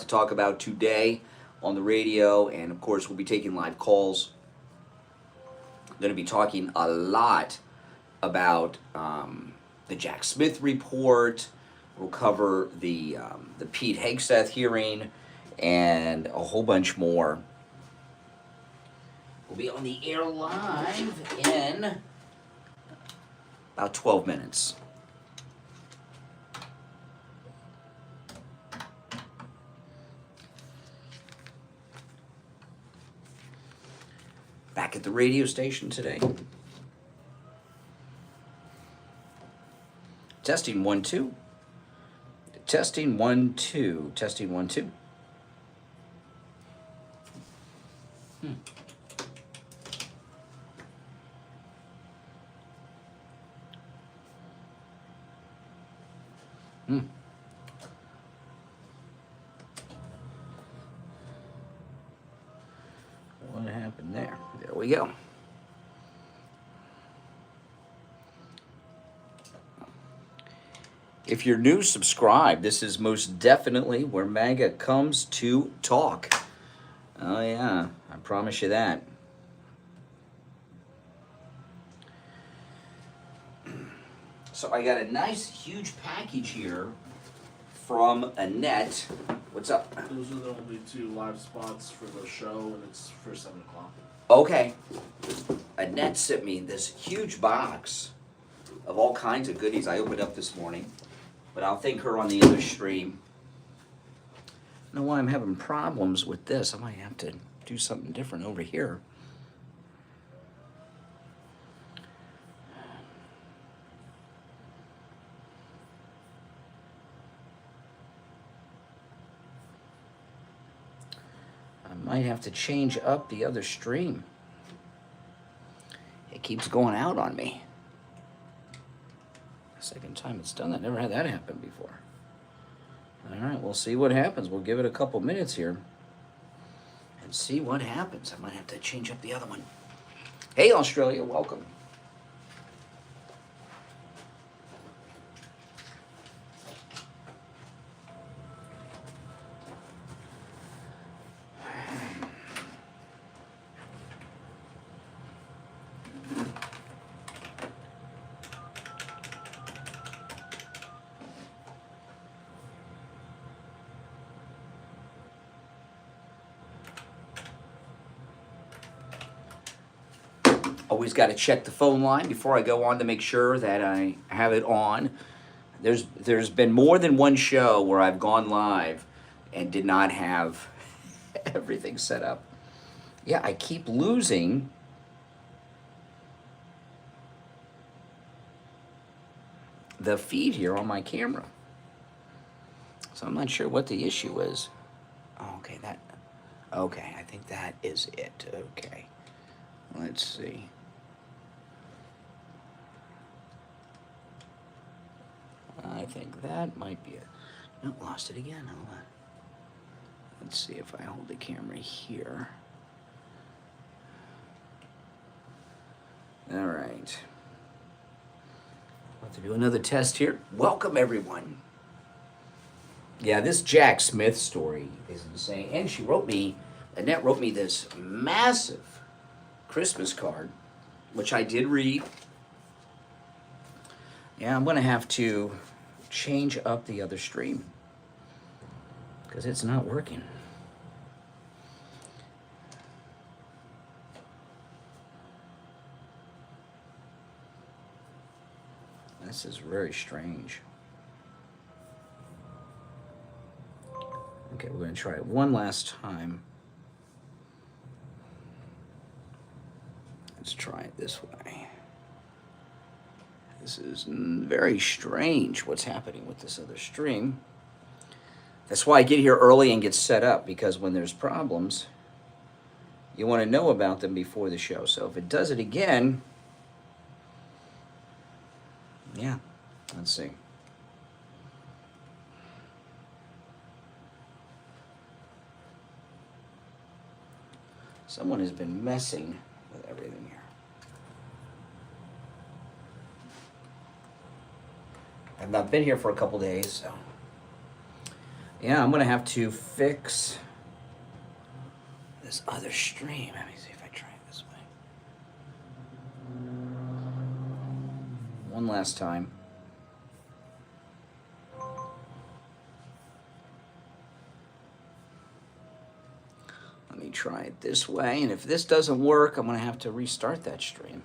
to talk about today on the radio, and of course we'll be taking live calls. I'm going to be talking a lot about the Jack Smith report. We'll cover the Pete Hegseth hearing and a whole bunch more. We'll be on the air live in about 12 minutes. Back at the radio station today. Testing 1 2. Testing 1 2. Testing 1 2. What happened there? There we go. If you're new, subscribe. This is most definitely where MAGA comes to talk. Oh yeah, I promise you that. So I got a nice huge package here from Annette. What's up? Those are the only 2 live spots for the show, and it's for 7 o'clock. Okay. Annette sent me this huge box of all kinds of goodies I opened up this morning, but I'll thank her on the other stream. I don't know why I'm having problems with this. I might have to do something different over here. Might have to change up the other stream. It keeps going out on me. Second time it's done that. Never had that happen before. All right, we'll see what happens. We'll give it a couple minutes here and see what happens. I might have to change up the other one. Hey, Australia, welcome. Always got to check the phone line before I go on to make sure that I have it on. There's been more than one show where I've gone live and did not have everything set up. Yeah, I keep losing the feed here on my camera. So I'm not sure what the issue is. Oh, okay, I think that is it. Okay. Let's see. I think that might be it. No, lost it again. Hold on. Let's see if I hold the camera here. All right. I'll have to do another test here. Welcome, everyone. Yeah, this Jack Smith story is insane. And she wrote me, Annette wrote me this massive Christmas card, which I did read. Yeah, I'm going to have to change up the other stream because it's not working. This is very strange. Okay, we're going to try it one last time. Let's try it this way. This is very strange what's happening with this other stream. That's why I get here early and get set up, because when there's problems, you want to know about them before the show. So if it does it again, yeah, let's see. Someone has been messing with everything here. I've not been here for a couple days, so Yeah, I'm gonna have to fix this other stream. Let me see if I try it this way. One last time. Let me try it this way, and if this doesn't work, I'm gonna have to restart that stream.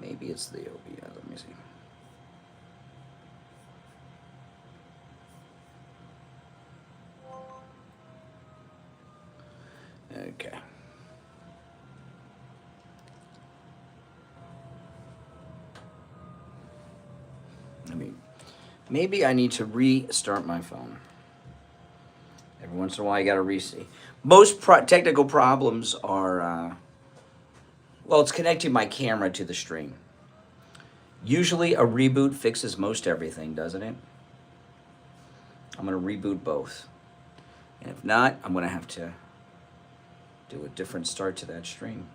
Maybe it's the OBS. Let me see. Okay. Maybe I need to restart my phone. Every once in a while, you got to reset. Most technical problems are, well, it's connecting my camera to the stream. Usually, a reboot fixes most everything, doesn't it? I'm going to reboot both. And if not, I'm going to have to do a different start to that stream.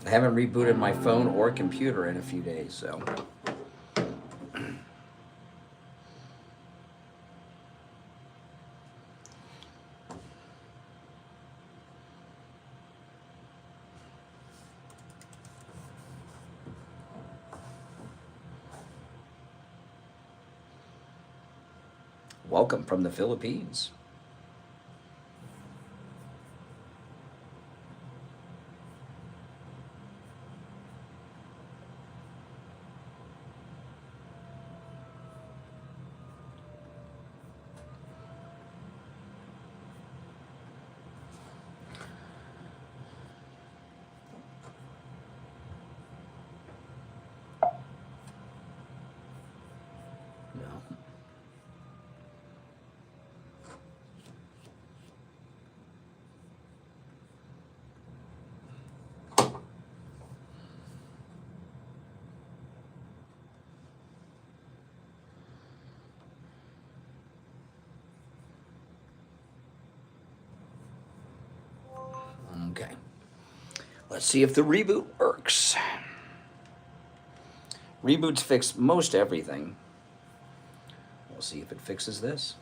I haven't rebooted my phone or computer in a few days, so. Welcome from the Philippines. Okay. Let's see if the reboot works. Reboots fix most everything. We'll see if it fixes this.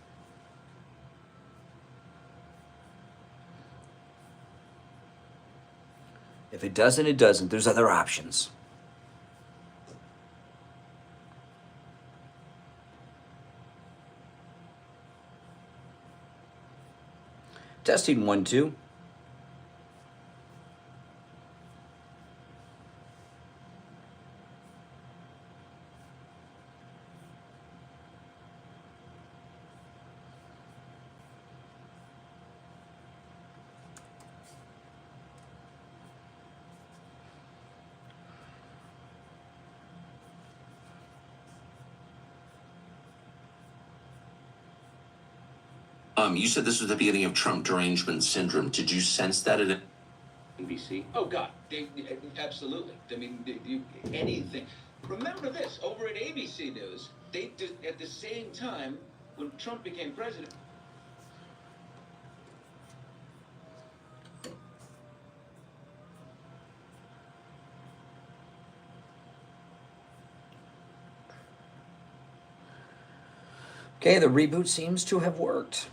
If it doesn't, it doesn't. There's other options. Testing 1, 2. You said this was the beginning of Trump derangement syndrome. Did you sense that at NBC? Oh, God. Absolutely. I mean, anything. Remember this, over at ABC News, they did, at the same time, when Trump became president. Okay, the reboot seems to have worked.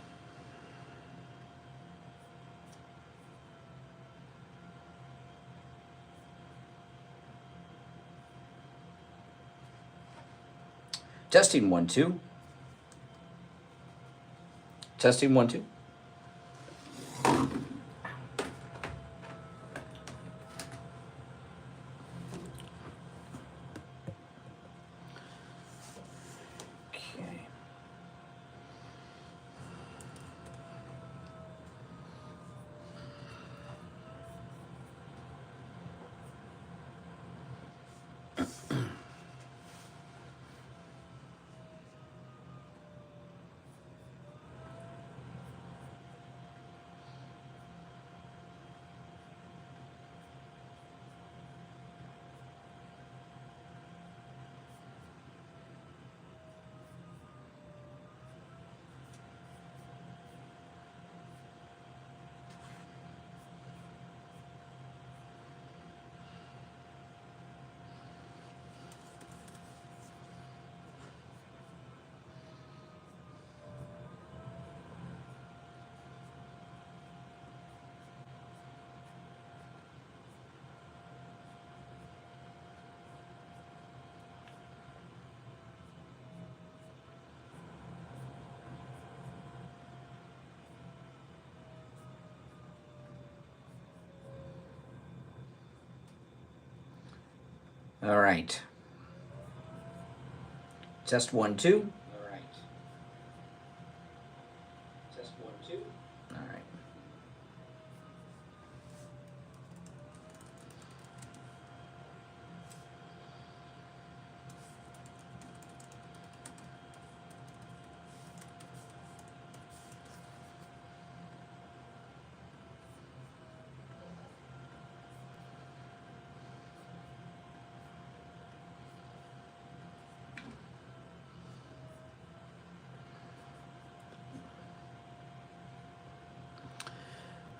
Testing 1, 2. Testing 1, 2. Okay. All right. Test 1, 2. All right. Test 1, 2. All right.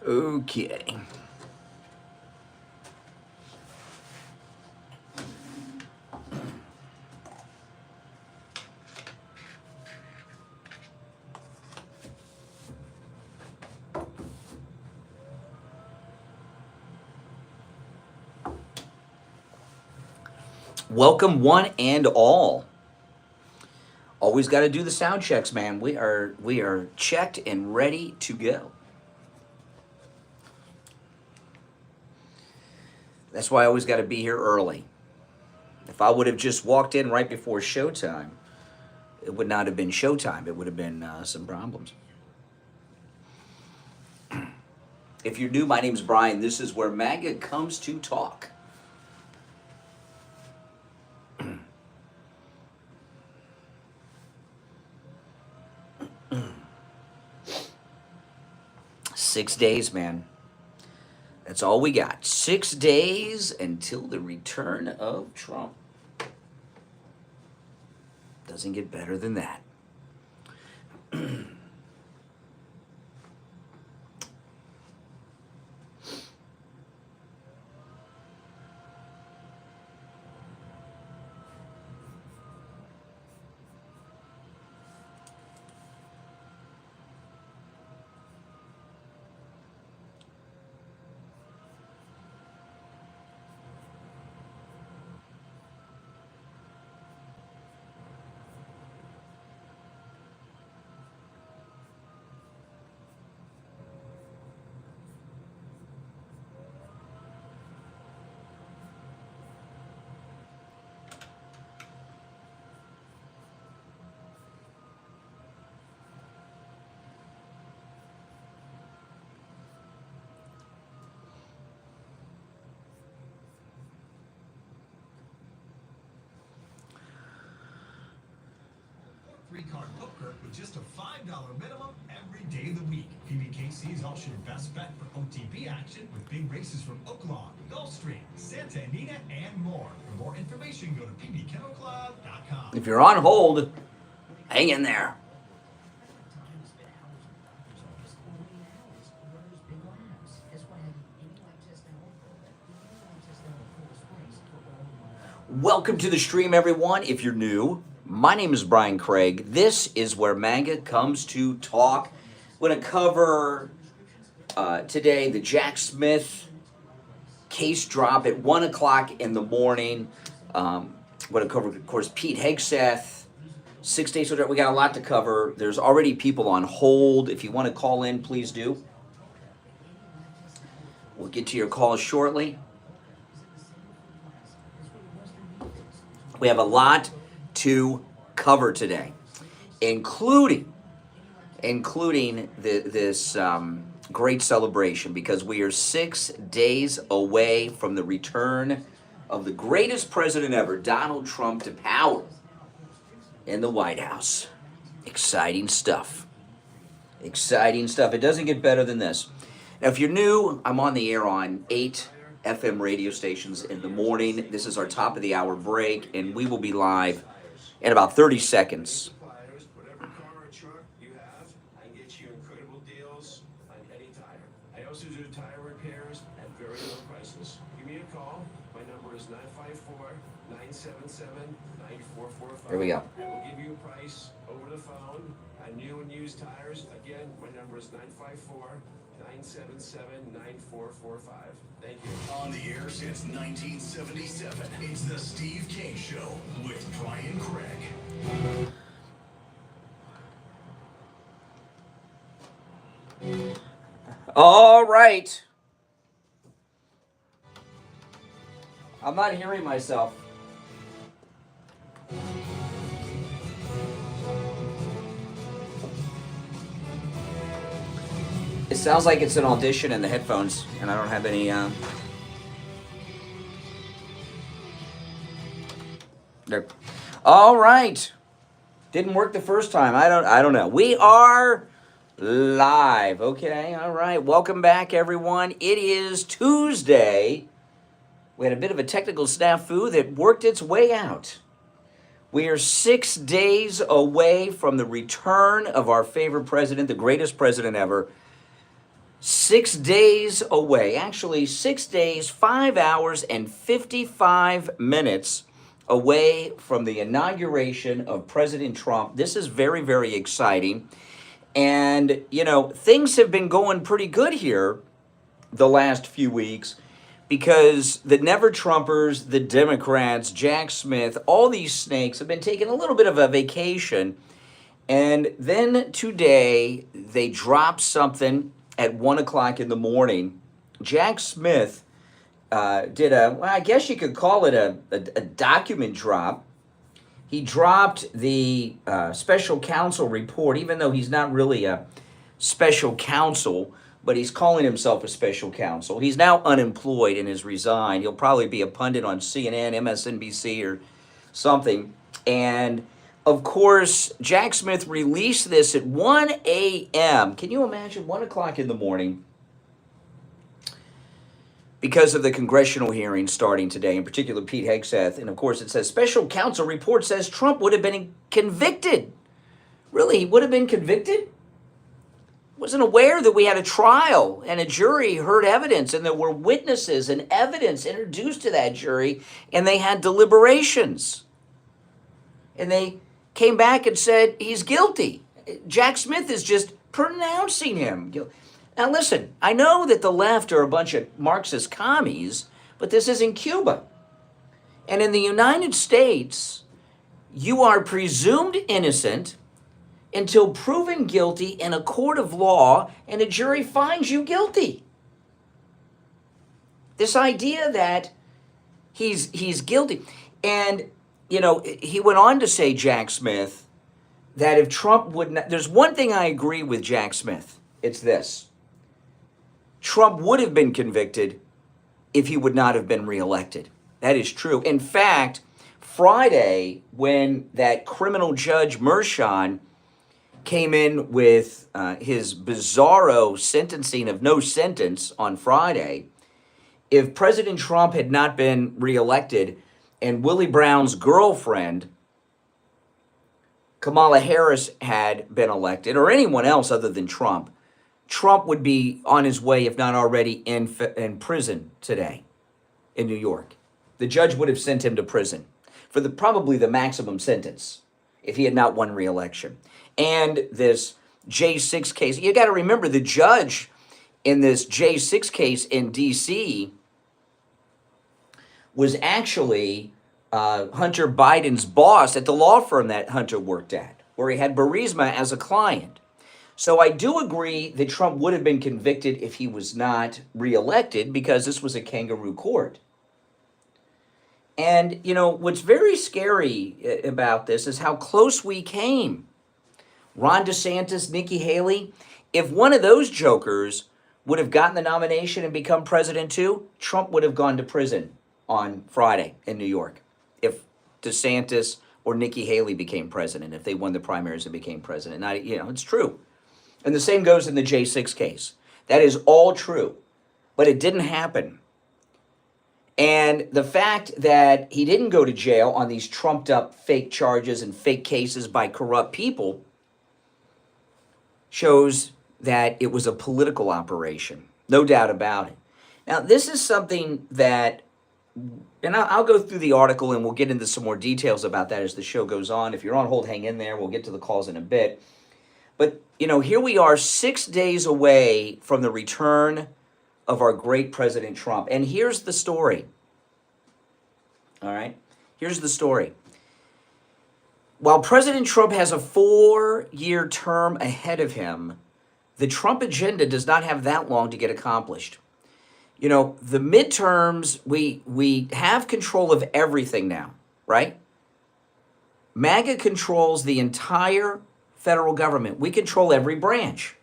Okay. Welcome one and all. Always got to do the sound checks, man. We are checked and ready to go. That's why I always got to be here early. If I would have just walked in right before showtime, it would not have been showtime. It would have been some problems. If you're new, my name's Brian. This is where MAGA comes to talk. 6 days, man. That's all we got. 6 days until the return of Trump. Doesn't get better than that. Three-card poker with just a $5 minimum every day of the week. PBKC's All-Share Best Bet for OTB action with big races from Oaklawn, Gulfstream, Santa Anita, and more. For more information, go to pbkennelclub.com. If you're on hold, hang in there. Welcome to the stream, everyone. If you're new, my name is Brian Craig. This is where MAGA comes to talk. We're going to cover today the Jack Smith case drop at 1 o'clock in the morning. We're going to cover, of course, Pete Hegseth. 6 days. We got a lot to cover. There's already people on hold. If you want to call in, please do. We'll get to your calls shortly. We have a lot to cover today, including this great celebration, because we are 6 days away from the return of the greatest president ever, Donald Trump, to power in the White House. Exciting stuff. Exciting stuff. It doesn't get better than this. Now, if you're new, I'm on the air on 8 FM radio stations in the morning. This is our top of the hour break, and we will be live in about 30 seconds. Whatever car or truck you have, I can get you incredible deals on any tire. I also do tire repairs at very low prices. Give me a call. My number is 954-977-9445. Here we go. I will give you a price over the phone on new and used tires. Again, my number is 954-977-9445. Thank you. On the air since 1977, it's the Steve Kane Show with Brian Craig. All right. I'm not hearing myself. It sounds like it's an audition in the headphones, and I don't have any. There. All right. Didn't work the first time. I don't know. We are live. Okay. All right. Welcome back, everyone. It is Tuesday. We had a bit of a technical snafu that worked its way out. We are 6 days away from the return of our favorite president, the greatest president ever. 6 days away. Actually, 6 days, 5 hours, and 55 minutes away from the inauguration of President Trump. This is very, very exciting. And, you know, things have been going pretty good here the last few weeks because the Never-Trumpers, the Democrats, Jack Smith, all these snakes have been taking a little bit of a vacation. And then today, they dropped something at 1 o'clock in the morning. Jack Smith did well, I guess you could call it a document drop. He dropped the special counsel report, even though he's not really a special counsel, but he's calling himself a special counsel. He's now unemployed and has resigned. He'll probably be a pundit on CNN, MSNBC, or something. And, of course, Jack Smith released this at 1 a.m. Can you imagine? 1 o'clock in the morning. Because of the congressional hearing starting today, in particular Pete Hegseth. And, of course, it says, special counsel report says Trump would have been convicted. Really? He would have been convicted? Wasn't aware that we had a trial and a jury heard evidence and there were witnesses and evidence introduced to that jury and they had deliberations. And they came back and said he's guilty. Jack Smith is just pronouncing him guilty. Now listen, I know that the left are a bunch of Marxist commies, but this is in Cuba. And in the United States, you are presumed innocent until proven guilty in a court of law and a jury finds you guilty. This idea that he's guilty. And, you know, he went on to say, Jack Smith, that if Trump would not, there's one thing I agree with Jack Smith. It's this. Trump would have been convicted if he would not have been reelected. That is true. In fact, Friday, when that criminal judge Mershon came in with his bizarro sentencing of no sentence on Friday, if President Trump had not been reelected and Willie Brown's girlfriend, Kamala Harris, had been elected, or anyone else other than Trump, Trump would be on his way, if not already, in prison today in New York. The judge would have sent him to prison for probably the maximum sentence if he had not won re-election. And this J6 case, you got to remember the judge in this J6 case in D.C. was actually Hunter Biden's boss at the law firm that Hunter worked at, where he had Burisma as a client. So I do agree that Trump would have been convicted if he was not reelected because this was a kangaroo court. And, you know, what's very scary about this is how close we came. Ron DeSantis, Nikki Haley, if one of those jokers would have gotten the nomination and become president too, Trump would have gone to prison on Friday in New York. If DeSantis or Nikki Haley became president, if they won the primaries and became president. Now, you know, it's true. And the same goes in the J6 case. That is all true. But it didn't happen. And the fact that he didn't go to jail on these trumped up fake charges and fake cases by corrupt people shows that it was a political operation. No doubt about it. Now, this is something that, and I'll go through the article and we'll get into some more details about that as the show goes on. If you're on hold, hang in there. We'll get to the calls in a bit. But, you know, here we are 6 days away from the return of our great President Trump. And here's the story. All right? Here's the story. While President Trump has a 4-year term ahead of him, the Trump agenda does not have that long to get accomplished. You know, the midterms, we have control of everything now, right? MAGA controls the entire federal government. We control every branch.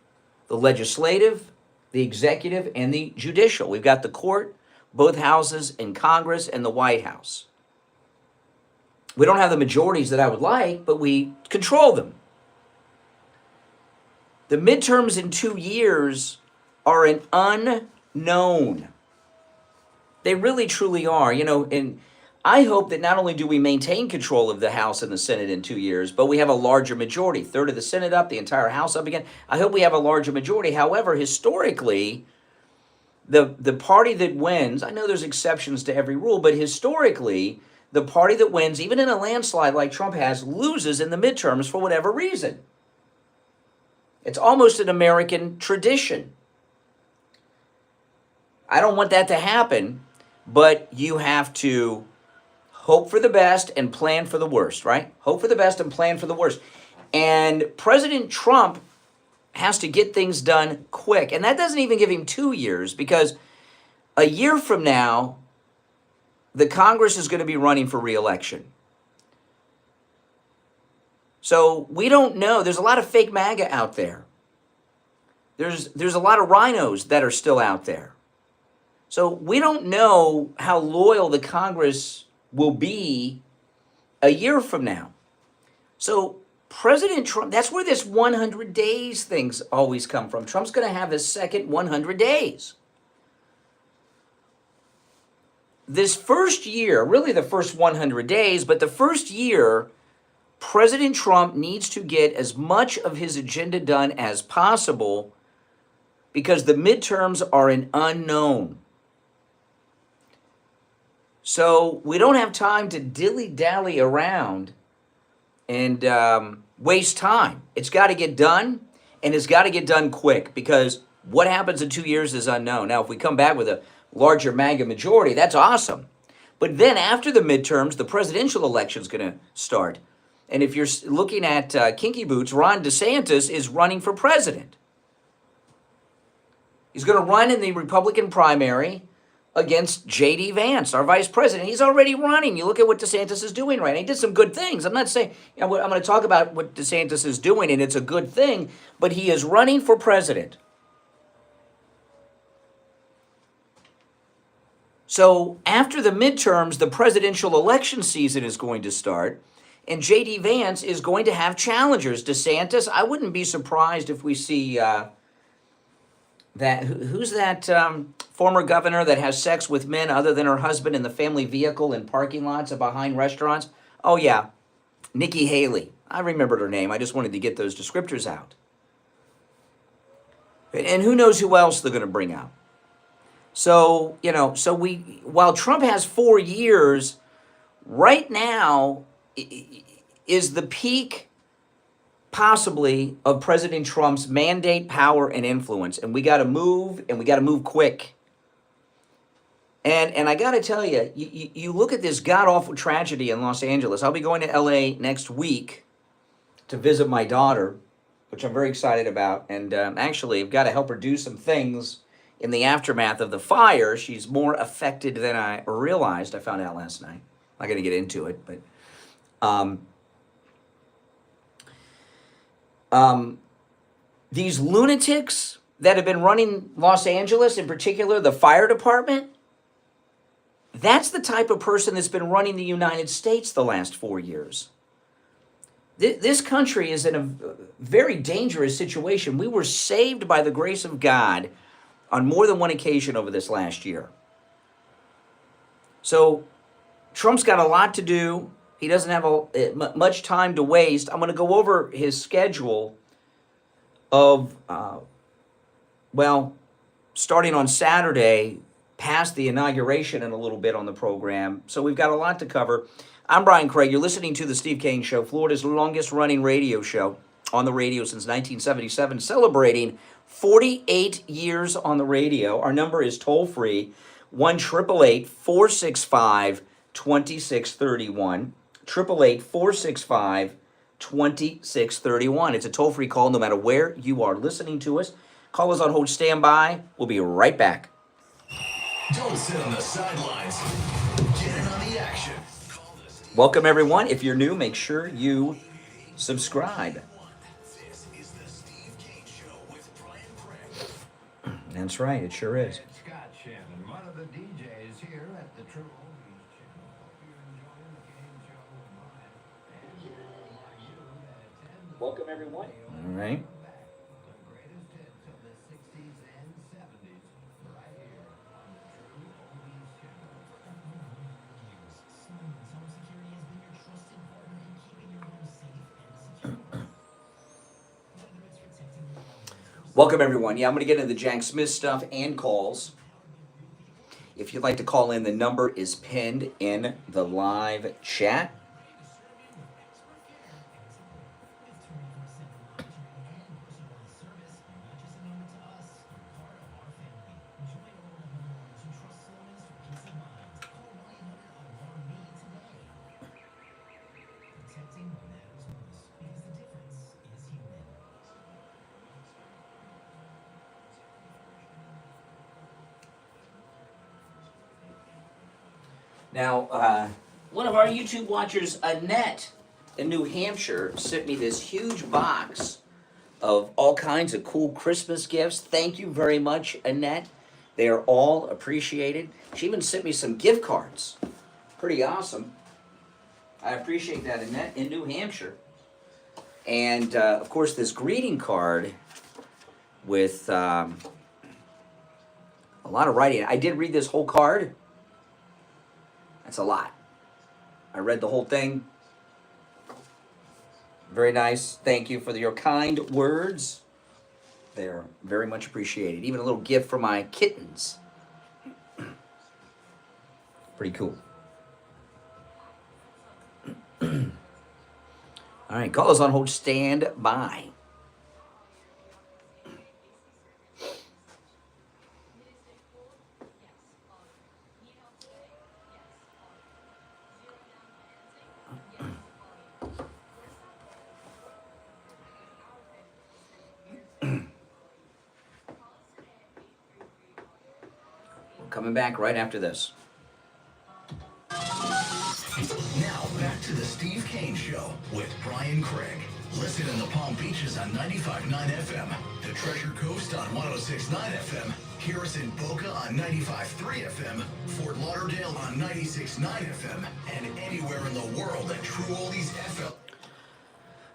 The legislative, the executive and the judicial. We've got the court, both houses in Congress, and the White House. We don't have the majorities that I would like, but we control them. The midterms in 2 years are an unknown. They really, truly are. You know, and I hope that not only do we maintain control of the House and the Senate in 2 years, but we have a larger majority. Third of the Senate up, the entire House up again. I hope we have a larger majority. However, historically, the party that wins, I know there's exceptions to every rule, but historically, the party that wins, even in a landslide like Trump has, loses in the midterms for whatever reason. It's almost an American tradition. I don't want that to happen, but you have to hope for the best and plan for the worst, right? Hope for the best and plan for the worst. And President Trump has to get things done quick. And that doesn't even give him 2 years, because a year from now, the Congress is going to be running for re-election. So we don't know. There's a lot of fake MAGA out there. There's a lot of rhinos that are still out there. So we don't know how loyal the Congress will be a year from now. So President Trump, that's where this 100 days things always come from. Trump's going to have his second 100 days. This first year, really the first 100 days, but the first year, President Trump needs to get as much of his agenda done as possible, because the midterms are an unknown. So we don't have time to dilly-dally around and waste time. It's got to get done, and it's got to get done quick, because what happens in 2 years is unknown. Now, if we come back with a larger MAGA majority, that's awesome. But then after the midterms, the presidential election is going to start. And if you're looking at Kinky Boots, Ron DeSantis is running for president. He's going to run in the Republican primary against J.D. Vance, our vice president. He's already running. You look at what DeSantis is doing right now. He did some good things. I'm not saying, I'm going to talk about what DeSantis is doing, and it's a good thing, but he is running for president. So after the midterms, the presidential election season is going to start, and J.D. Vance is going to have challengers. DeSantis, I wouldn't be surprised if we see who's that former governor that has sex with men other than her husband in the family vehicle in parking lots and behind restaurants? Oh, yeah, Nikki Haley. I remembered her name. I just wanted to get those descriptors out. And who knows who else they're going to bring out. So, while Trump has 4 years, right now is the peak, possibly, of President Trump's mandate, power, and influence. And we got to move, and we got to move quick. And I got to tell you, you look at this god-awful tragedy in Los Angeles. I'll be going to L.A. next week to visit my daughter, which I'm very excited about. And actually, I've got to help her do some things in the aftermath of the fire. She's more affected than I realized. I found out last night. I'm not going to get into it, but these lunatics that have been running Los Angeles, in particular the fire department, that's the type of person that's been running the United States the last 4 years. This country is in a very dangerous situation. We were saved by the grace of God on more than one occasion over this last year. So Trump's got a lot to do. He doesn't have much time to waste. I'm going to go over his schedule of, starting on Saturday, past the inauguration in a little bit on the program. So we've got a lot to cover. I'm Brian Craig. You're listening to The Steve Kane Show, Florida's longest-running radio show on the radio since 1977, celebrating 48 years on the radio. Our number is toll-free, 1-888-465-2631, 888-465-2631. It's a toll-free call no matter where you are listening to us. Call us on hold, stand by. We'll be right back. Don't sit on the sidelines. Get in on the action. Welcome, everyone. If you're new, make sure you subscribe. And That's right. It sure is. It's Scott Shannon, one of the DJs here at the True Oldies Channel. Hope you're enjoying the game show live. And here are you that attend the Welcome, everyone. All right. the greatest hits of the 60s and 70s right here on the True Oldies Channel. Home security has been your trusted partner in keeping your home safe and secure. Whether it's protecting your belongings or Welcome, everyone. Yeah, I'm going to get into the Jack Smith stuff and calls. If you'd like to call in, the number is pinned in the live chat. Now, one of our YouTube watchers, Annette, in New Hampshire, sent me this huge box of all kinds of cool Christmas gifts. Thank you very much, Annette. They are all appreciated. She even sent me some gift cards. Pretty awesome. I appreciate that, Annette, in New Hampshire. And, of course, this greeting card with a lot of writing. I did read this whole card. That's a lot. I read the whole thing. Very nice. Thank you for your kind words. They're very much appreciated. Even a little gift for my kittens. Pretty cool. All right, call us on hold. Stand by. Coming back right after this. Now back to the Steve Kane Show with Brian Craig. Listen in the Palm Beaches on 95.9 FM, the Treasure Coast on 106.9 FM, hear us in Boca on 95.3 FM, Fort Lauderdale on 96.9 FM, and anywhere in the world at True Oldies FM.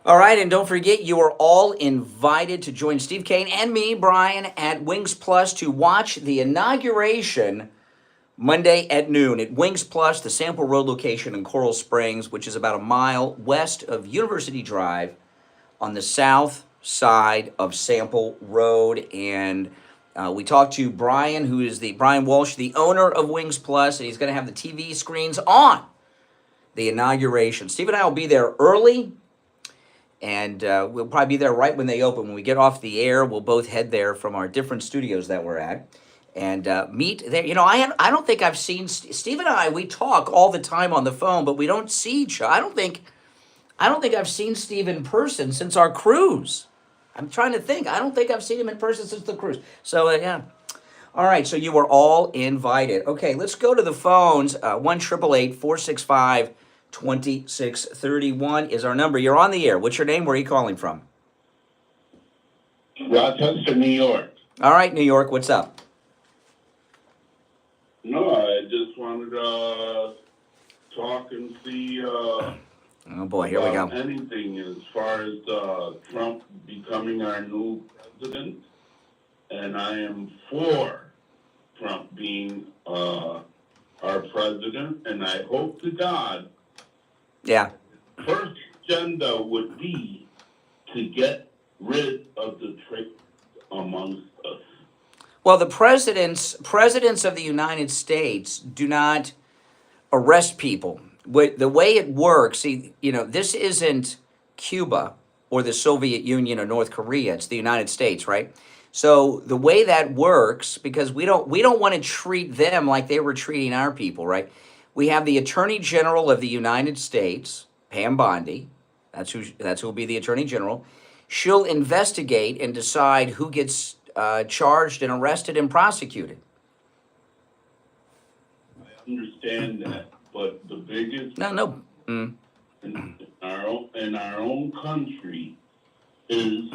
All right, and don't forget, you are all invited to join Steve Kane and me, Brian, at Wings Plus to watch the inauguration Monday at noon at Wings Plus, the Sample Road location in Coral Springs, which is about a mile west of University Drive on the south side of Sample Road. And we talked to Brian, who is Brian Walsh, the owner of Wings Plus, and he's going to have the TV screens on the inauguration. Steve and I will be there early. And we'll probably be there right when they open. When we get off the air, we'll both head there from our different studios that we're at and meet there. You know, I don't think I've seen Steve and I. We talk all the time on the phone, but we don't see each other. I don't think I've seen Steve in person since our cruise. I'm trying to think. I don't think I've seen him in person since the cruise. So yeah. All right. So you were all invited. Okay, let's go to the phones. 1-888-465. 2631 is our number. You're on the air. What's your name? Where are you calling from? Rochester, New York. All right, New York. What's up? No, I just wanted to talk and see Oh boy, here we go. anything as far as Trump becoming our new president. And I am for Trump being our president. And I hope to God Yeah. first agenda would be to get rid of the trade amongst us. Well, the presidents of the United States do not arrest people. The way it works, see, you know, this isn't Cuba or the Soviet Union or North Korea. It's the United States, right? So the way that works, because we don't want to treat them like they were treating our people, right? We have the Attorney General of the United States, Pam Bondi. That's who will be the Attorney General. She'll investigate and decide who gets charged and arrested and prosecuted. I understand that, but the biggest No. in our own country is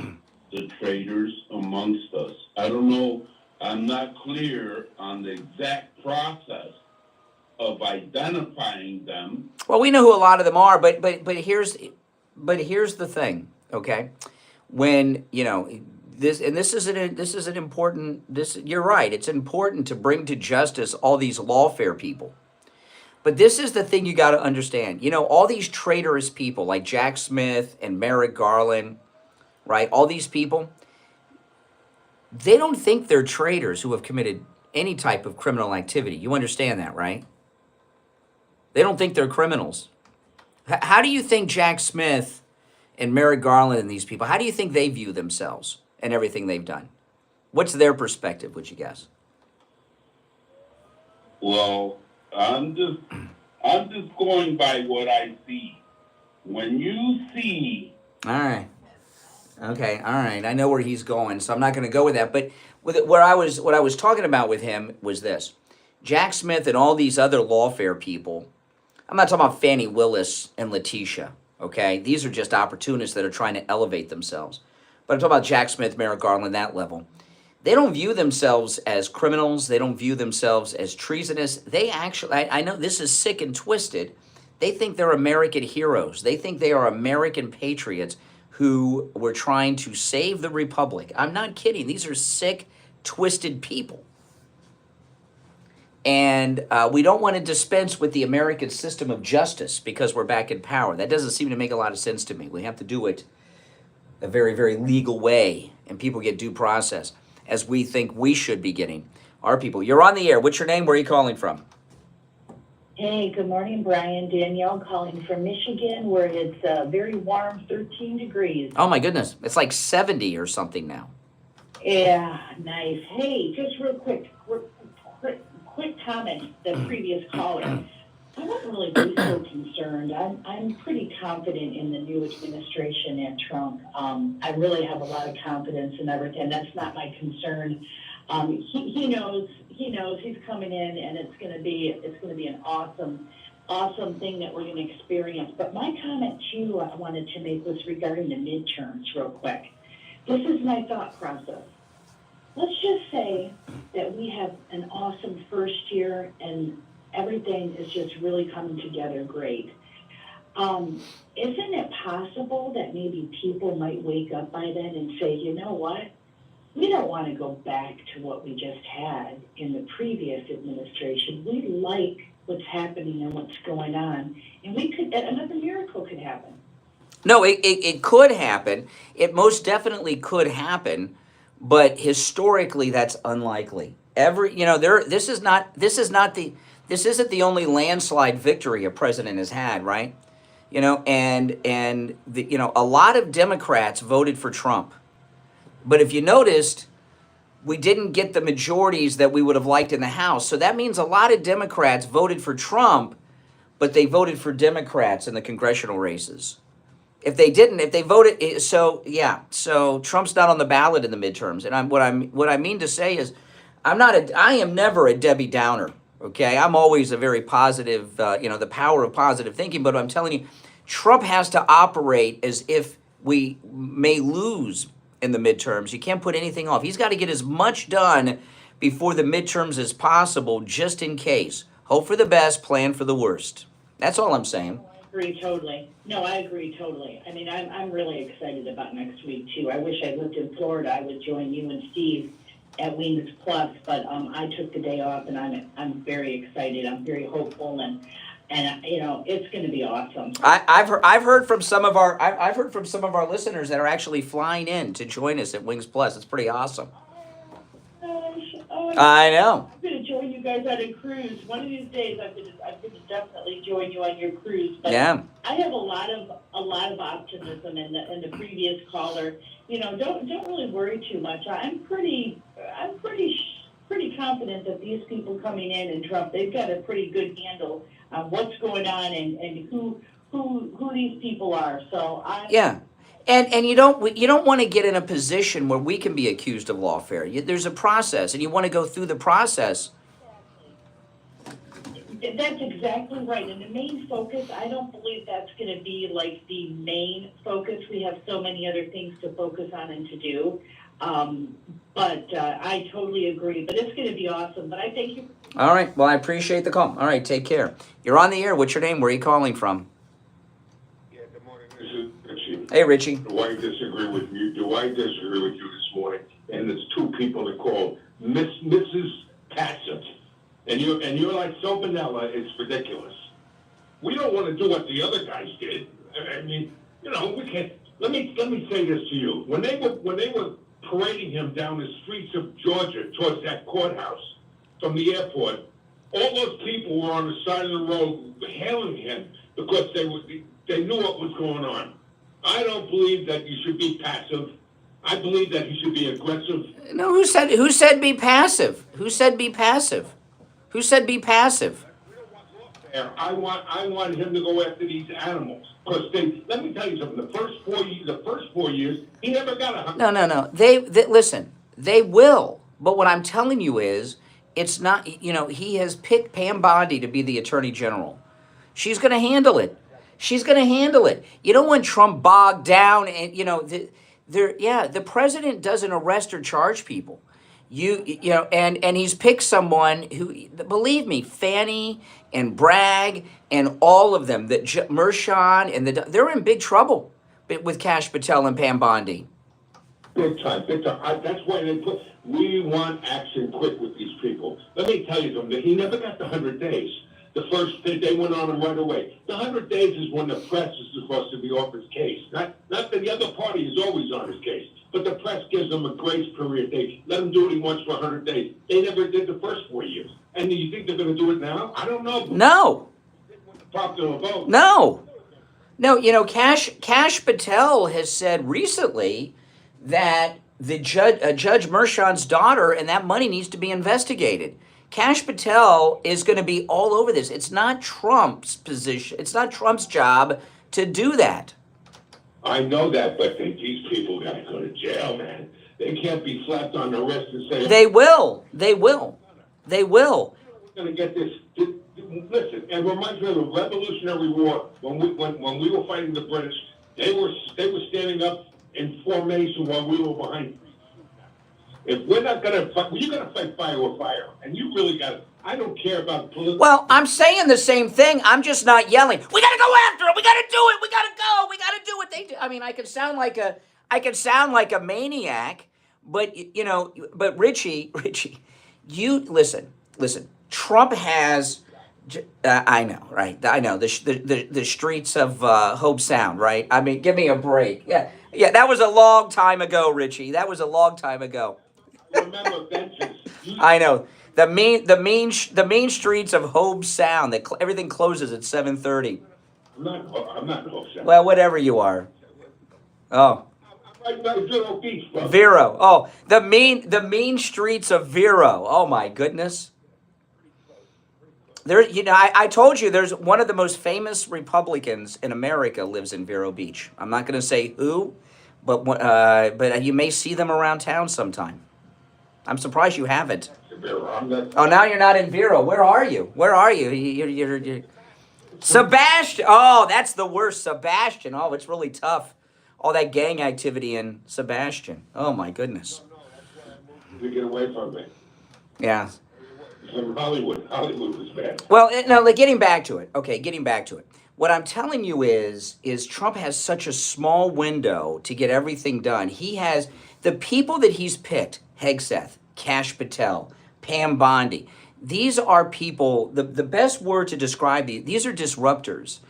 the traitors amongst us. I don't know. I'm not clear on the exact process of identifying them. Well, we know who a lot of them are, but here's the thing, okay? When this is an important. You're right. It's important to bring to justice all these lawfare people. But this is the thing you got to understand. All these traitorous people like Jack Smith and Merrick Garland, right? All these people, they don't think they're traitors who have committed any type of criminal activity. You understand that, right? They don't think they're criminals. How do you think Jack Smith and Merrick Garland and these people, how do you think they view themselves and everything they've done? What's their perspective, would you guess? Well, I'm just going by what I see. When you see... All right. Okay, all right. I know where he's going, so I'm not going to go with that. But what I was talking about with him was this. Jack Smith and all these other lawfare people, I'm not talking about Fannie Willis and Letitia, okay? These are just opportunists that are trying to elevate themselves. But I'm talking about Jack Smith, Merrick Garland, that level. They don't view themselves as criminals. They don't view themselves as treasonous. They actually, I know this is sick and twisted. They think they're American heroes. They think they are American patriots who were trying to save the Republic. I'm not kidding. These are sick, twisted people. And we don't want to dispense with the American system of justice because we're back in power. That doesn't seem to make a lot of sense to me. We have to do it a very, very legal way, and people get due process, as we think we should be getting. Our people. You're on the air. What's your name? Where are you calling from? Hey, good morning, Brian. Danielle calling from Michigan, where it's very warm, 13 degrees. Oh, my goodness. It's like 70 or something now. Yeah, nice. Hey, just real quick comment, the previous caller. I wouldn't really be so concerned. I'm pretty confident in the new administration and Trump. I really have a lot of confidence in everything. That's not my concern. He knows he's coming in, and it's going to be an awesome thing that we're going to experience. But my comment too, I wanted to make was regarding the midterms, real quick. This is my thought process. Let's just say that we have an awesome first year and everything is just really coming together great. Isn't it possible that maybe people might wake up by then and say, you know what? We don't want to go back to what we just had in the previous administration. We like what's happening and what's going on. And another miracle could happen. No, it could happen. It most definitely could happen. But historically, that's unlikely. This isn't the only landslide victory a president has had, right? A lot of Democrats voted for Trump. But if you noticed, we didn't get the majorities that we would have liked in the House. So that means a lot of Democrats voted for Trump, but they voted for Democrats in the congressional races. If they voted, so Trump's not on the ballot in the midterms. And what I mean to say is, I am never a Debbie Downer. Okay, I'm always a very positive, the power of positive thinking. But I'm telling you, Trump has to operate as if we may lose in the midterms. You can't put anything off. He's got to get as much done before the midterms as possible, just in case. Hope for the best, plan for the worst. That's all I'm saying. I agree totally. No, I agree totally. I mean, I'm really excited about next week too. I wish I lived in Florida. I would join you and Steve at Wings Plus, but I took the day off, and I'm very excited. I'm very hopeful, and it's going to be awesome. I've heard from some of our listeners that are actually flying in to join us at Wings Plus. It's pretty awesome. I know. I'm going to join you guys on a cruise. One of these days, I'm going to definitely join you on your cruise. But yeah. I have a lot of optimism in the previous caller. Don't really worry too much. I'm pretty confident that these people coming in and Trump, they've got a pretty good handle on what's going on and who these people are. So yeah. And you don't want to get in a position where we can be accused of lawfare. There's a process, and you want to go through the process. That's exactly right. And the main focus, I don't believe that's going to be like the main focus. We have so many other things to focus on and to do. But I totally agree. But it's going to be awesome. But I thank you. All right. Well, I appreciate the call. All right. Take care. You're on the air. What's your name? Where are you calling from? Yeah, good morning. This is Richie. Hey, Richie. Do I disagree with you? Do I disagree with you this morning? And there's two people that called Mrs. Passive, and you're like so vanilla. It's ridiculous. We don't want to do what the other guys did. I mean, you know, we can't. Let me say this to you. When they were parading him down the streets of Georgia towards that courthouse from the airport, all those people were on the side of the road hailing him because they knew what was going on. I don't believe that you should be passive. I believe that you should be aggressive. No, who said be passive? Who said be passive? Who said be passive? I want him to go after these animals because let me tell you something. The first 4 years, he never got a. No. They listen. They will. But what I'm telling you is, it's not. You know, he has picked Pam Bondi to be the Attorney General. She's going to handle it. She's going to handle it. You don't want Trump bogged down, and you know, the president doesn't arrest or charge people. You know, and he's picked someone who, believe me, Fannie and Bragg and all of them, that Mershon and they're in big trouble with Kash Patel and Pam Bondi. Big time. That's why we want action quick with these people. Let me tell you something. He never got the 100 days. The first day they went on him right away. The 100 days is when the press is supposed to be off his case. Not that the other party is always on his case. But the press gives him a grace period. They let him do what he wants for 100 days. They never did the first 4 years. And do you think they're going to do it now? I don't know. No. Popular vote. No. You know, Kash Patel has said recently that the Judge Mershon's daughter and that money needs to be investigated. Kash Patel is going to be all over this. It's not Trump's position. It's not Trump's job to do that. I know that, but these people got to go to jail, man. They can't be slapped on the wrist and say... They will. We're going to get this... Listen, it reminds me of the Revolutionary War when we were fighting the British. They were standing up in formation while we were behind. If we're not going to fight, you're going to fight fire with fire, and you really got to. I don't care about political. Well, I'm saying the same thing. I'm just not yelling. We got to go after it. We got to do it. We got to go. We got to do what they do. I mean, I could sound like a maniac, but you know, but Richie, you listen. Trump has. I know, right? I know the streets of Hope Sound, right? I mean, give me a break. Yeah. That was a long time ago, Richie. That was a long time ago. Remember benches. I know the main streets of Hope Sound. That everything closes at 7:30. I'm not in Hope Sound. Well, whatever you are. Oh. I'm right by Vero Beach, bro. Vero. Oh, the mean streets of Vero. Oh my goodness. There, you know, I told you there's one of the most famous Republicans in America lives in Vero Beach. I'm not going to say who, but you may see them around town sometime. I'm surprised you haven't. Oh, now you're not in Vero. Where are you? You're Sebastian. Oh, that's the worst, Sebastian. Oh, it's really tough. All that gang activity in Sebastian. Oh my goodness. To get away from it. Yeah. From Hollywood was bad. Well, no, like getting back to it. Okay, getting back to it. What I'm telling you is Trump has such a small window to get everything done. He has the people that he's picked, Hegseth, Kash Patel, Pam Bondi. These are people, the best word to describe these are disruptors.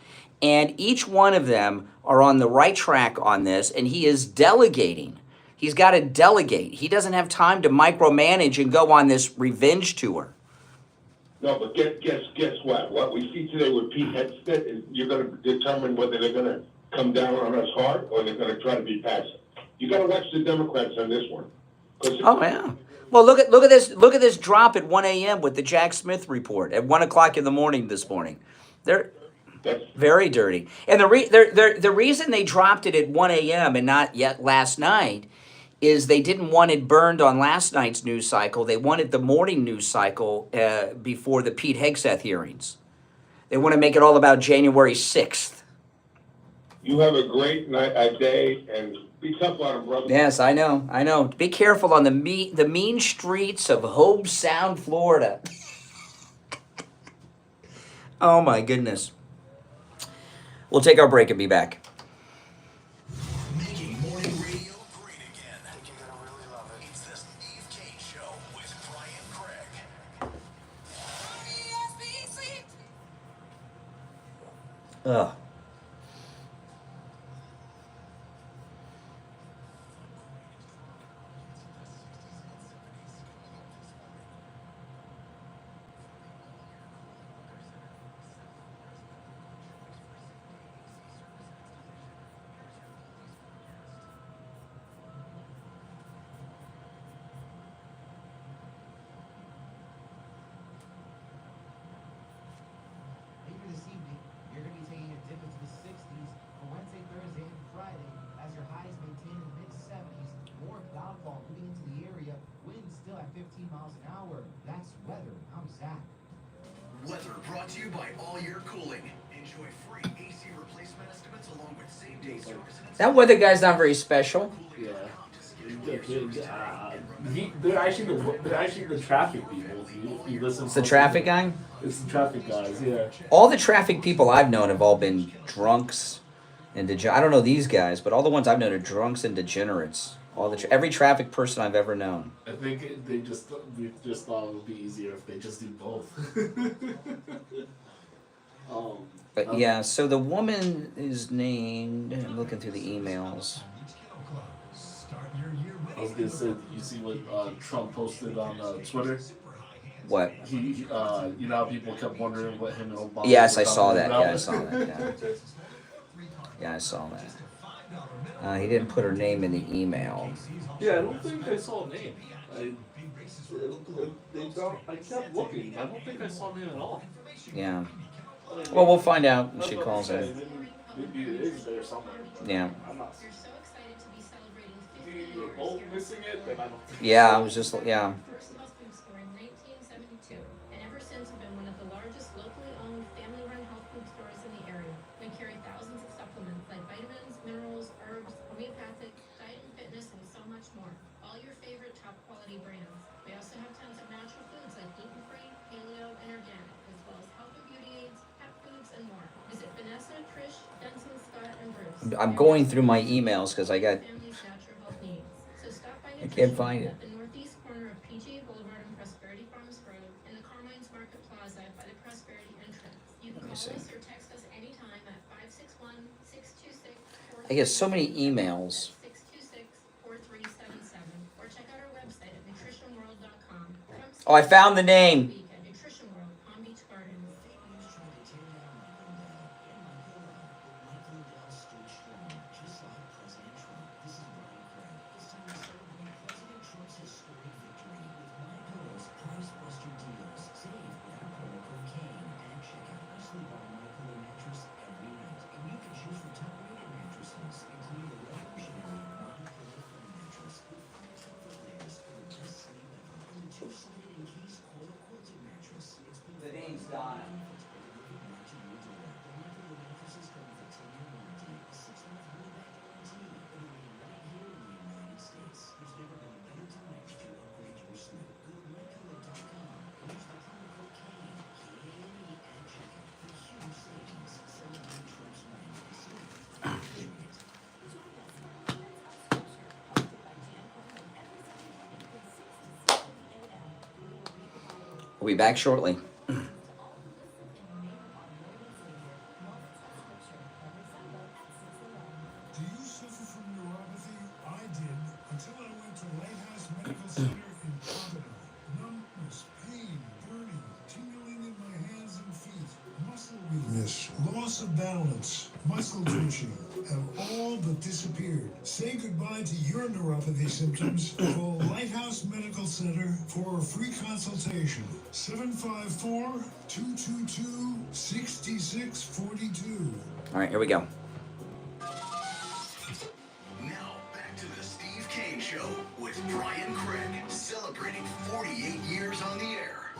And each one of them are on the right track on this, and he is delegating. He's got to delegate. He doesn't have time to micromanage and go on this revenge tour. No, but guess what? What we see today with Pete Hegseth is you're going to determine whether they're going to come down on us hard or they're going to try to be passive. You got to watch the Democrats on this one. Oh yeah. Well, look at this drop at 1 a.m. with the Jack Smith report at 1 o'clock in the morning this morning. They're very dirty, and the reason they dropped it at 1 a.m. and not yet last night is they didn't want it burned on last night's news cycle. They wanted the morning news cycle before the Pete Hegseth hearings. They want to make it all about January 6th. You have a great night, a day, and Be tough on him, brother. Yes, I know. I know. Be careful on the mean streets of Hobe Sound, Florida. Oh my goodness. We'll take our break and be back. Making morning radio great again. I think you're gonna really love it. It's the Steve Kane Show with Brian Craig. Ugh. Later this evening, you're going to be taking a dip into the 60s for Wednesday, Thursday, and Friday as your highs maintain in the mid-70s. More downfall moving into the area. Winds still at 15 miles an hour. That's weather. I'm Zach. Weather brought to you by All Year Cooling. Enjoy free AC replacement estimates along with same-day service. That weather guy's not very special. Yeah. They're actually the traffic people. If you listen It's the traffic guy? It's the traffic guys, yeah. All the traffic people I've known have all been drunks and I don't know these guys, but all the ones I've known are drunks and degenerates. Every traffic person I've ever known. I think we just thought it would be easier if they just do both. But yeah, so the woman is named. I'm looking through the emails. I was gonna say, you see what Trump posted on Twitter? What? He, you know, how people kept wondering what him and Obama. Yes, I were saw talking that. about? Yeah, I saw that. Yeah. Yeah, I saw that. He didn't put her name in the email. Yeah, I don't think I saw a name. I kept looking. I don't think I saw a name at all. Yeah. Well, we'll find out when she calls in. Maybe it is there somewhere. Yeah. I'm not. If you're both missing it, then I don't think. Yeah, I was just, yeah. First health food store in 1972, and ever since have been one of the largest locally owned, family-run health food stores in the area. We carry thousands of supplements like vitamins, minerals, herbs, homeopathic, diet and fitness, and so much more. All your favorite top-quality brands. We also have tons of natural foods like gluten-free, paleo, and organic, as well as health and beauty aids, pet foods, and more. Visit Vanessa, Trish, Denson, Scott, and Bruce. I'm going through my emails because I got. I can't find it. At the northeast corner of PGA Boulevard and Prosperity Farms Road in the Carmine's Market Plaza by the Prosperity entrance. You can call us or text us anytime at 561-626-4377. I get so many emails. 626-4377. Or check out our website at nutritionworld.com. Oh, I found the name. At Nutrition World, Palm Beach Gardens. The name's Donna. We'll be back shortly. Do you suffer from neuropathy? I did until I went to Lighthouse Medical Center in Pompano. Numbness, pain, burning, tingling in my hands and feet, muscle weakness, loss of balance, muscle twitching have all but disappeared. Say goodbye to your neuropathy symptoms. Call Lighthouse Medical Center for a free consultation. 754-222-6642. All right, here we go. Now, back to the Steve Kane Show with Brian Craig, celebrating 48 years on the air.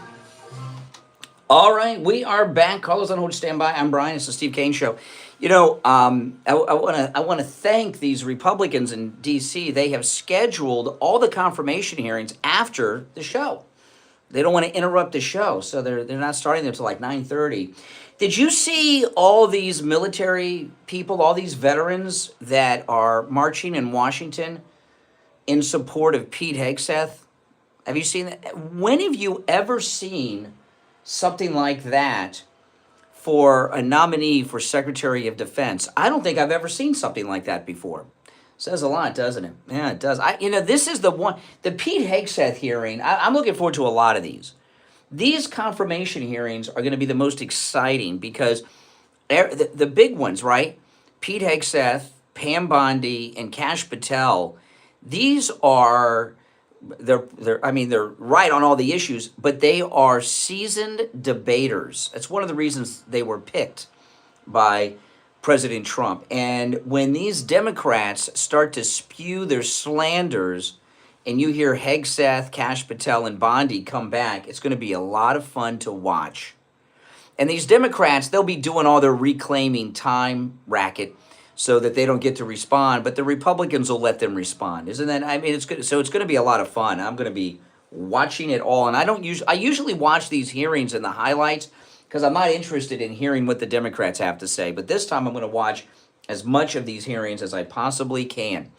All right, we are back. Callers on hold, stand by. I'm Brian. It's the Steve Kane Show. You know, I want to thank these Republicans in D.C. They have scheduled all the confirmation hearings after the show. They don't want to interrupt the show, so they're not starting them until like 9:30. Did you see all these military people, all these veterans that are marching in Washington in support of Pete Hegseth? Have you seen that? When have you ever seen something like that for a nominee for Secretary of Defense? I don't think I've ever seen something like that before. Says a lot, doesn't it? Yeah, it does. This is the one, the Pete Hegseth hearing. I'm looking forward to a lot of these. These confirmation hearings are going to be the most exciting because the big ones, right? Pete Hegseth, Pam Bondi, and Kash Patel. These are they're right on all the issues, but they are seasoned debaters. That's one of the reasons they were picked by President Trump. And when these Democrats start to spew their slanders and you hear Hegseth, Kash Patel, and Bondi come back, it's going to be a lot of fun to watch. And these Democrats, they'll be doing all their reclaiming time racket so that they don't get to respond, but the Republicans will let them respond. Isn't that, it's good. So it's going to be a lot of fun. I'm going to be watching it all. And I usually watch these hearings and the highlights because I'm not interested in hearing what the Democrats have to say. But this time I'm going to watch as much of these hearings as I possibly can.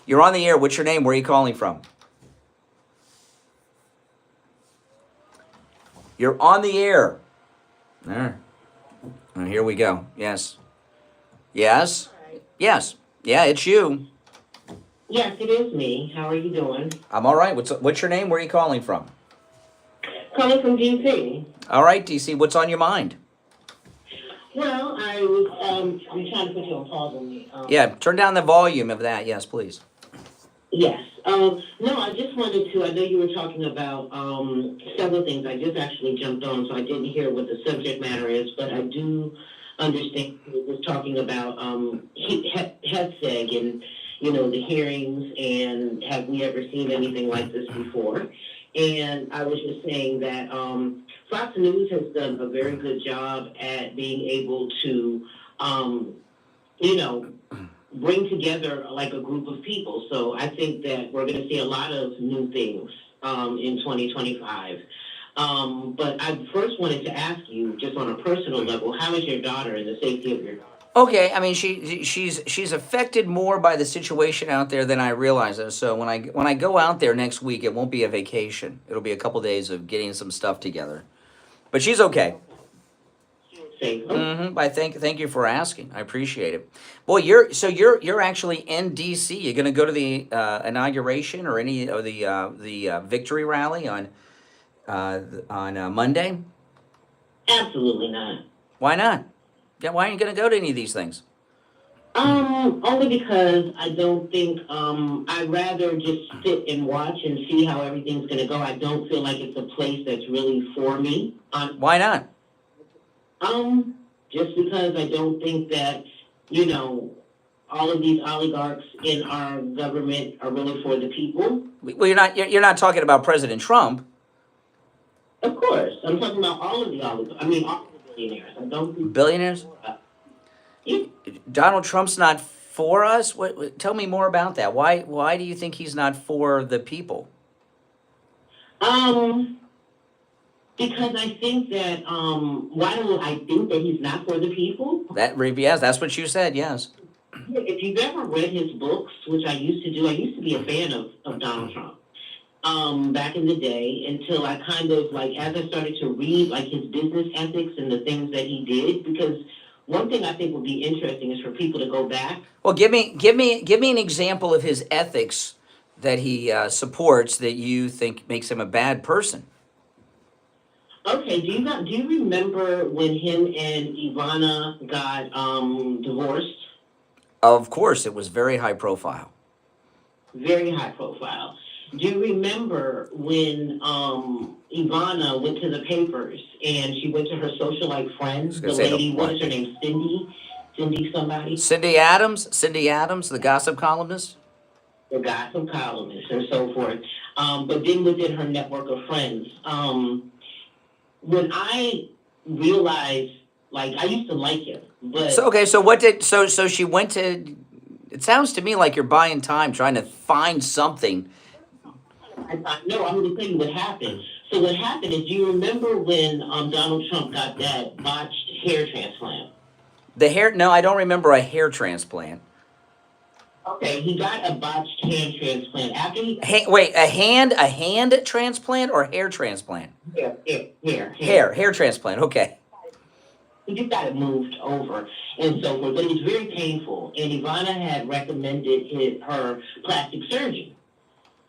You're on the air. What's your name? Where are you calling from? You're on the air. There. Oh, here we go. Yes. Yes. Yes. Yeah, it's you. Yes, it is me. How are you doing? I'm all right. What's your name? Where are you calling from? Calling from D.C. All right, D.C. What's on your mind? Well, I'm trying to put you on pause on me. Yeah, turn down the volume of that. Yes, please. Yes. No, I just wanted to, I know you were talking about several things. I just actually jumped on, so I didn't hear what the subject matter is, but I do understand he was talking about HEDSEG and, the hearings, and have we ever seen anything like this before? And I was just saying that Fox News has done a very good job at being able to, bring together like a group of people. So I think that we're going to see a lot of new things in 2025. But I first wanted to ask you, just on a personal level, how is your daughter and the safety of your daughter? Okay, she's affected more by the situation out there than I realize. So when I go out there next week, it won't be a vacation. It'll be a couple days of getting some stuff together. But she's okay. Mm-hmm. Thank you for asking. I appreciate it. Boy, you're actually in D.C. You're going to go to the inauguration or any of the victory rally on Monday? Absolutely not. Why not? Yeah, why aren't you going to go to any of these things? Only because I don't think I'd rather just sit and watch and see how everything's going to go. I don't feel like it's a place that's really for me. Why not? Just because I don't think that, all of these oligarchs in our government are really for the people. Well, you're not talking about President Trump. Of course, I'm talking about all of the oligarchs. I mean, all of the billionaires. I don't think billionaires. Yeah. Donald Trump's not for us. Tell me more about that. Why do you think he's not for the people? Because I think that, why do I think that he's not for the people? Yes, that's what you said, yes. If you've ever read his books, which I used to do, I used to be a fan of Donald Trump back in the day, until I kind of, as I started to read, his business ethics and the things that he did, because one thing I think would be interesting is for people to go back. Well, give me an example of his ethics that he supports that you think makes him a bad person. Okay, do you remember when him and Ivana got divorced? Of course, it was very high profile. Very high profile. Do you remember when Ivana went to the papers and she went to her socialite friend, the lady, what is her name, Cindy somebody? Cindy Adams, the gossip columnist? The gossip columnist and so forth. But then within her network of friends, when I realize, like, I used to like him, but So okay, so what did so she went to? It sounds to me like you're buying time, trying to find something. no, I'm going to tell you what happened. So what happened is, you remember when Donald Trump got that botched hair transplant? The hair? No, I don't remember a hair transplant. Okay, he got a botched hand transplant after he. Wait, a hand transplant or hair transplant? Hair transplant. Okay. He just got it moved over and so forth, but it was very painful. And Ivana had recommended her plastic surgeon,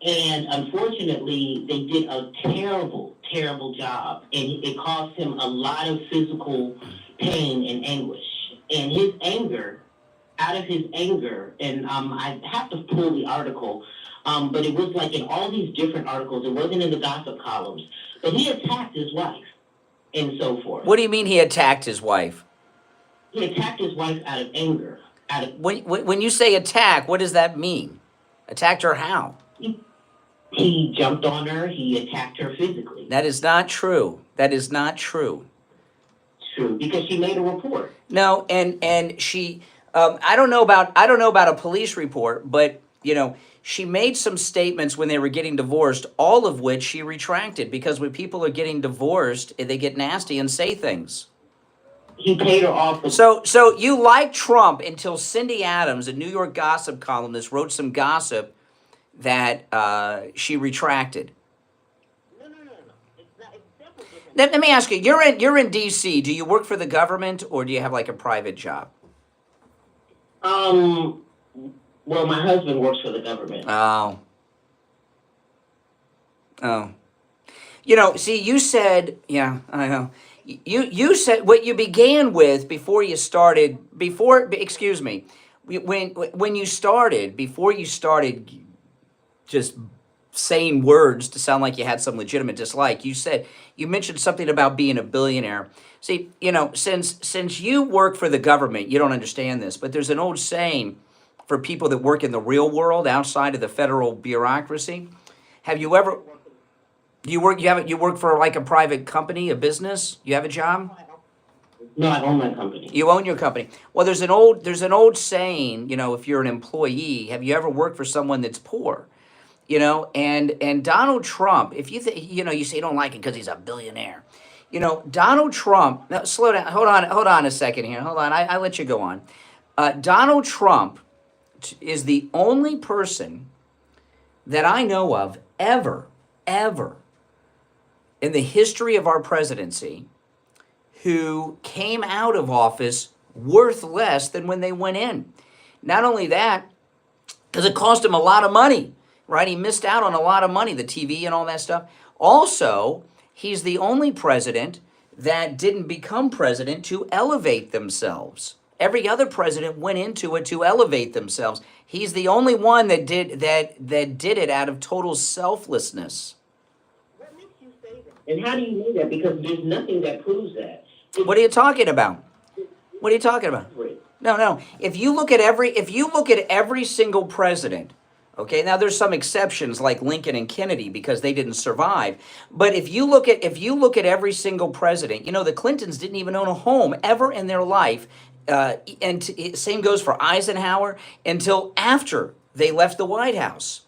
and unfortunately, they did a terrible, terrible job, and it caused him a lot of physical pain and anguish. And his anger. Out of his anger, and I have to pull the article, but it was like in all these different articles. It wasn't in the gossip columns, but he attacked his wife and so forth. What do you mean he attacked his wife? He attacked his wife out of anger. When you say attack, what does that mean? Attacked her how? He jumped on her. He attacked her physically. That is not true. That is not true. True, because she made a report. No, and she. I don't know about a police report, but she made some statements when they were getting divorced, all of which she retracted, because when people are getting divorced, they get nasty and say things. He paid her off. So you liked Trump until Cindy Adams, a New York gossip columnist, wrote some gossip that she retracted. No. It's definitely different. Let me ask you, you're in D.C. Do you work for the government or do you have like a private job? Well, my husband works for the government. Oh. See, you said, yeah, I know. You said what you began with before you started, when you started, before you started just saying words to sound like you had some legitimate dislike, you mentioned something about being a billionaire. See, since you work for the government, you don't understand this, but there's an old saying for people that work in the real world outside of the federal bureaucracy. Have you ever you work for like a private company, a business? You have a job? No, I own my company. You own your company. Well, there's an old saying, if you're an employee, have you ever worked for someone that's poor? And Donald Trump, if you you say you don't like it because he's a billionaire. Donald Trump, now slow down, hold on a second here. Hold on, I let you go on. Donald Trump is the only person that I know of ever in the history of our presidency who came out of office worth less than when they went in. Not only that, because it cost him a lot of money, right? He missed out on a lot of money, the TV and all that stuff. Also, he's the only president that didn't become president to elevate themselves. Every other president went into it to elevate themselves. He's the only one that did it out of total selflessness. What makes you say that? And how do you know that? Because there's nothing that proves that. What are you talking about? What are you talking about? No. If you look at every single president, okay, now there's some exceptions like Lincoln and Kennedy because they didn't survive. But if you look at every single president, the Clintons didn't even own a home ever in their life. And same goes for Eisenhower until after they left the White House.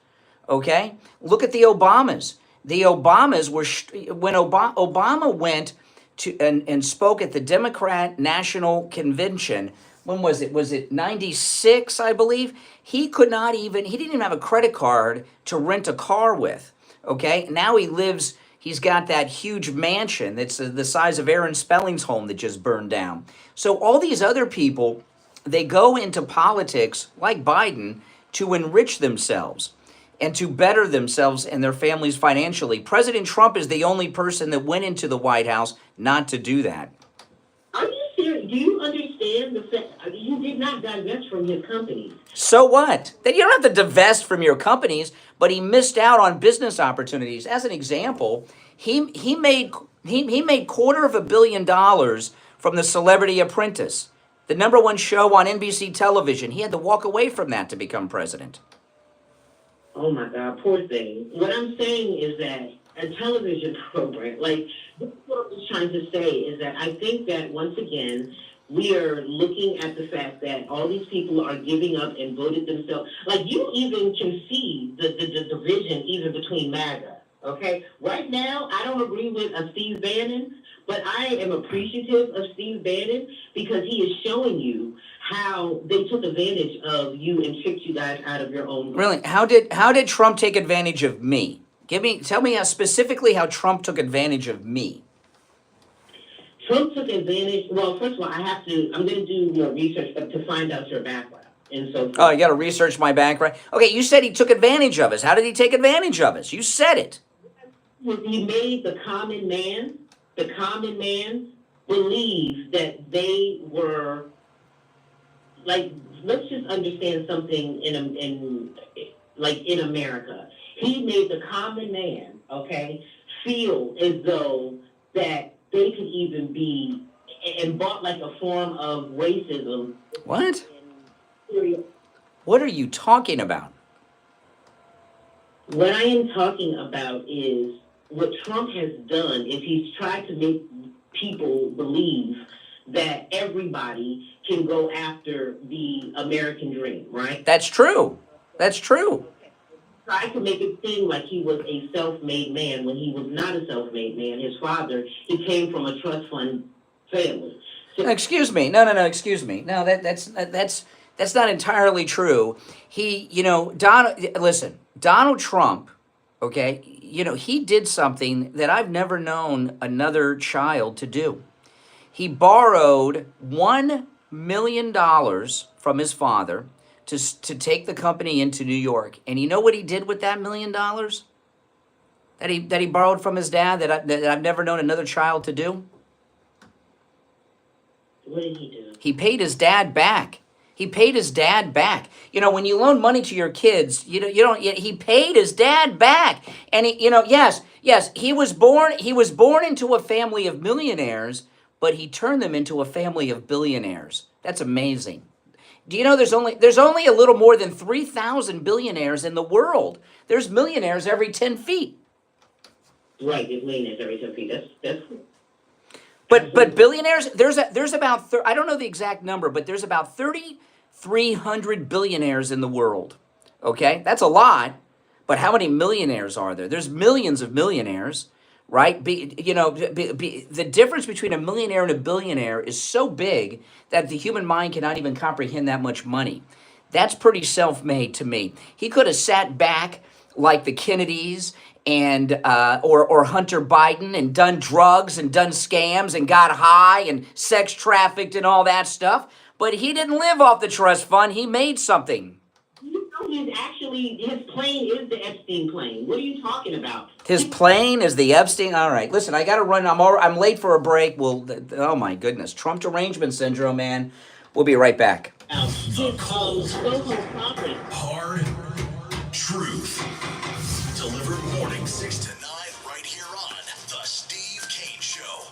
Okay, look at the Obamas. The Obamas were when Obama went to and spoke at the Democrat National Convention. When was it? Was it 96, I believe? He didn't even have a credit card to rent a car with. Okay, now he's got that huge mansion that's the size of Aaron Spelling's home that just burned down. So all these other people, they go into politics like Biden to enrich themselves and to better themselves and their families financially. President Trump is the only person that went into the White House not to do that. Are you serious? Do you understand the fact you did not divest from his companies? So what? Then you don't have to divest from your companies, but he missed out on business opportunities. As an example, he made $250 million from The Celebrity Apprentice, the #1 show on NBC television. He had to walk away from that to become president. Oh my God, poor thing. What I'm saying is that a television program. Like, this is what I was trying to say is that I think that once again, we are looking at the fact that all these people are giving up and voted themselves. Like, you even can see the division even between MAGA, okay? Right now, I don't agree with Steve Bannon, but I am appreciative of Steve Bannon because he is showing you how they took advantage of you and tricked you guys out of your own. Really? How did Trump take advantage of me? Tell me specifically how Trump took advantage of me. Trump took advantage. Well, first of all, I'm going to do more research to find out your background and so forth. Oh, you got to research my background. Okay, you said he took advantage of us. How did he take advantage of us? You said it. He made the common man believe that they were, like, let's just understand something in America. He made the common man, okay, feel as though that they could even be, and bought like a form of racism. What? What are you talking about? What I am talking about is what Trump has done is he's tried to make people believe that everybody can go after the American dream, right? That's true. That's true. Tried to make it seem like he was a self-made man when he was not a self-made man. His father, he came from a trust fund family. So, excuse me. No, excuse me. No, that's not entirely true. He, Donald Trump, okay, he did something that I've never known another child to do. He borrowed $1 million from his father to take the company into New York. And you know what he did with that $1 million? That he borrowed from his dad that I've never known another child to do? What did he do? He paid his dad back. He paid his dad back. When you loan money to your kids, he paid his dad back. And yes, he was born into a family of millionaires, but he turned them into a family of billionaires. That's amazing. Do you know there's only a little more than 3,000 billionaires in the world? There's millionaires every 10 feet. Right, there's millionaires every 10 feet. That's But billionaires, there's about I don't know the exact number, but there's about 3,300 billionaires in the world. Okay, that's a lot. But how many millionaires are there? There's millions of millionaires, right? The difference between a millionaire and a billionaire is so big that the human mind cannot even comprehend that much money. That's pretty self-made to me. He could have sat back like the Kennedys and or Hunter Biden and done drugs and done scams and got high and sex trafficked and all that stuff. But he didn't live off the trust fund. He made something. His plane is the Epstein plane. What are you talking about? His plane is the Epstein. All right, listen, I got to run. I'm late for a break. Oh my goodness, Trump derangement syndrome, man. We'll be right back. The cold, hard truth. Delivered morning 6 to 9 right here on The Steve Kane Show.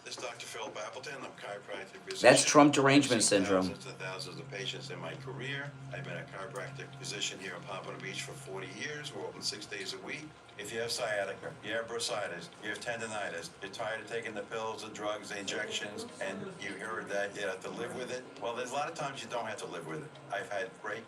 This is Dr. Phil Appleton. I'm chiropractic physician. That's Trump derangement syndrome. Thousands and thousands of patients in my career. I've been a chiropractic physician here in Pompano Beach for 40 years. We're open 6 days a week. If you have sciatica, you have bursitis, you have tendonitis, you're tired of taking the pills, the drugs, the injections, and you heard that you have to live with it, well, there's a lot of times you don't have to live with it. I've had great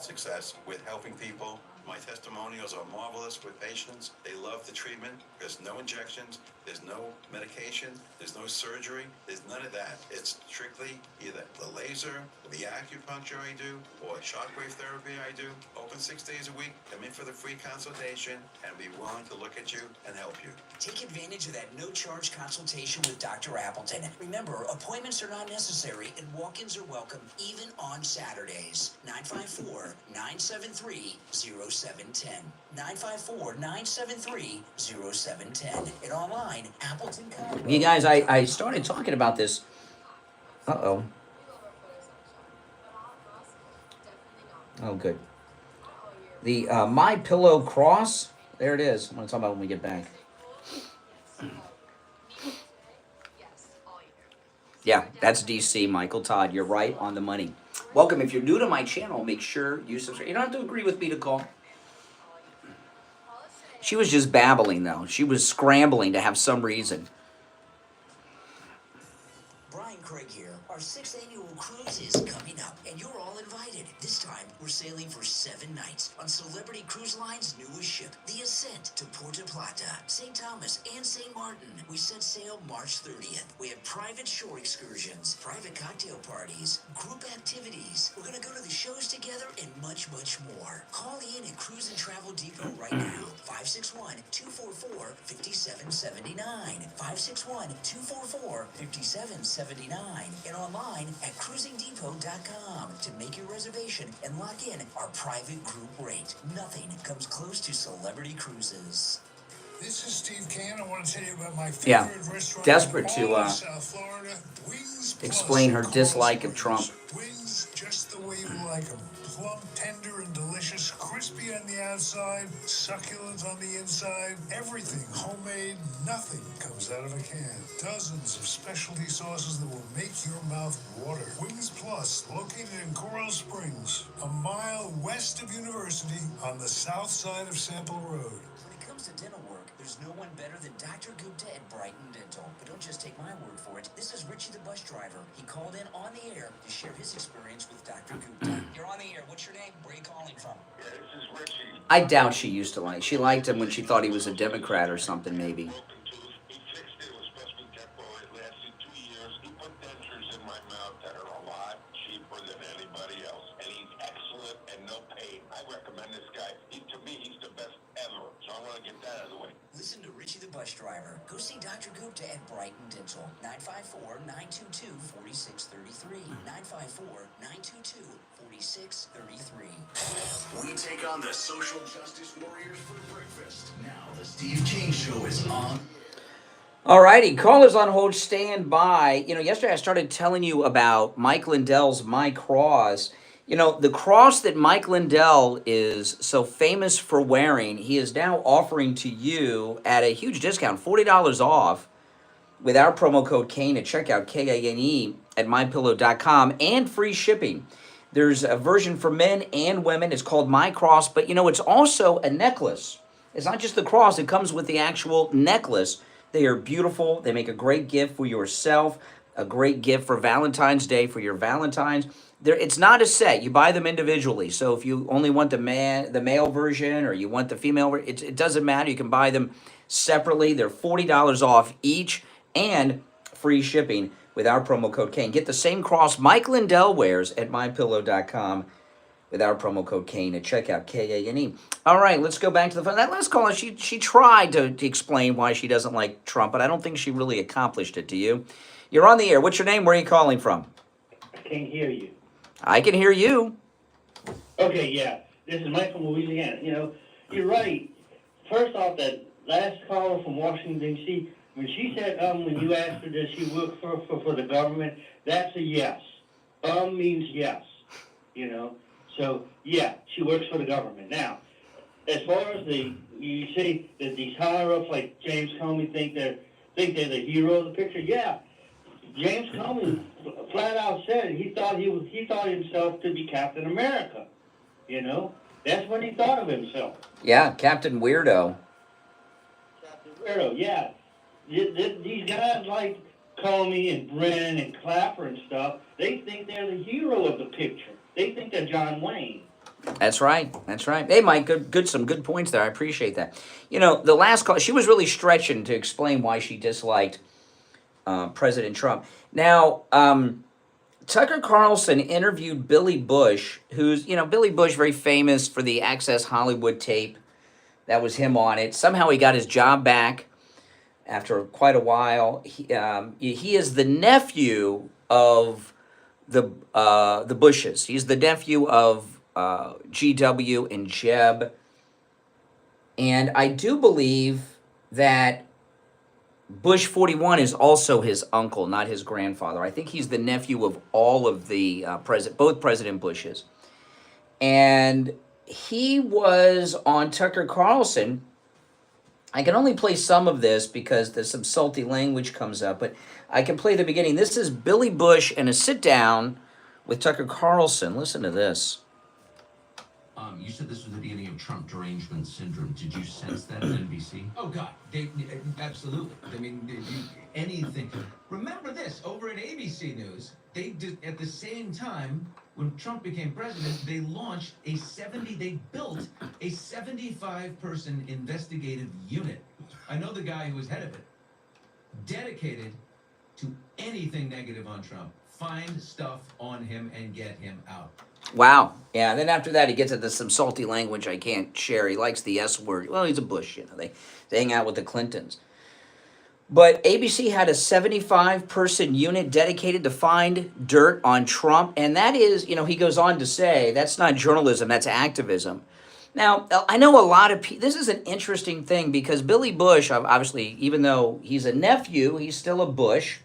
success with helping people. My testimonials are marvelous with patients. They love the treatment. There's no injections. There's no medication. There's no surgery. There's none of that. It's strictly either the laser, the acupuncture I do, or shockwave therapy I do. Open 6 days a week. Come in for the free consultation and be willing to look at you and help you. Take advantage of that no-charge consultation with Dr. Appleton. Remember, appointments are not necessary and walk-ins are welcome even on Saturdays. 954-973-0710. 954-973-0710. And online, Appleton. You guys, I started talking about this. Uh-oh. Oh, good. The My Pillow Cross. There it is. I'm going to talk about it when we get back. Yeah, that's DC, Michael Todd. You're right on the money. Welcome. If you're new to my channel, make sure you subscribe. You don't have to agree with me to call. She was just babbling, though. She was scrambling to have some reason. Brian Craig here. Our 6th annual cruise is coming up, and you're all invited. This time, we're sailing for 7 nights on Celebrity Cruise Line's newest ship, the Ascent to Puerto Plata, St. Thomas, and St. Martin. We set sail March 30th. We have private shore excursions, private cocktail parties, group activities. We're going to go to the shows together and much, much more. Call in at Cruise and Travel Depot right now. 561-244-5779. 561-244-5779. And online at cruisingdepot.com to make your reservation and lock in our private group rate. Nothing comes close to Celebrity Cruises. This is Steve Kane. I want to tell you about my favorite restaurant. Desperate in all to of South Florida. Wings explain her Plus dislike Coral of Trump. Springs. Wings just the way you like them. Plump, tender, and delicious. Crispy on the outside, succulent on the inside. Everything homemade. Nothing comes out of a can. Dozens of specialty sauces that will make your mouth water. Wings Plus, located in Coral Springs, a mile west of University on the south side of Sample Road. When it comes to dental work, there's no one better than Dr. Gupta at Brighton Dental. But don't just take my word for it. This is Richie the bus driver. He called in on the air to share his experience with Dr. Gupta. You're on the air. What's your name? Where are you calling from? Yeah, this is Richie. I doubt she used to like. She liked him when she thought he was a Democrat or something, maybe. He fixed it. It was supposed to be temporary. It lasted 2 years. He put dentures in my mouth that are a lot cheaper than anybody else. And he's excellent and no pain. I recommend this guy. To me, he's the best ever. So I want to get that out of the way. Listen to Richie the bus driver. Go see Dr. Gupta at Brighton Dental. 954-922-4633. 954-922-4633. We take on the social justice warriors for breakfast. Now the Steve Kane Show is on. Alrighty, callers on hold, stand by. You know, yesterday I started telling you about Mike Lindell's My Cross. You know, the cross that Mike Lindell is so famous for wearing, he is now offering to you at a huge discount, $40 off, with our promo code KANE at checkout, KANE, at mypillow.com, and free shipping. There's a version for men and women. It's called My Cross, but, you know, it's also a necklace. It's not just the cross. It comes with the actual necklace. They are beautiful. They make a great gift for yourself, a great gift for Valentine's Day, for your Valentines. It's not a set. You buy them individually. So if you only want the male version, or you want the female version, it doesn't matter. You can buy them separately. They're $40 off each and free shipping with our promo code KANE. Get the same cross Mike Lindell wears at mypillow.com with our promo code KANE at checkout, KANE. All right, let's go back to the phone. That last caller, she tried to explain why she doesn't like Trump, but I don't think she really accomplished it. Do you? You're on the air. What's your name? Where are you calling from? I can't hear you. I can hear you. Okay, yeah. This is Mike from Louisiana. You know, you're right. First off, that last caller from Washington, D.C., when she said, when you asked her, does she work for the government, that's a yes. Means yes, you know. So, yeah, she works for the government. Now, as far as you say that these higher-ups like James Comey think they're the hero of the picture, yeah. James Comey flat out said he thought himself to be Captain America. You know, that's what he thought of himself. Yeah, Captain Weirdo. Captain Weirdo, yeah. These guys like Comey and Brennan and Clapper and stuff, they think they're the hero of the picture. They think they're John Wayne. That's right. That's right. Hey, Mike, some good points there. I appreciate that. You know, the last call, she was really stretching to explain why she disliked President Trump. Now, Tucker Carlson interviewed Billy Bush, who's, you know, Billy Bush, very famous for the Access Hollywood tape. That was him on it. Somehow he got his job back after quite a while. He is the nephew of the Bushes. He's the nephew of GW and Jeb. And I do believe that Bush 41 is also his uncle, not his grandfather. I think he's the nephew of all of the both President Bushes. And he was on Tucker Carlson. I can only play some of this because there's some salty language comes up, but I can play the beginning. This is Billy Bush in a sit-down with Tucker Carlson. Listen to this. You said this was the beginning of Trump derangement syndrome. Did you sense that at NBC? Oh God, absolutely. I mean, anything. Remember this, over at ABC News, they did at the same time when Trump became president, they built a 75-person investigative unit. I know the guy who was head of it, dedicated to anything negative on Trump. Find stuff on him and get him out. Wow. Yeah, and then after that, he gets into some salty language I can't share. He likes the S word. Well, he's a Bush, you know. They hang out with the Clintons. But ABC had a 75-person unit dedicated to find dirt on Trump. And that is, you know, he goes on to say, that's not journalism, that's activism. Now, I know a lot of people, this is an interesting thing because Billy Bush, obviously, even though he's a nephew, he's still a Bush.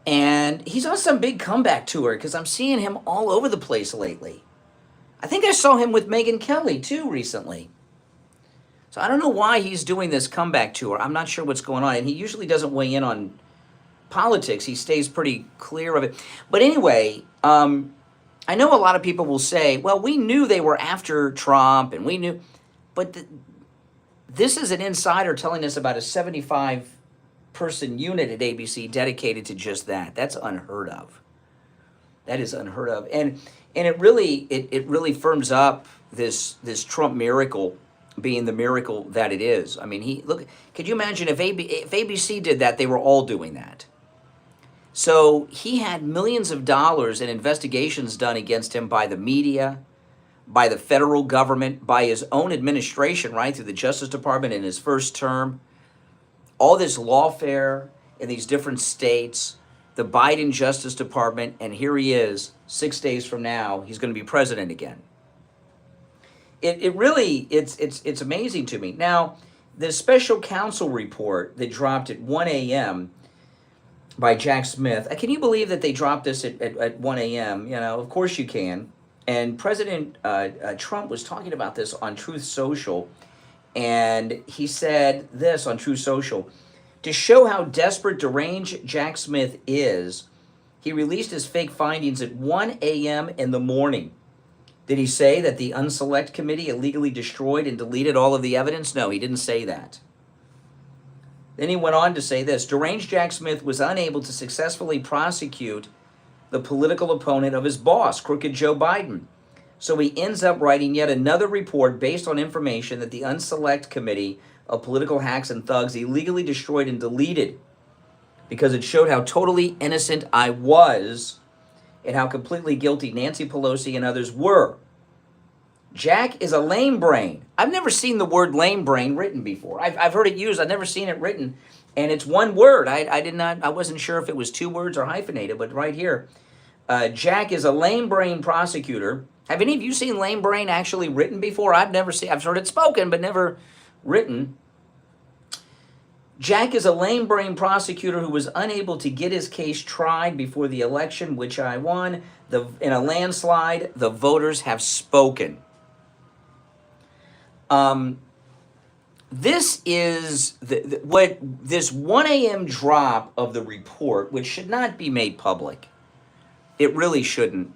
And he's on some big comeback tour because I'm seeing him all over the place lately. I think I saw him with Megyn Kelly too recently. So I don't know why he's doing this comeback tour. I'm not sure what's going on. And he usually doesn't weigh in on politics. He stays pretty clear of it. But anyway, I know a lot of people will say, well, we knew they were after Trump and we knew. But this is an insider telling us about a 75-person unit at ABC dedicated to just that. That's unheard of. That is unheard of. And it really firms up this Trump miracle being the miracle that it is. I mean, could you imagine if ABC did that, they were all doing that. So he had millions of dollars in investigations done against him by the media, by the federal government, by his own administration, right, through the Justice Department in his first term. All this lawfare in these different states, the Biden Justice Department, and here he is, 6 days from now, he's going to be president again. It's amazing to me. Now, the special counsel report that dropped at 1 a.m. by Jack Smith, can you believe that they dropped this at 1 a.m.? You know, of course you can. And President Trump was talking about this on Truth Social, and he said this on Truth Social: to show how desperate, deranged Jack Smith is, he released his fake findings at 1 a.m. in the morning. Did he say that the Unselect Committee illegally destroyed and deleted all of the evidence? No, he didn't say that. Then he went on to say this: deranged Jack Smith was unable to successfully prosecute the political opponent of his boss, crooked Joe Biden. So he ends up writing yet another report based on information that the Unselect Committee of political hacks and thugs illegally destroyed and deleted because it showed how totally innocent I was and how completely guilty Nancy Pelosi and others were. Jack is a lame brain. I've never seen the word lame brain written before. I've heard it used. I've never seen it written. And it's one word. I wasn't sure if it was two words or hyphenated, but right here. Jack is a lame brain prosecutor. Have any of you seen lame brain actually written before? I've heard it spoken, but never written. Jack is a lame brain prosecutor who was unable to get his case tried before the election, which I won. In a landslide, the voters have spoken. This is what this 1 a.m. drop of the report, which should not be made public. It really shouldn't.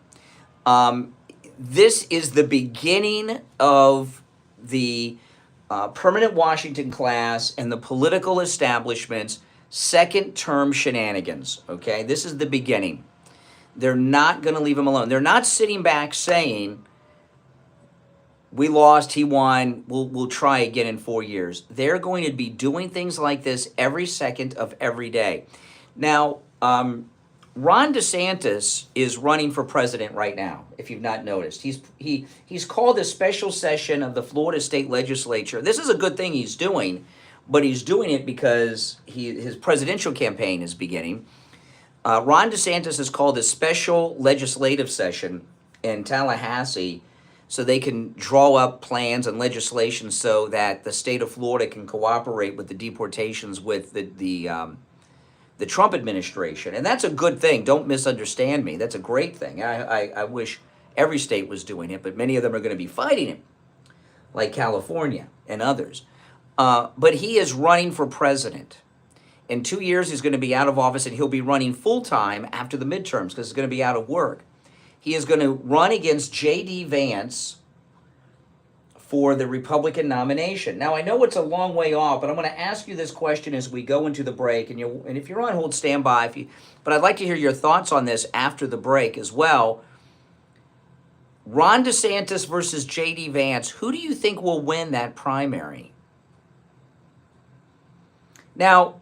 This is the beginning of the permanent Washington class and the political establishment's second-term shenanigans, okay? This is the beginning. They're not going to leave him alone. They're not sitting back saying, we lost, he won, we'll try again in 4 years. They're going to be doing things like this every second of every day. Now, Ron DeSantis is running for president right now, if you've not noticed. He's called a special session of the Florida State Legislature. This is a good thing he's doing, but he's doing it because his presidential campaign is beginning. Ron DeSantis has called a special legislative session in Tallahassee so they can draw up plans and legislation so that the state of Florida can cooperate with the deportations with the Trump administration. And that's a good thing. Don't misunderstand me. That's a great thing. I wish every state was doing it, but many of them are going to be fighting it, like California and others. But he is running for president. In 2 years, he's going to be out of office, and he'll be running full-time after the midterms because he's going to be out of work. He is going to run against J.D. Vance for the Republican nomination. Now, I know it's a long way off, but I'm going to ask you this question as we go into the break. And if you're on hold, stand by. But I'd like to hear your thoughts on this after the break as well. Ron DeSantis versus J.D. Vance. Who do you think will win that primary? Now,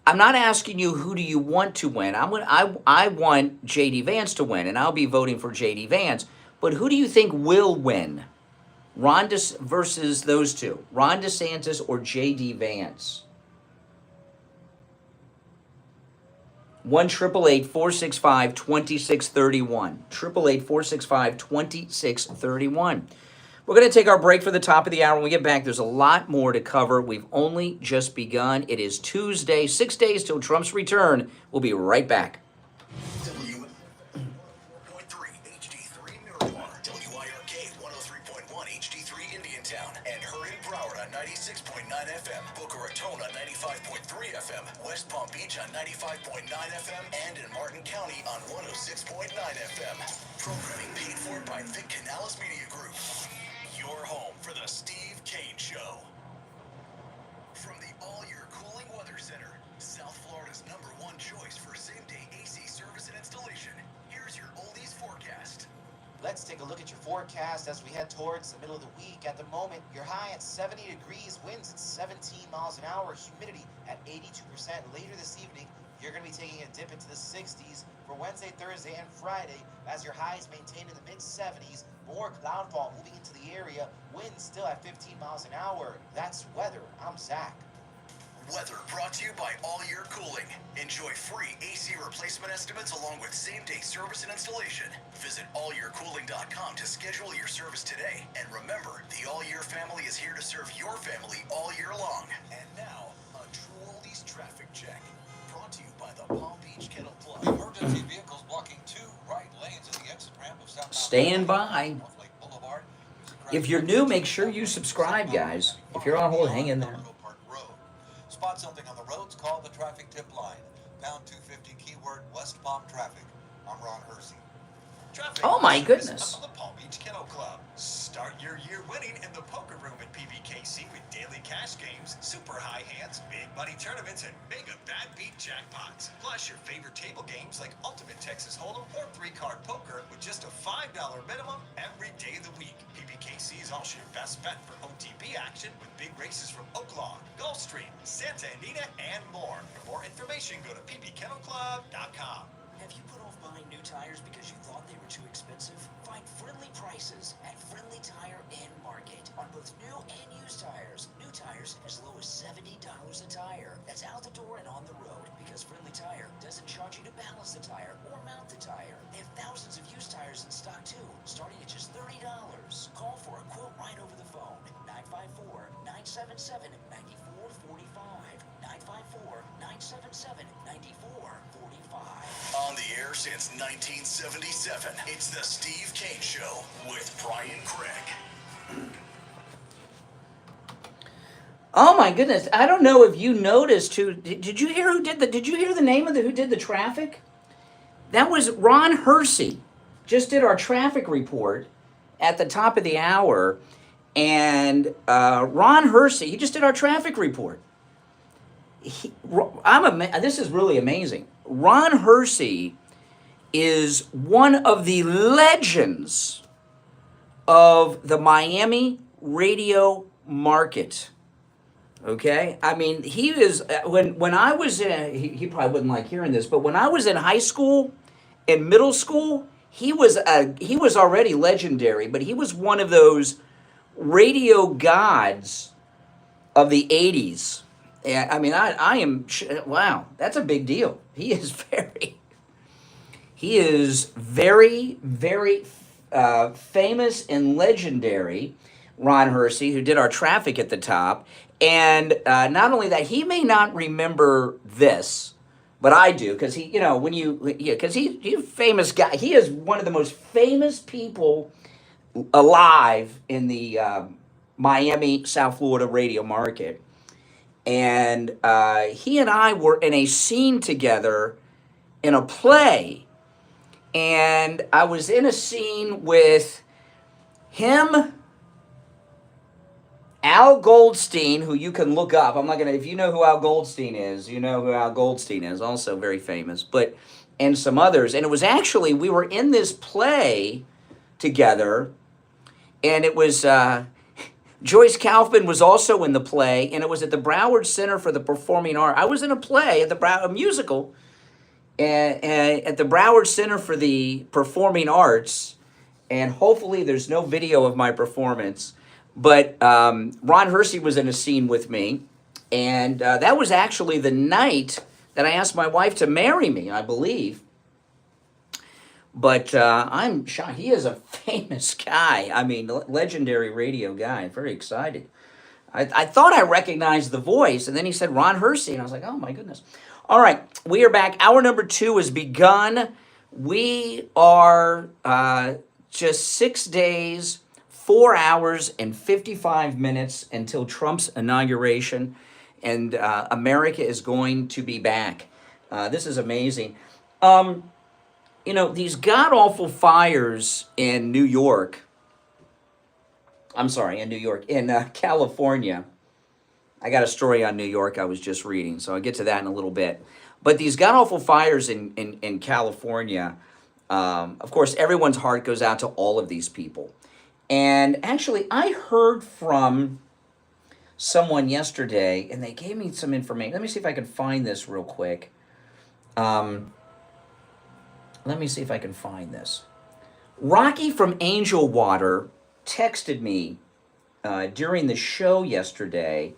I'm not asking you who do you want to win. I want J.D. Vance to win, and I'll be voting for J.D. Vance. But who do you think will win? Ron versus those two, Ron DeSantis or J.D. Vance? 1-888-465-2631. 888-465-2631. We're going to take our break for the top of the hour. When we get back, there's a lot more to cover. We've only just begun. It is Tuesday, 6 days till Trump's return. We'll be right back. West Palm Beach on 95.9 FM and in Martin County on 106.9 FM. Programming paid for by Vic Canales Media Group. Your home for the Steve Kane Show. From the All Year Cooling Weather Center, South Florida's #1 choice for same-day AC service and installation. Here's your oldies forecast. Let's take a look at your forecast as we head towards the middle of the week. At the moment, you're high at 70 degrees, winds at 17 miles an hour, humidity at 82%. Later this evening, you're going to be taking a dip into the 60s for Wednesday, Thursday, and Friday as your highs maintained in the mid-70s. More cloudfall moving into the area, winds still at 15 miles an hour. That's weather. I'm Zach. Weather brought to you by All Year Cooling. Enjoy free AC replacement estimates along with same-day service and installation. Visit allyearcooling.com to schedule your service today. And remember, the All Year family is here to serve your family all year long. And now, a True Oldies traffic check. Brought to you by the Palm Beach Kennel Club. Emergency vehicles blocking 2 right lanes at the exit ramp of South. Stand by. If you're new, make sure you subscribe, guys. If you're on hold, hang in there. Spot something on the roads, call the traffic tip line. Pound 250 keyword West Palm traffic. I'm Ron Hersey. Oh my goodness. The Palm Beach Kennel Club. Start your year winning in the poker room at PBKC with daily cash games, super high hands, big money tournaments, and mega bad beat jackpots. Plus your favorite table games like Ultimate Texas Hold'em or 3-card poker with just a $5 minimum every day of the week. PBKC's also your best bet for OTB action with big races from Oaklawn, Gulfstream, Santa Anita, and more. For more information, go to pbkennelclub.com. Have you put off buying new tires because you thought they were too expensive? Find friendly prices at Friendly Tire and Market on both new and used tires. New tires as low as $70 a tire. That's out the door and on the road because Friendly Tire doesn't charge you to balance the tire or mount the tire. They have thousands of used tires in stock too, starting at just $30. Call for a quote right over the phone. 954-977-9445. 954-977-9445. On the air since 1977, it's the Steve Kane Show with Brian Craig. Oh my goodness! I don't know if you noticed who. Did you hear who did the? Did you hear the name of who did the traffic? That was Ron Hersey. Just did our traffic report at the top of the hour, and Ron Hersey. He just did our traffic report. This is really amazing. Ron Hersey is one of the legends of the Miami radio market. Okay, I mean, he is when I was in. He probably wouldn't like hearing this, but when I was in high school and middle school, he was already legendary. But he was one of those radio gods of the '80s. And I mean, I am wow. That's a big deal. He is very, very famous and legendary. Ron Hersey, who did our traffic at the top. And not only that, he may not remember this, but I do, because he's a famous guy. He is one of the most famous people alive in the Miami, South Florida radio market. And he and I were in a scene together in a play. and I was in a scene with him, Al Goldstein, who you can look up. I'm not gonna, if you know who Al Goldstein is, you know who Al Goldstein is, also very famous, and some others. And it was actually, we were in this play together, and it was, Joyce Kaufman was also in the play, and it was at the Broward Center for the Performing Arts. I was in a play at a musical, at the Broward Center for the Performing Arts, and hopefully there's no video of my performance. But Ron Hersey was in a scene with me, and that was actually the night that I asked my wife to marry me, I believe. But I'm shocked. He is a famous guy. I mean, legendary radio guy. Very excited. I thought I recognized the voice, and then he said Ron Hersey, and I was like, oh my goodness. All right, we are back. Hour number 2 has begun. We are just 6 days, 4 hours, and 55 minutes until Trump's inauguration, and America is going to be back. This is amazing. You know, these god-awful fires in New York, in California. I got a story on New York I was just reading, so I'll get to that in a little bit. But these god-awful fires in California, of course, everyone's heart goes out to all of these people. And actually, I heard from someone yesterday, and they gave me some information. Let me see if I can find this real quick. Let me see if I can find this. Rocky from Angel Water texted me during the show yesterday.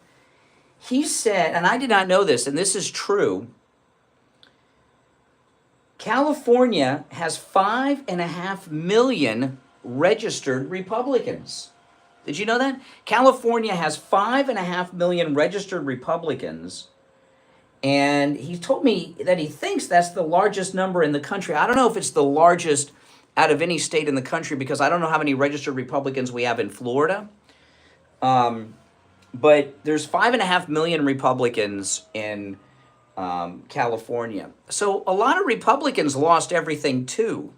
He said, and I did not know this, and this is true, California has 5.5 million registered Republicans. Did you know that? California has 5.5 million registered Republicans. And he told me that he thinks that's the largest number in the country. I don't know if it's the largest out of any state in the country, because I don't know how many registered Republicans we have in Florida. But there's 5.5 million Republicans in California. So a lot of Republicans lost everything too.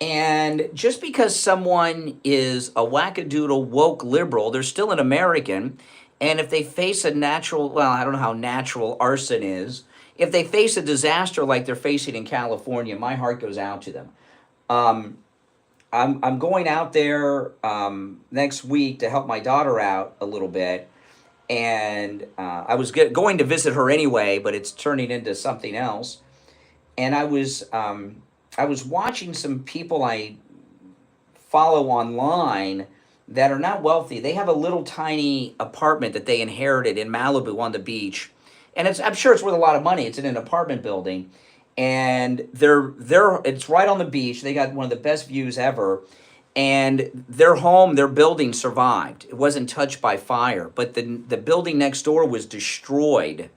And just because someone is a wackadoodle woke liberal, they're still an American. And if they face a natural, well, I don't know how natural arson is. If they face a disaster like they're facing in California, my heart goes out to them. I'm going out there next week to help my daughter out a little bit. And I was going to visit her anyway, but it's turning into something else. And I was watching some people I follow online that are not wealthy. They have a little tiny apartment that they inherited in Malibu on the beach. And I'm sure it's worth a lot of money. It's in an apartment building. And it's right on the beach. They got one of the best views ever. And their home, their building survived. It wasn't touched by fire. But the building next door was destroyed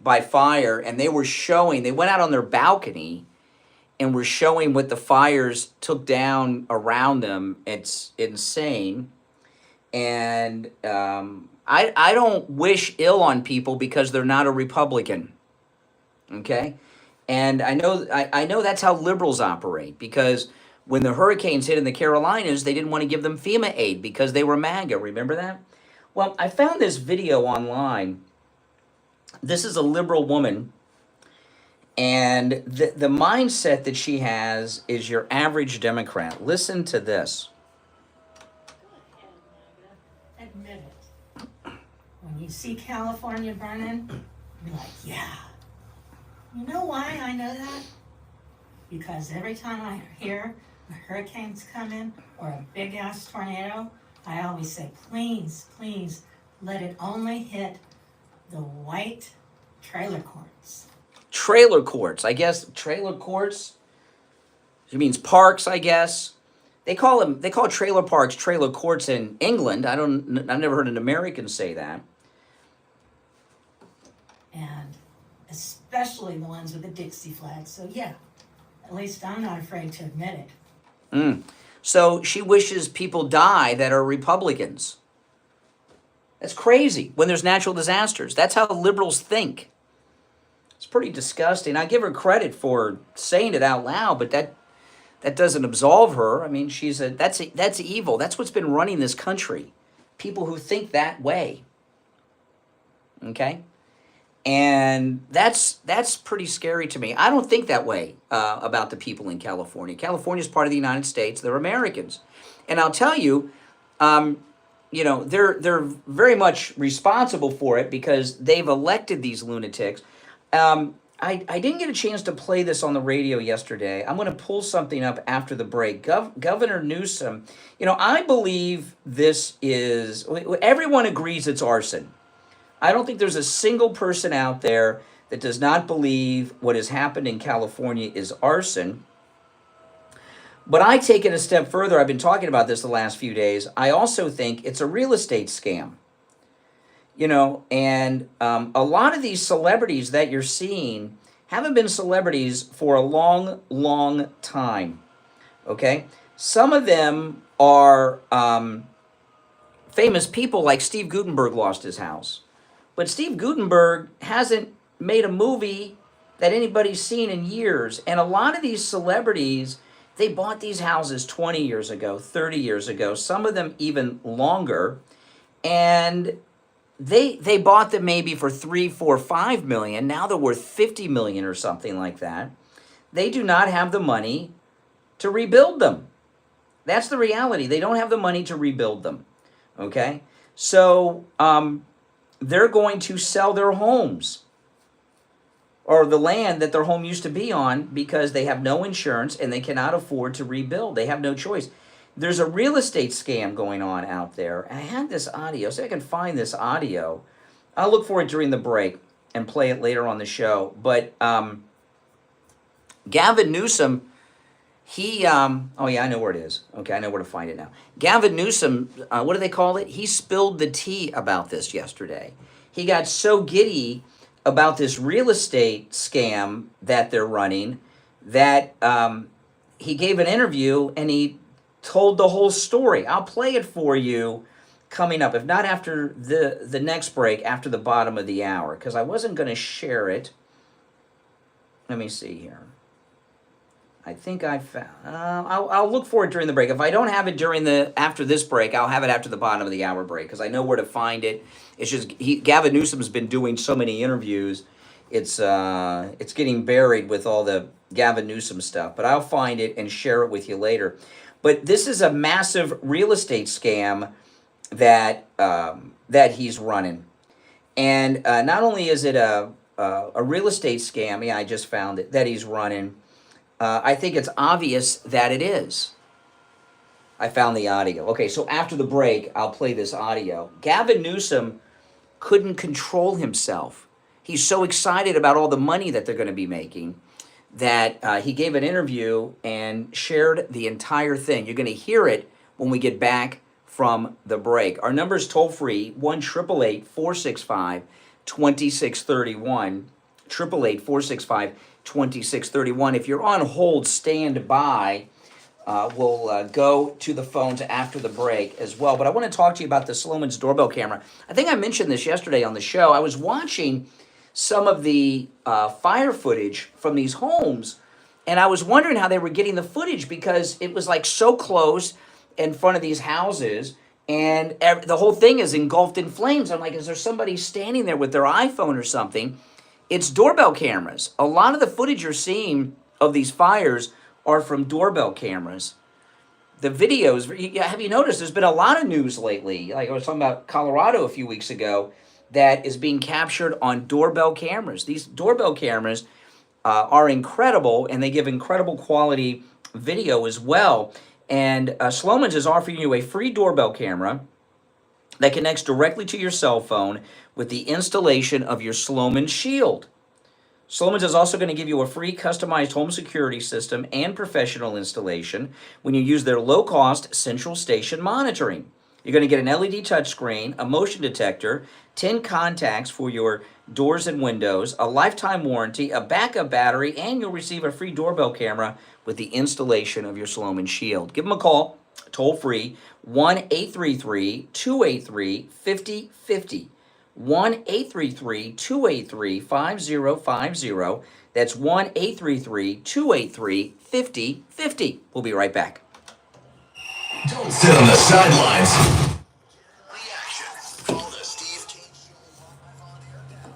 by fire. And they went out on their balcony and were showing what the fires took down around them. It's insane. And I don't wish ill on people because they're not a Republican. Okay? And I know that's how liberals operate, because when the hurricanes hit in the Carolinas, they didn't want to give them FEMA aid because they were MAGA. Remember that? Well, I found this video online. This is a liberal woman. And the mindset that she has is your average Democrat. Listen to this. Admit it. When you see California burning, you're like, yeah. You know why I know that? Because every time I hear a hurricane's coming or a big-ass tornado, I always say, please, please, let it only hit the white trailer courts. Trailer courts, I guess. Trailer courts. It means parks, I guess. They call trailer parks trailer courts in England. I've never heard an American say that. And especially the ones with the Dixie flag. So yeah, at least I'm not afraid to admit it. So she wishes people die that are Republicans. That's crazy when there's natural disasters. That's how liberals think. It's pretty disgusting. I give her credit for saying it out loud, but that doesn't absolve her. I mean, that's evil. That's what's been running this country. People who think that way. Okay? And that's pretty scary to me. I don't think that way about the people in California. California is part of the United States. They're Americans. And I'll tell you, they're very much responsible for it because they've elected these lunatics. I didn't get a chance to play this on the radio yesterday. I'm going to pull something up after the break. Governor Newsom, I believe this is, everyone agrees it's arson. I don't think there's a single person out there that does not believe what has happened in California is arson. But I take it a step further. I've been talking about this the last few days. I also think it's a real estate scam. And a lot of these celebrities that you're seeing haven't been celebrities for a long, long time. Okay? Some of them are famous people, like Steve Guttenberg lost his house. But Steve Guttenberg hasn't made a movie that anybody's seen in years. And a lot of these celebrities, they bought these houses 20 years ago, 30 years ago, some of them even longer. And they bought them maybe for $3, $4, $5 million. Now they're worth $50 million or something like that. They do not have the money to rebuild them. That's the reality. They don't have the money to rebuild them. Okay? So, they're going to sell their homes or the land that their home used to be on because they have no insurance and they cannot afford to rebuild. They have no choice. There's a real estate scam going on out there. And I had this audio, so I can find this audio. I'll look for it during the break and play it later on the show. But Gavin Newsom, oh yeah, I know where it is. Okay, I know where to find it now. Gavin Newsom, what do they call it? He spilled the tea about this yesterday. He got so giddy about this real estate scam that they're running that he gave an interview and he told the whole story. I'll play it for you coming up, if not after the next break, after the bottom of the hour, because I wasn't going to share it. Let me see here. I think I found. I'll look for it during the break. If I don't have it after this break, I'll have it after the bottom of the hour break because I know where to find it. It's just Gavin Newsom's been doing so many interviews. It's getting buried with all the Gavin Newsom stuff. But I'll find it and share it with you later. But this is a massive real estate scam that he's running, and not only is it a real estate scam. Yeah, I just found it that he's running. I think it's obvious that it is. I found the audio. Okay, so after the break, I'll play this audio. Gavin Newsom couldn't control himself. He's so excited about all the money that they're going to be making that he gave an interview and shared the entire thing. You're going to hear it when we get back from the break. Our number is toll-free, 1-888-465-2631, 888-465-2631. If you're on hold, stand by. We'll go to the phones after the break as well. But I want to talk to you about the Sloman's doorbell camera. I think I mentioned this yesterday on the show. I was watching some of the fire footage from these homes, and I was wondering how they were getting the footage because it was like so close in front of these houses, and the whole thing is engulfed in flames. I'm like, is there somebody standing there with their iPhone or something? It's doorbell cameras. A lot of the footage you're seeing of these fires are from doorbell cameras. The videos, have you noticed there's been a lot of news lately? Like I was talking about Colorado a few weeks ago that is being captured on doorbell cameras. These doorbell cameras are incredible, and they give incredible quality video as well. And Sloman's is offering you a free doorbell camera that connects directly to your cell phone with the installation of your Sloman Shield. Sloman's is also going to give you a free customized home security system and professional installation when you use their low-cost central station monitoring. You're going to get an LED touchscreen, a motion detector, 10 contacts for your doors and windows, a lifetime warranty, a backup battery, and you'll receive a free doorbell camera with the installation of your Sloman Shield. Give them a call, toll free, 1-833-283-5050. 1-833-283-5050. That's 1-833-283-5050. We'll be right back. Don't sit on the sidelines. Reaction. Call the Steve Kane Show live on air now.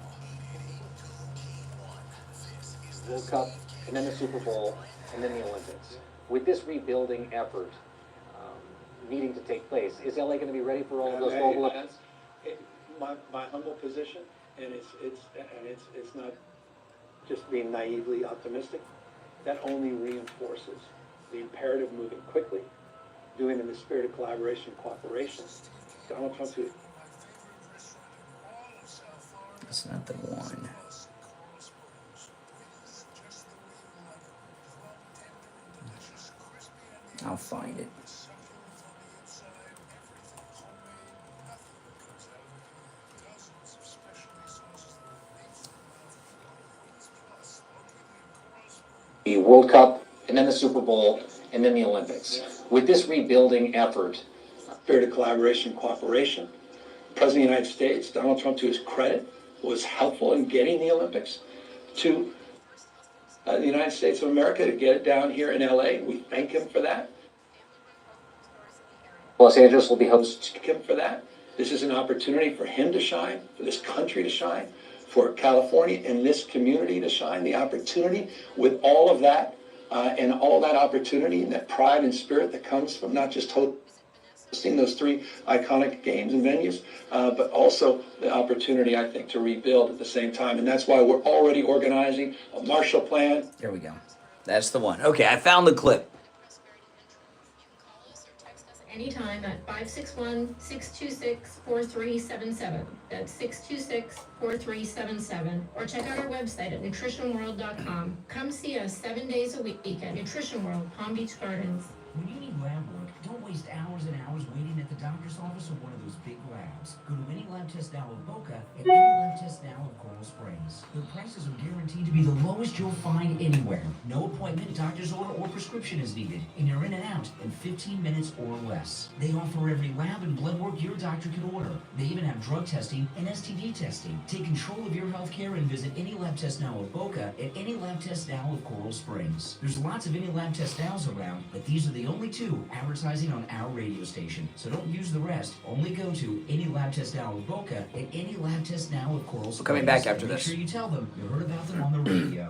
888-281. World Cup, and then the Super Bowl, and then the Olympics. With this rebuilding effort needing to take place, is LA going to be ready for all of those global events? My humble position, and it's not just being naively optimistic. That only reinforces the imperative moving quickly, doing in the spirit of collaboration and cooperation. Donald Trump too. That's not the one. I'll find it. The World Cup, and then the Super Bowl, and then the Olympics. With this rebuilding effort, Spirit of collaboration and cooperation. The President of the United States, Donald Trump, to his credit, was helpful in getting the Olympics to the United States of America, to get it down here in LA. We thank him for that. Los Angeles will be host. Thank him for that. This is an opportunity for him to shine, for this country to shine, for California and this community to shine. The opportunity with all of that and all that opportunity and that pride and spirit that comes from not just hosting those three iconic games and venues, but also the opportunity, I think, to rebuild at the same time. And that's why we're already organizing a Marshall Plan. There we go. That's the one. Okay, I found the clip. Anytime at 561-626-4377. That's 626-4377. Or check out our website at nutritionworld.com. Come see us 7 days a week at Nutrition World, Palm Beach Gardens. When you need lab work, don't waste hours and hours waiting at the doctor's office or one of those big labs. Go to any lab test now of Boca and any lab test now of Coral Springs. Their prices are guaranteed to be the lowest you'll find anywhere. No appointment, doctor's order, or prescription is needed, and you're in and out in 15 minutes or less. They offer every lab and blood work your doctor can order. They even have drug testing and STD testing. Take control of your health care and visit any lab test now of Boca and any lab test now of Coral Springs. There's lots of any lab test nows around, but these are the only two advertising on our radio station. So don't use the rest. Only go to any lab test now of Boca and any lab test now of Coral Springs. We're coming back after Make this. sure you tell them you heard about them on the radio.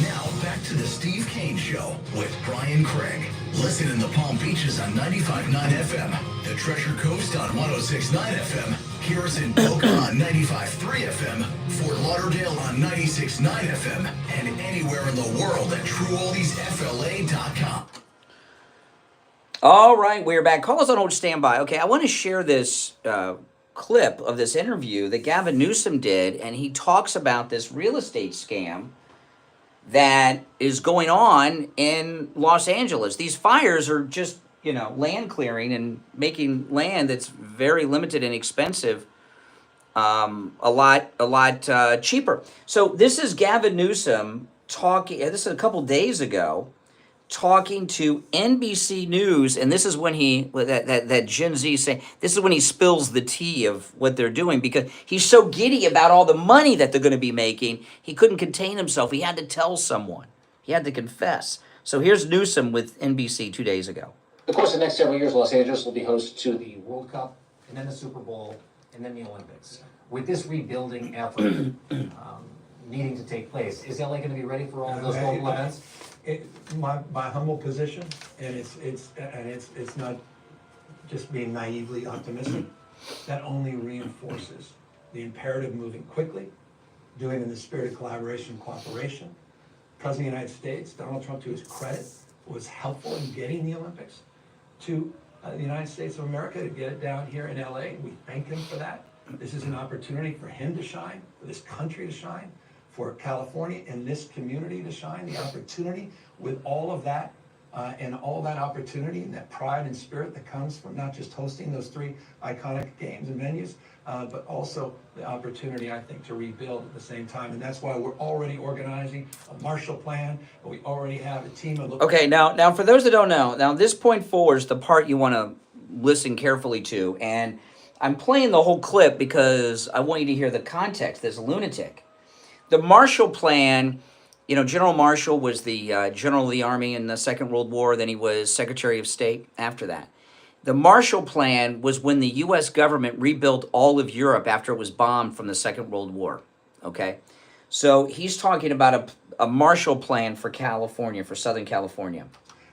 Now back to the Steve Kane Show with Brian Craig. Listen in the Palm Beaches on 95.9 FM, the Treasure Coast on 106.9 FM, hear us in Boca on 95.3 FM, Fort Lauderdale on 96.9 FM, and anywhere in the world at TrueOldiesFLA.com. All right, we're back. Call us on hold standby. Okay, I want to share this clip of this interview that Gavin Newsom did, and he talks about this real estate scam that is going on in Los Angeles. These fires are just, land clearing and making land that's very limited and expensive a lot cheaper. So this is Gavin Newsom talking, this is a couple days ago, talking to NBC News, and this is when that Gen Z saying, this is when he spills the tea of what they're doing, because he's so giddy about all the money that they're going to be making, he couldn't contain himself. He had to tell someone. He had to confess. So here's Newsom with NBC 2 days ago. Of course, the next several years, Los Angeles will be host to the World Cup, and then the Super Bowl, and then the Olympics. With this rebuilding effort needing to take place, is LA going to be ready for all of those global events? My humble position, and it's not just being naively optimistic. That only reinforces the imperative moving quickly, doing in the spirit of collaboration and cooperation. The President of the United States, Donald Trump, to his credit, was helpful in getting the Olympics to the United States of America, to get it down here in LA. We thank him for that. This is an opportunity for him to shine, for this country to shine, for California and this community to shine. The opportunity with all of that and all that opportunity and that pride and spirit that comes from not just hosting those three iconic games and venues, but also the opportunity, I think, to rebuild at the same time. And that's why we're already organizing a Marshall Plan. We already have a team of... Okay, now for those that don't know, now this point forward is the part you want to listen carefully to. And I'm playing the whole clip because I want you to hear the context. This lunatic. The Marshall Plan, you know, General Marshall was the general of the army in the Second World War. Then he was Secretary of State after that. The Marshall Plan was when the U.S. government rebuilt all of Europe after it was bombed from the Second World War. Okay? So he's talking about a Marshall Plan for California, for Southern California.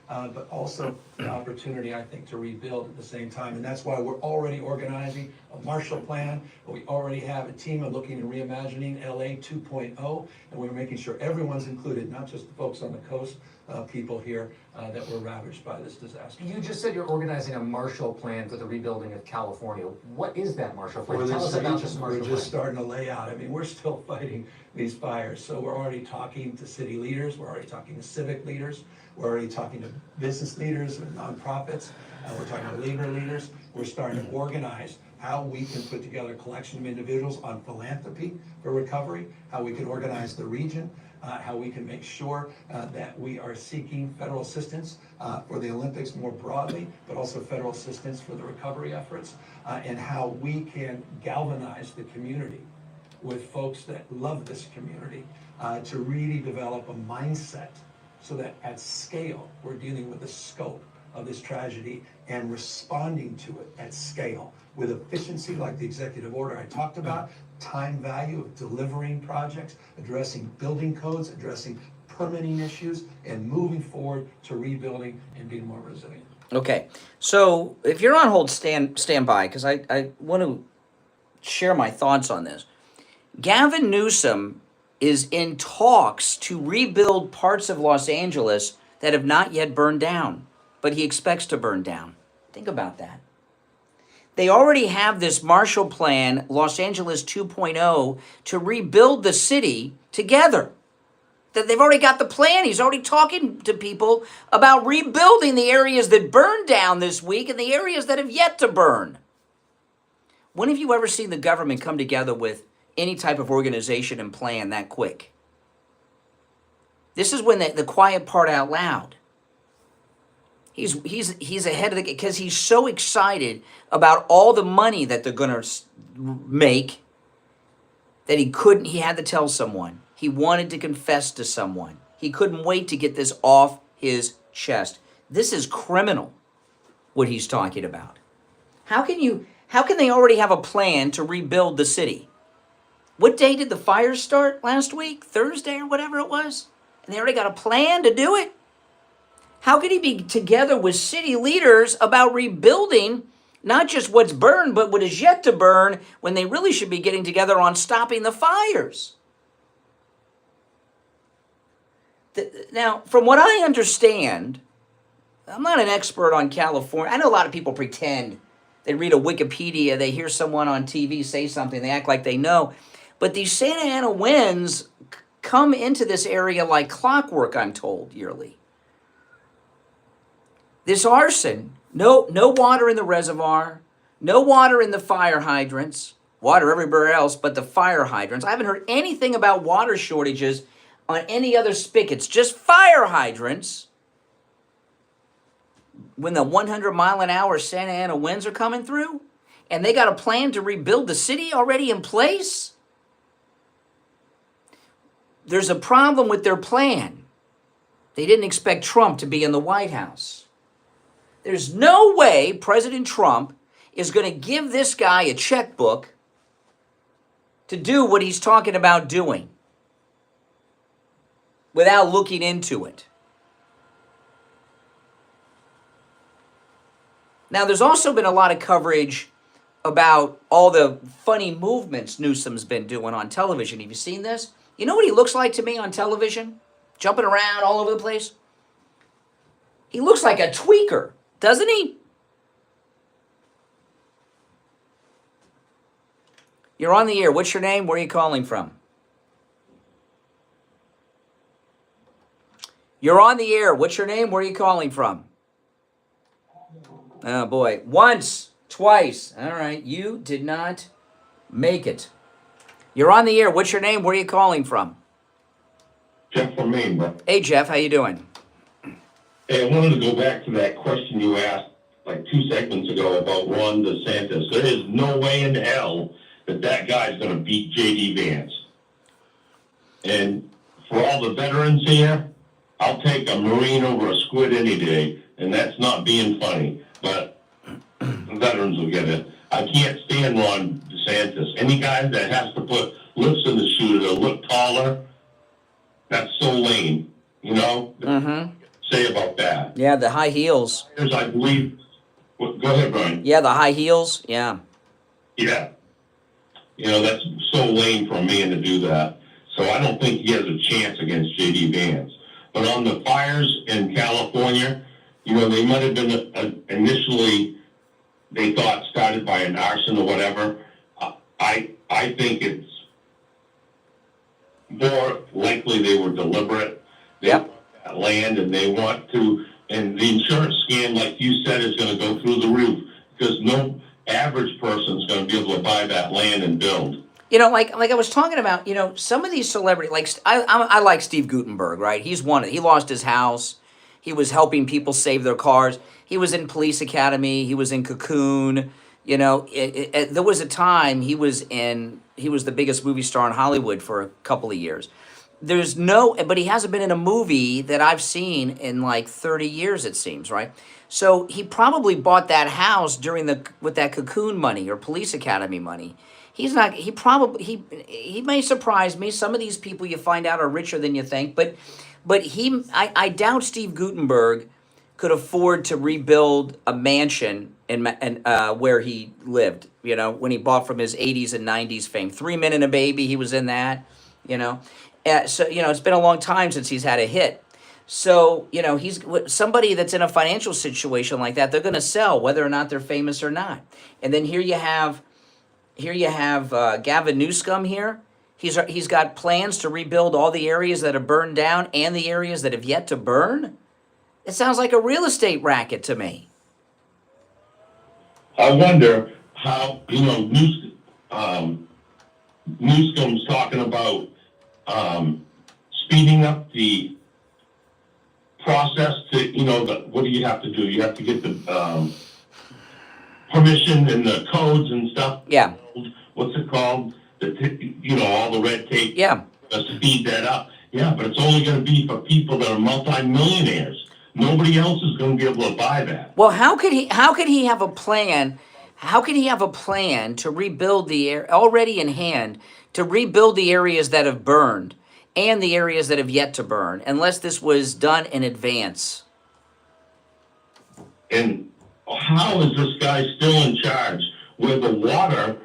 But also an opportunity, I think, to rebuild at the same time. And that's why we're already organizing a Marshall Plan. We already have a team of looking and reimagining LA 2.0. And we're making sure everyone's included, not just the folks on the coast, people here that were ravaged by this disaster. You just said you're organizing a Marshall Plan for the rebuilding of California. What is that Marshall Plan? For Tell this us about region, this we're Marshall Plan. just starting to lay out. I mean, we're still fighting these fires. So we're already talking to city leaders. We're already talking to civic leaders. We're already talking to business leaders and nonprofits. We're talking to labor leaders. We're starting to organize how we can put together a collection of individuals on philanthropy for recovery, how we can organize the region, how we can make sure that we are seeking federal assistance for the Olympics more broadly, but also federal assistance for the recovery efforts, and how we can galvanize the community with folks that love this community to really develop a mindset so that at scale, we're dealing with the scope of this tragedy and responding to it at scale with efficiency, like the executive order I talked about, time value of delivering projects, addressing building codes, addressing permitting issues, and moving forward to rebuilding and being more resilient. Okay, so if you're on hold, stand by, because I want to share my thoughts on this. Gavin Newsom is in talks to rebuild parts of Los Angeles that have not yet burned down, but he expects to burn down. Think about that. They already have this Marshall Plan, Los Angeles 2.0, to rebuild the city together. That they've already got the plan. He's already talking to people about rebuilding the areas that burned down this week and the areas that have yet to burn. When have you ever seen the government come together with any type of organization and plan that quick? This is when the quiet part out loud. He's ahead of the, because he's so excited about all the money that they're going to make that he had to tell someone. He wanted to confess to someone. He couldn't wait to get this off his chest. This is criminal, what he's talking about. How can they already have a plan to rebuild the city? What day did the fires start last week? Thursday or whatever it was? And they already got a plan to do it? How could he be together with city leaders about rebuilding not just what's burned, but what is yet to burn, when they really should be getting together on stopping the fires? Now, from what I understand, I'm not an expert on California. I know a lot of people pretend. They read a Wikipedia, they hear someone on TV say something, they act like they know. But these Santa Ana winds come into this area like clockwork, I'm told, yearly. This arson, no water in the reservoir, no water in the fire hydrants, water everywhere else but the fire hydrants. I haven't heard anything about water shortages on any other spigots, just fire hydrants. When the 100-mile-an-hour Santa Ana winds are coming through, and they got a plan to rebuild the city already in place? There's a problem with their plan. They didn't expect Trump to be in the White House. There's no way President Trump is going to give this guy a checkbook to do what he's talking about doing without looking into it. Now, there's also been a lot of coverage about all the funny movements Newsom's been doing on television. Have you seen this? You know what he looks like to me on television? Jumping around all over the place? He looks like a tweaker, doesn't he? You're on the air. What's your name? Where are you calling from? You're on the air. What's your name? Where are you calling from? Oh, boy. Once, twice. All right. You did not make it. You're on the air. What's your name? Where are you calling from? Jeff from Maine, bro. Hey, Jeff. How you doing? Hey, I wanted to go back to that question you asked like 2 segments ago about Ron DeSantis. There is no way in hell that guy's going to beat J.D. Vance. And for all the veterans here, I'll take a Marine over a squid any day, and that's not being funny, but the veterans will get it. I can't stand Ron DeSantis. Any guy that has to put lifts in the shoe to look taller, that's so lame, you know? Mm-hmm. Say about that. Yeah, the high heels. I believe. Well, go ahead, Brian. Yeah, the high heels. Yeah. Yeah. You know, that's so lame for a man to do that. So I don't think he has a chance against J.D. Vance. But on the fires in California, you know, they might have been initially, they thought started by an arson or whatever. I think it's more likely they were deliberate. They want that land and they want to, and the insurance scam, like you said, is going to go through the roof because no average person is going to be able to buy that land and build. You know, like I was talking about, you know, some of these celebrities, like I like Steve Guttenberg, right? He's one. He lost his house. He was helping people save their cars. He was in Police Academy. He was in Cocoon. You know, there was a time he was the biggest movie star in Hollywood for a couple of years. But he hasn't been in a movie that I've seen in like 30 years, it seems, right? So he probably bought that house with that Cocoon money or Police Academy money. He may surprise me. Some of these people you find out are richer than you think, but I doubt Steve Guttenberg could afford to rebuild a mansion in where he lived, you know, when he bought from his 80s and 90s fame. 3 Men and a Baby, he was in that, you know. So, you know, it's been a long time since he's had a hit. So, you know, he's somebody that's in a financial situation like that, they're going to sell whether or not they're famous or not. And then here you have Gavin Newsom here. He's got plans to rebuild all the areas that have burned down and the areas that have yet to burn. It sounds like a real estate racket to me. I wonder how, you know, Newsom's talking about speeding up the process to, you know, what do you have to do? You have to get the permission and the codes and stuff. Yeah. What's it called? You know, all the red tape. Yeah. Speed that up. Yeah, but it's only going to be for people that are multimillionaires. Nobody else is going to be able to buy that. Well, how could he have a plan? How could he have a plan to rebuild the air already in hand to rebuild the areas that have burned and the areas that have yet to burn, unless this was done in advance? And how is this guy still in charge where the water,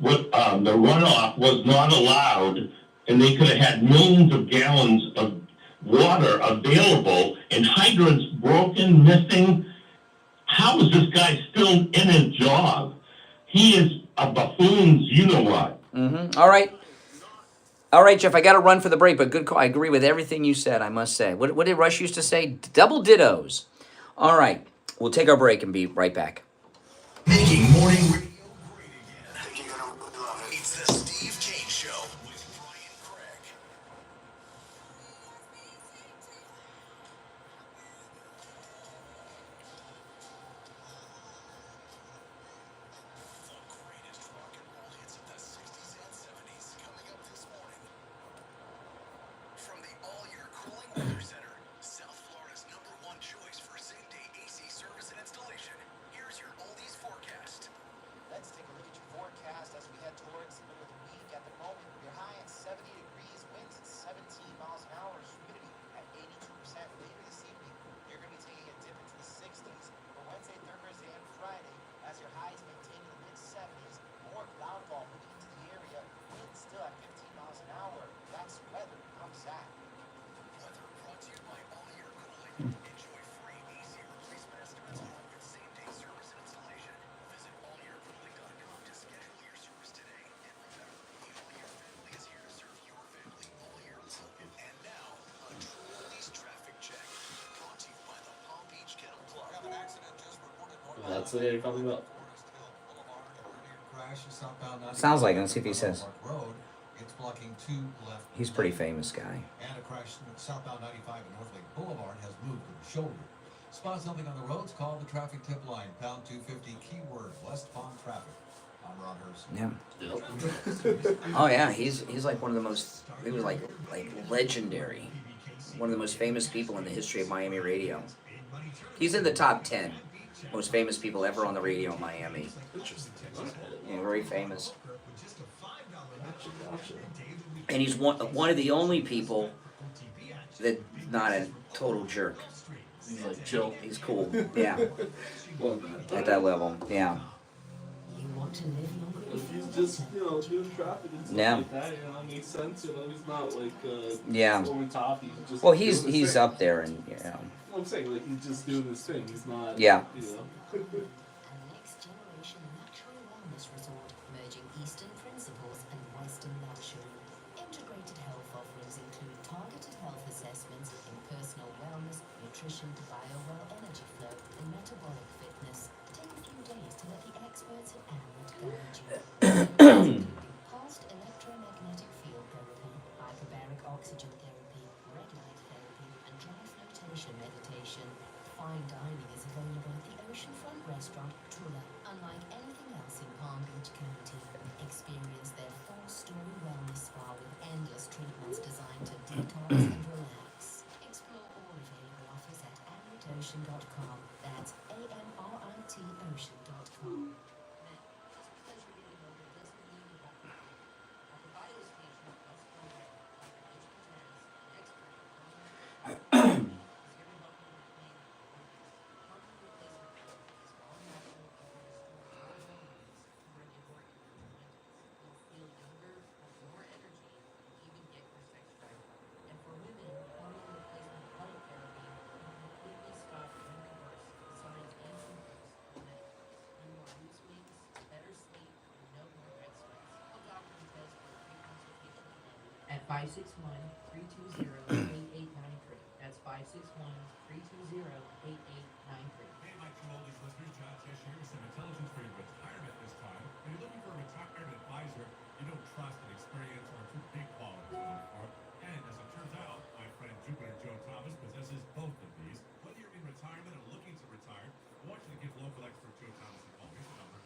the runoff was not allowed, and they could have had millions of gallons of water available and hydrants broken, missing? How is this guy still in his job? He is a buffoon's you-know-what. Mm-hmm. All right, Jeff, I got to run for the break, but good call. I agree with everything you said, I must say. What did Rush used to say? Double dittos. All right, we'll take our break and be right back. Making morning radio great again. It's the Steve Kane Show with Brian Craig. The greatest rock and roll hits of the 60s and 70s coming up this morning. From the all-year cooling weather center, South Florida's #1 choice for same-day AC service and installation. Here's your oldies forecast. Let's take a look at your forecast as we head towards the middle of the week. At the moment, you're high at 70 degrees, winds at 17 miles an hour, humidity at 82%. Later this evening, you're going to be taking a dip into the 60s for Wednesday, Thursday, and Friday as your highs maintain in the mid-70s. More cloudfall moving into the area, winds still at 15 miles an hour. That's weather. I'm Zach. Weather brought to you by All Year Cooling. Enjoy free, easy replacement estimates along with same-day service and installation. Visit allyearcooling.com to schedule your service today. And remember, the All Year family is here to serve your family all year long. And now, a true oldies traffic check. Brought to you by the Palm Beach Kennel Club. We have an accident just reported north. That's the day coming up. Crash southbound 95 Sounds like it. Let's see if he says. Road. It's blocking 2 left. He's a pretty famous guy. And a crash southbound 95 and North Lake Boulevard has moved to the shoulder. Spot something on the roads, call the traffic tip line, pound 250, keyword West Palm traffic. I'm Ron Hurst. Yeah. Oh yeah, he's like one of the most, he was like legendary. One of the most famous people in the history of Miami radio. He's in the top 10 most famous people ever on the radio in Miami. Yeah, very famous. And he's one of the only people that's not a total jerk. He's like chill. He's cool. Yeah. At that level. Yeah. He's just, doing traffic and stuff like that, makes sense, he's not like, yeah. over top, he's just Well, doing his he's thing. up there, and Well, I'm saying, like, he's just doing his thing, he's not, Yeah. Next-generation natural wellness resort, merging Eastern principles and Western luxury. Integrated health offerings include targeted health assessments in personal wellness, nutrition to bio-well energy flow, and metabolic fitness. Take a few days to let the experts at AMRIT guide you. Pulsed electromagnetic field therapy, hyperbaric oxygen therapy, red light therapy, and dry flotation meditation. Fine dining is available at the oceanfront restaurant Tula. Unlike anything else in Palm Beach County, experience their 4-story wellness spa with endless treatments designed to detox and relax. Explore all available offers at amritocean.com. That's AMRIT ocean.com. At 561-320-8893. That's 561-320-8893. Hey, Macho oldies listeners, John Trish here with some intelligence for your retirement this time. When you're looking for a retirement advisor you don't trust and experience are two big qualities to look for. And as it turns out, my friend Jupiter Joe Thomas possesses both of these. Whether you're in retirement or looking to retire, I want you to give local expert Joe Thomas a call. Here's the number,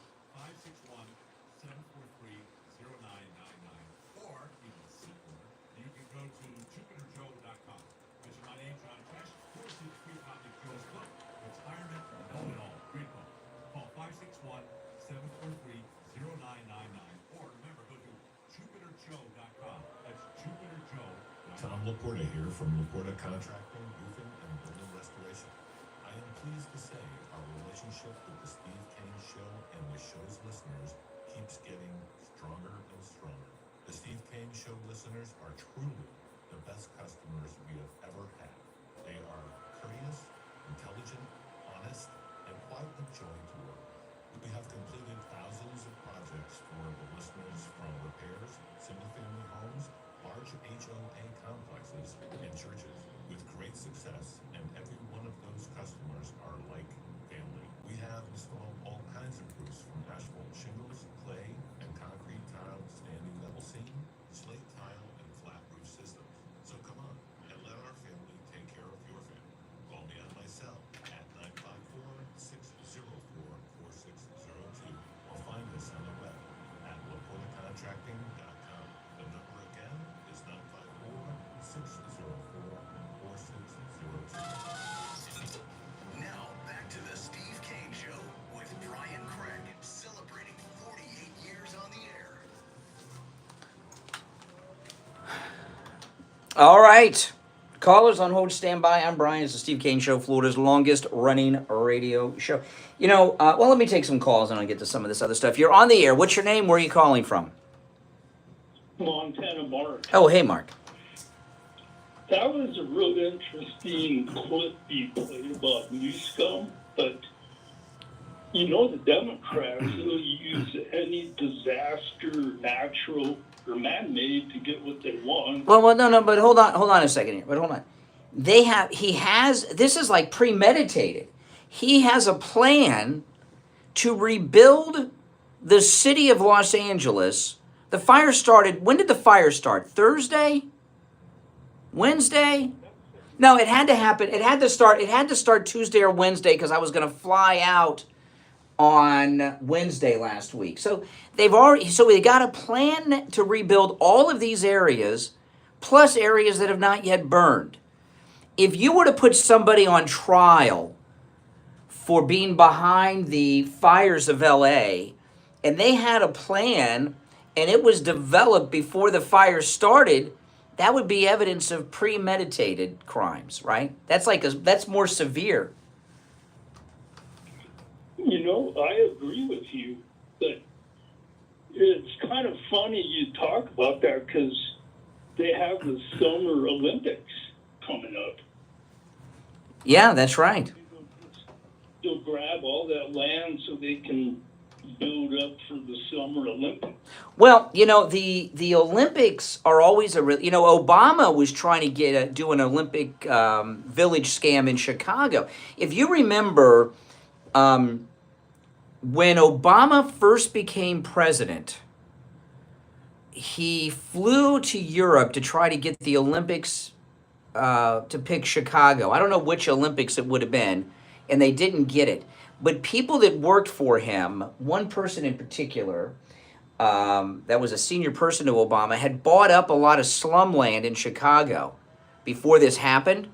561-743-0999. Or even simpler, you can go to jupiterjoe.com. Mention my name, John Trish, or see the free copy of Joe's book, Retirement Know It All. Great book. Call 561-743-0999. Or remember, go to jupiterjoe.com. That's jupiterjoe.com. Tom Laporta here from Laporta Contracting, Roofing, and Building Restoration. I am pleased to say our relationship with the Steve Kane Show and the show's listeners keeps getting stronger and stronger. The Steve Kane Show listeners are truly the best customers we have ever had. They are courteous, intelligent, honest, and quite a joy to work with. We have completed thousands of projects for the listeners, from repairs, single-family homes, large HOA complexes, and churches, with great success, and every one of those customers are like family. We have installed all kinds of roofs, from asphalt shingles, clay, and concrete tile, standing level seam, slate tile, and flat roof systems. So come on, and let our family take care of your family. Call me on my cell at 954-604-4602, or find us on the web at laportacontracting.com. The number again is 954-604-4602. Now, back to the Steve Kane Show with Brian Craig, celebrating 48 years on the air. All right. Callers on hold, stand by. I'm Brian. It's the Steve Kane Show, Florida's longest running radio show. Well, let me take some calls and I'll get to some of this other stuff. You're on the air. What's your name? Where are you calling from? Montana Mark. Oh, hey, Mark. That was a real interesting clip you played about New Scum, but the Democrats will use any disaster, natural or man-made, to get what they want. Well, no, but hold on a second here. But hold on. This is like premeditated. He has a plan to rebuild the city of Los Angeles. The fire started, when did the fire start? Thursday? Wednesday? No, it had to happen. It had to start Tuesday or Wednesday because I was going to fly out on Wednesday last week. So they got a plan to rebuild all of these areas, plus areas that have not yet burned. If you were to put somebody on trial for being behind the fires of LA, and they had a plan and it was developed before the fire started, that would be evidence of premeditated crimes, right? That's more severe. You know, I agree with you, but it's kind of funny you talk about that because they have the Summer Olympics coming up. Yeah, that's right. They'll grab all that land so they can build up for the Summer Olympics. Well, you know, the Olympics are always Obama was trying to do an Olympic village scam in Chicago. If you remember, when Obama first became president, he flew to Europe to try to get the Olympics to pick Chicago. I don't know which Olympics it would have been, and they didn't get it. But people that worked for him, one person in particular, that was a senior person to Obama, had bought up a lot of slum land in Chicago before this happened.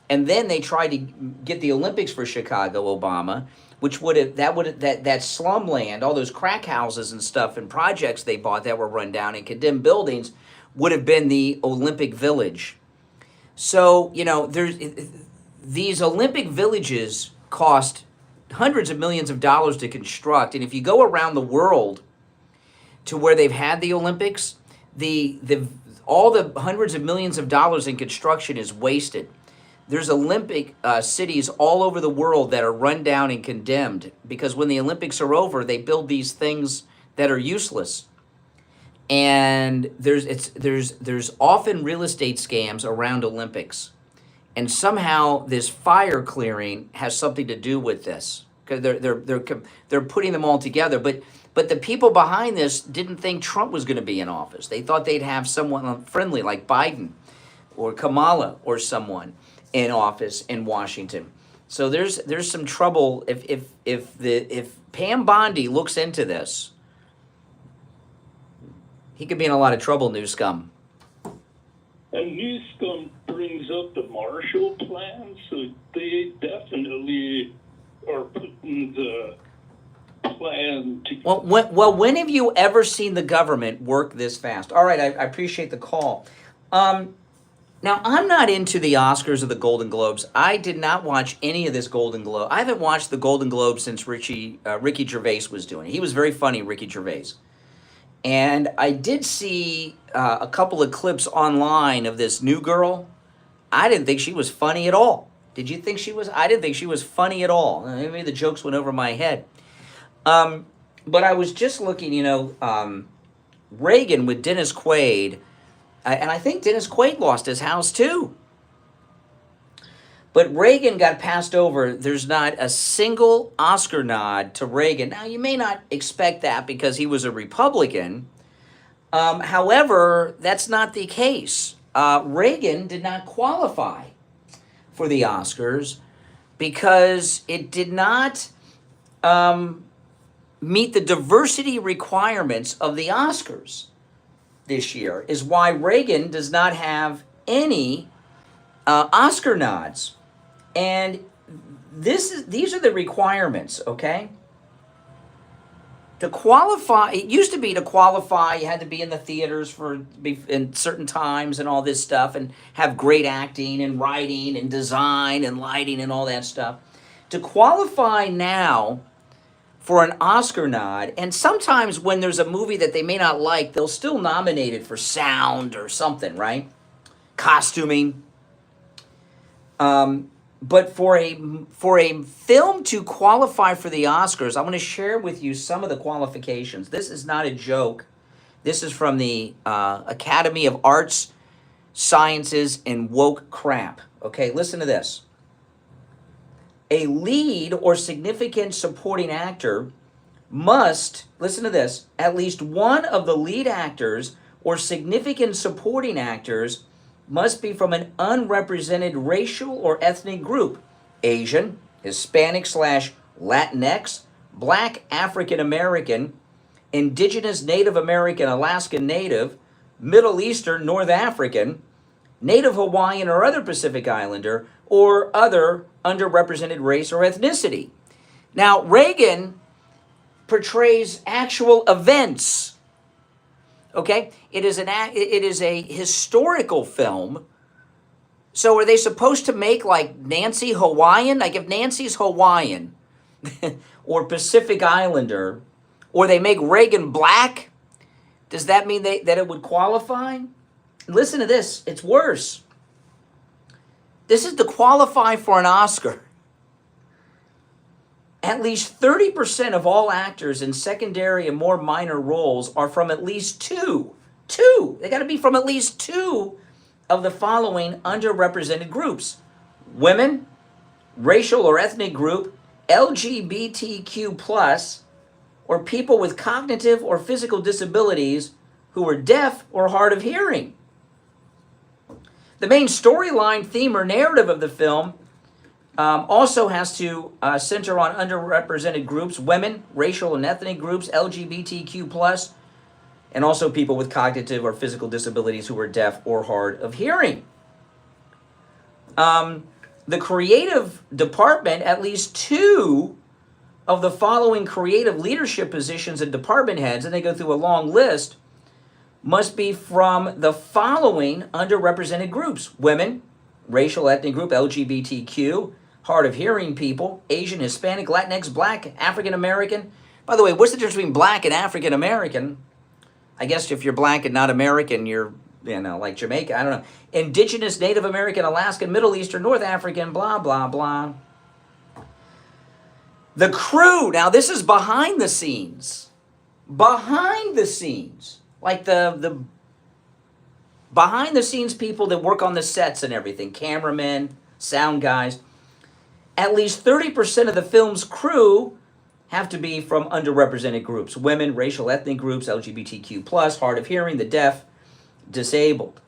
And then they tried to get the Olympics for Chicago, Obama, which that slum land, all those crack houses and stuff and projects they bought that were run down and condemned buildings would have been the Olympic Village. So, you know, these Olympic villages cost hundreds of millions of dollars to construct. And if you go around the world to where they've had the Olympics, all the hundreds of millions of dollars in construction is wasted. There's Olympic cities all over the world that are run down and condemned because when the Olympics are over, they build these things that are useless. And there's often real estate scams around Olympics. And somehow this fire clearing has something to do with this because they're putting them all together. But the people behind this didn't think Trump was going to be in office. They thought they'd have someone friendly like Biden or Kamala or someone in office in Washington. So there's some trouble if Pam Bondi looks into this. He could be in a lot of trouble, New Scum. And New Scum brings up the Marshall Plan, so they definitely are putting the plan together. Well, when have you ever seen the government work this fast? All right, I appreciate the call. Now, I'm not into the Oscars or the Golden Globes. I did not watch any of this Golden Globe. I haven't watched the Golden Globes since Ricky Gervais was doing it. He was very funny, Ricky Gervais. And I did see a couple of clips online of this new girl. I didn't think she was funny at all. Did you think she was? I didn't think she was funny at all. Maybe the jokes went over my head. But I was just looking, Reagan with Dennis Quaid. And I think Dennis Quaid lost his house too. But Reagan got passed over. There's not a single Oscar nod to Reagan. Now, you may not expect that because he was a Republican. However, that's not the case. Reagan did not qualify for the Oscars because it did not meet the diversity requirements of the Oscars this year, is why Reagan does not have any Oscar nods. And these are the requirements, okay? To qualify, it used to be to qualify, you had to be in the theaters in certain times and all this stuff and have great acting and writing and design and lighting and all that stuff. To qualify now for an Oscar nod, and sometimes when there's a movie that they may not like, they'll still nominate it for sound or something, right? Costuming. But for a film to qualify for the Oscars, I'm going to share with you some of the qualifications. This is not a joke. This is from the Academy of Arts, Sciences, and Woke Crap. Okay, listen to this. A lead or significant supporting actor must, listen to this, at least one of the lead actors or significant supporting actors must be from an unrepresented racial or ethnic group: Asian, Hispanic / Latinx, Black, African American, Indigenous, Native American, Alaskan Native, Middle Eastern, North African, Native Hawaiian or other Pacific Islander, or other underrepresented race or ethnicity. Now, Reagan portrays actual events. Okay? It is a historical film. So are they supposed to make like Nancy Hawaiian? Like if Nancy's Hawaiian or Pacific Islander, or they make Reagan black, does that mean that it would qualify? Listen to this. It's worse. This is to qualify for an Oscar. At least 30% of all actors in secondary and more minor roles are from at least two. They got to be from at least two of the following underrepresented groups: women, racial or ethnic group, LGBTQ+, or people with cognitive or physical disabilities who are deaf or hard of hearing. The main storyline, theme, or narrative of the film also has to center on underrepresented groups: women, racial and ethnic groups, LGBTQ+, and also people with cognitive or physical disabilities who are deaf or hard of hearing. The creative department, at least two of the following creative leadership positions and department heads, and they go through a long list, must be from the following underrepresented groups: women, racial ethnic group, LGBTQ, hard of hearing people, Asian, Hispanic, Latinx, Black, African American. By the way, what's the difference between Black and African American? I guess if you're Black and not American, you're, like Jamaica, I don't know. Indigenous, Native American, Alaskan, Middle Eastern, North African, blah, blah, blah. The crew, now this is behind the scenes. Behind the scenes. Like the behind the scenes people that work on the sets and everything, cameramen, sound guys. At least 30% of the film's crew have to be from underrepresented groups: women, racial ethnic groups, LGBTQ+, hard of hearing, the deaf, disabled.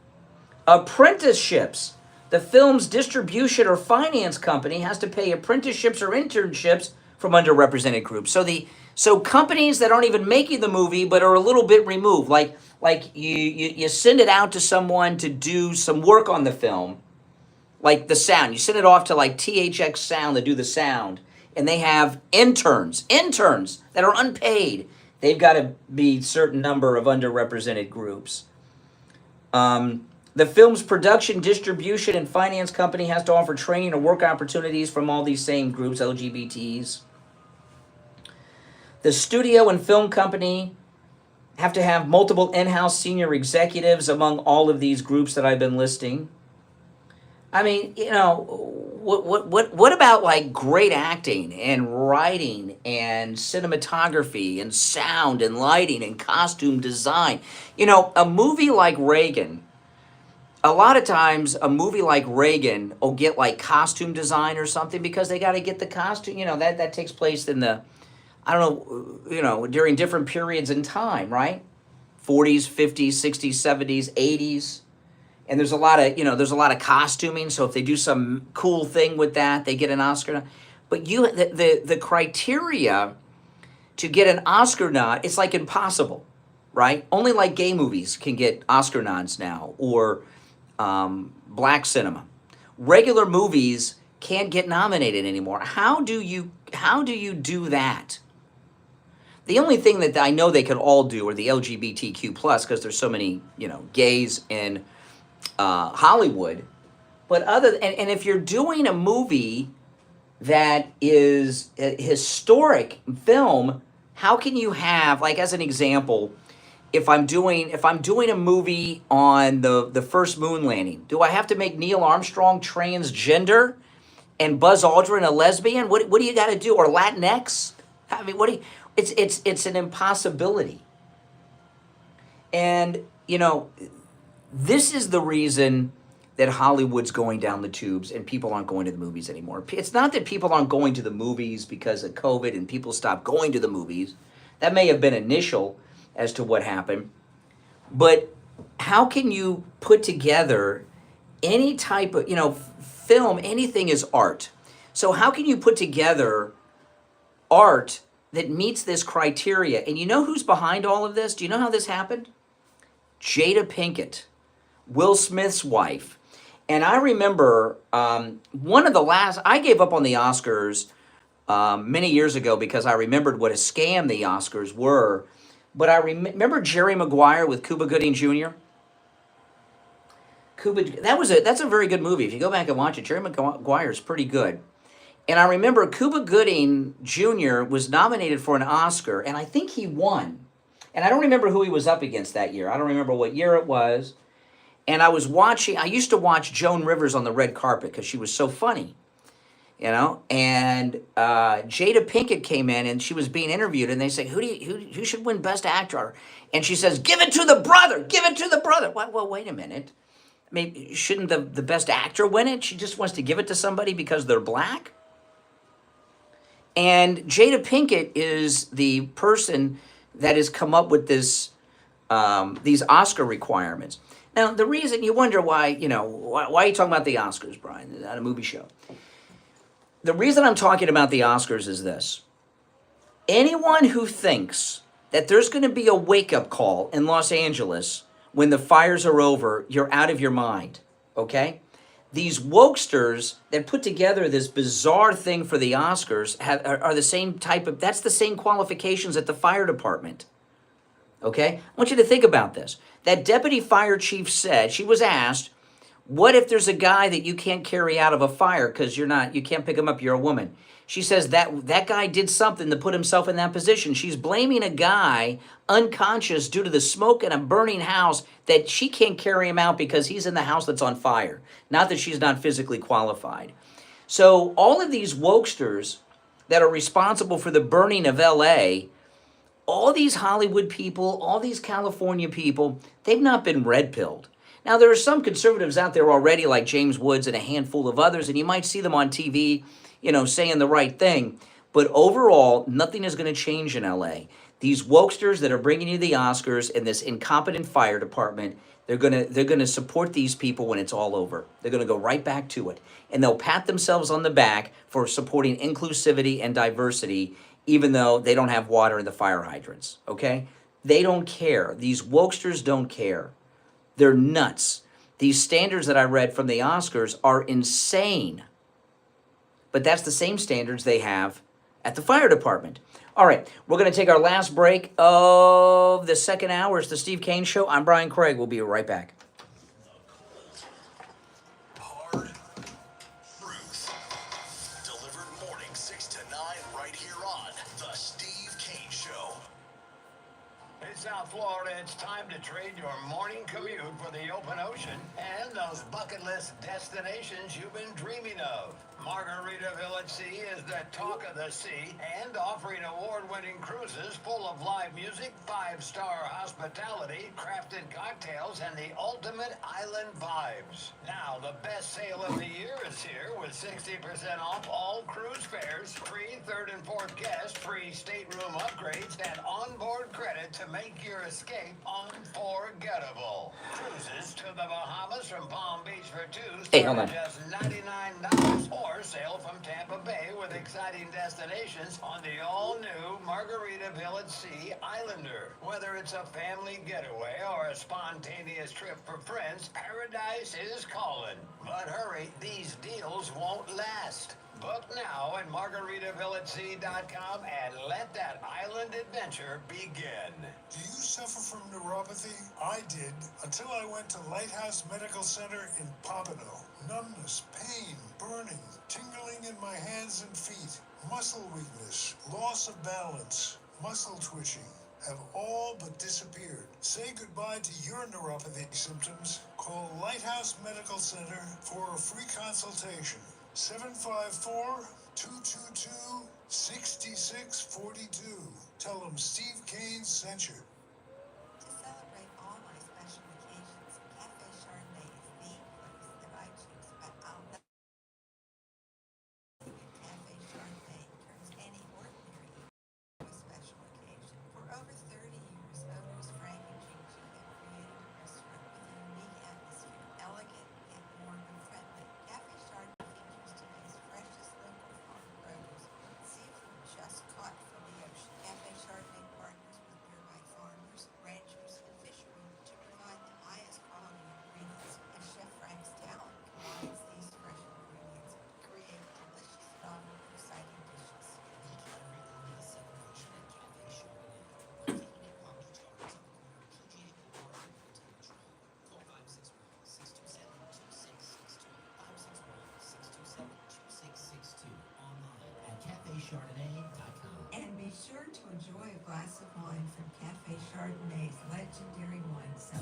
Apprenticeships. The film's distribution or finance company has to pay apprenticeships or internships from underrepresented groups. So companies that aren't even making the movie but are a little bit removed, like you send it out to someone to do some work on the film, like the sound. You send it off to like THX Sound to do the sound, and they have interns that are unpaid. They've got to be a certain number of underrepresented groups. The film's production, distribution, and finance company has to offer training or work opportunities from all these same groups, LGBTs. The studio and film company have to have multiple in-house senior executives among all of these groups that I've been listing. I mean, what about like great acting and writing and cinematography and sound and lighting and costume design? A movie like Reagan, a lot of times a movie like Reagan will get like costume design or something because they got to get the costume, that takes place in the, I don't know, during different periods in time, right? 40s, 50s, 60s, 70s, 80s. And there's a lot of costuming. So if they do some cool thing with that, they get an Oscar. But the criteria to get an Oscar nod, it's like impossible, right? Only like gay movies can get Oscar nods now, or black cinema. Regular movies can't get nominated anymore. How do you do that? The only thing that I know they could all do are the LGBTQ+, because there's so many, gays in Hollywood. But and if you're doing a movie that is a historic film, how can you have, like, as an example, if I'm doing a movie on the first moon landing, do I have to make Neil Armstrong transgender and Buzz Aldrin a lesbian? What do you got to do? Or Latinx? I mean, it's an impossibility. And this is the reason that Hollywood's going down the tubes and people aren't going to the movies anymore. It's not that people aren't going to the movies because of COVID and people stopped going to the movies. That may have been initial as to what happened. But how can you put together any type of, film, anything is art. So how can you put together art that meets this criteria? And you know who's behind all of this? Do you know how this happened? Jada Pinkett, Will Smith's wife. And I remember I gave up on the Oscars many years ago because I remembered what a scam the Oscars were. But I remember Jerry Maguire with Cuba Gooding Jr. That's a very good movie. If you go back and watch it, Jerry Maguire is pretty good. And I remember Cuba Gooding Jr. was nominated for an Oscar, and I think he won. And I don't remember who he was up against that year. I don't remember what year it was. And I used to watch Joan Rivers on the red carpet because she was so funny, And Jada Pinkett came in and she was being interviewed, and they say, who should win Best Actor? And she says, give it to the brother, give it to the brother. Well, wait a minute. Maybe shouldn't the Best Actor win it? She just wants to give it to somebody because they're black? And Jada Pinkett is the person that has come up with these Oscar requirements. Now, the reason you wonder why are you talking about the Oscars, Brian, not a movie show? The reason I'm talking about the Oscars is this. Anyone who thinks that there's going to be a wake-up call in Los Angeles when the fires are over, you're out of your mind, okay? These wokesters that put together this bizarre thing for the Oscars are the same that's the same qualifications at the fire department, okay? I want you to think about this. That deputy fire chief said, she was asked, what if there's a guy that you can't carry out of a fire because you can't pick him up, you're a woman? She says that guy did something to put himself in that position. She's blaming a guy unconscious due to the smoke in a burning house that she can't carry him out because he's in the house that's on fire. Not that she's not physically qualified. So all of these wokesters that are responsible for the burning of LA, all these Hollywood people, all these California people, they've not been red-pilled. Now, there are some conservatives out there already, like James Woods and a handful of others, and you might see them on TV, saying the right thing. But overall, nothing is going to change in LA. These wokesters that are bringing you the Oscars and this incompetent fire department, they're gonna support these people when it's all over. They're going to go right back to it. And they'll pat themselves on the back for supporting inclusivity and diversity, even though they don't have water in the fire hydrants, okay? They don't care. These wokesters don't care. They're nuts. These standards that I read from the Oscars are insane. But that's the same standards they have at the fire department. All right, we're going to take our last break of the second hour. It's the Steve Kane Show. I'm Brian Craig. We'll be right back. Hard Truth. Delivered morning 6 to 9 right here on The Steve Kane Show. In South Florida, it's time to trade your morning commute for the open ocean and those bucket list destinations you've been dreaming of. Margaritaville at Sea is the talk of the sea and offering award-winning cruises full of live music, 5-star hospitality, crafted cocktails, and the ultimate island vibes. Now, the best sale of the year is here with 60% off all cruise fares, free 3rd and 4th guests, free stateroom upgrades, and onboard credit to make your escape unforgettable. Cruises to the Bahamas from Palm Beach for 2 start at just $99 or sail from Tampa Bay with exciting destinations on the all-new Margaritaville at Sea Islander. Whether it's a family getaway or a spontaneous trip for friends, paradise is calling. But hurry, these deals won't last. Book now at margaritavillatsea.com and let that island adventure begin. Do you suffer from neuropathy? I did, until I went to Lighthouse Medical Center in Pompano. Numbness, pain, burning, tingling in my hands and feet, muscle weakness, loss of balance, muscle twitching have all but disappeared. Say goodbye to your neuropathy symptoms. Call Lighthouse Medical Center for a free consultation. 754-222-6642. Tell them Steve Kane sent you. To celebrate all my special occasions, Cafe Chardonnay is the place that I choose, but I'll bet Cafe Chardonnay turns any ordinary evening into a special occasion. For over 30 years, owners Frank and Gigi have created a restaurant with a unique atmosphere, elegant yet warm Chardonnay's legendary wine cellar.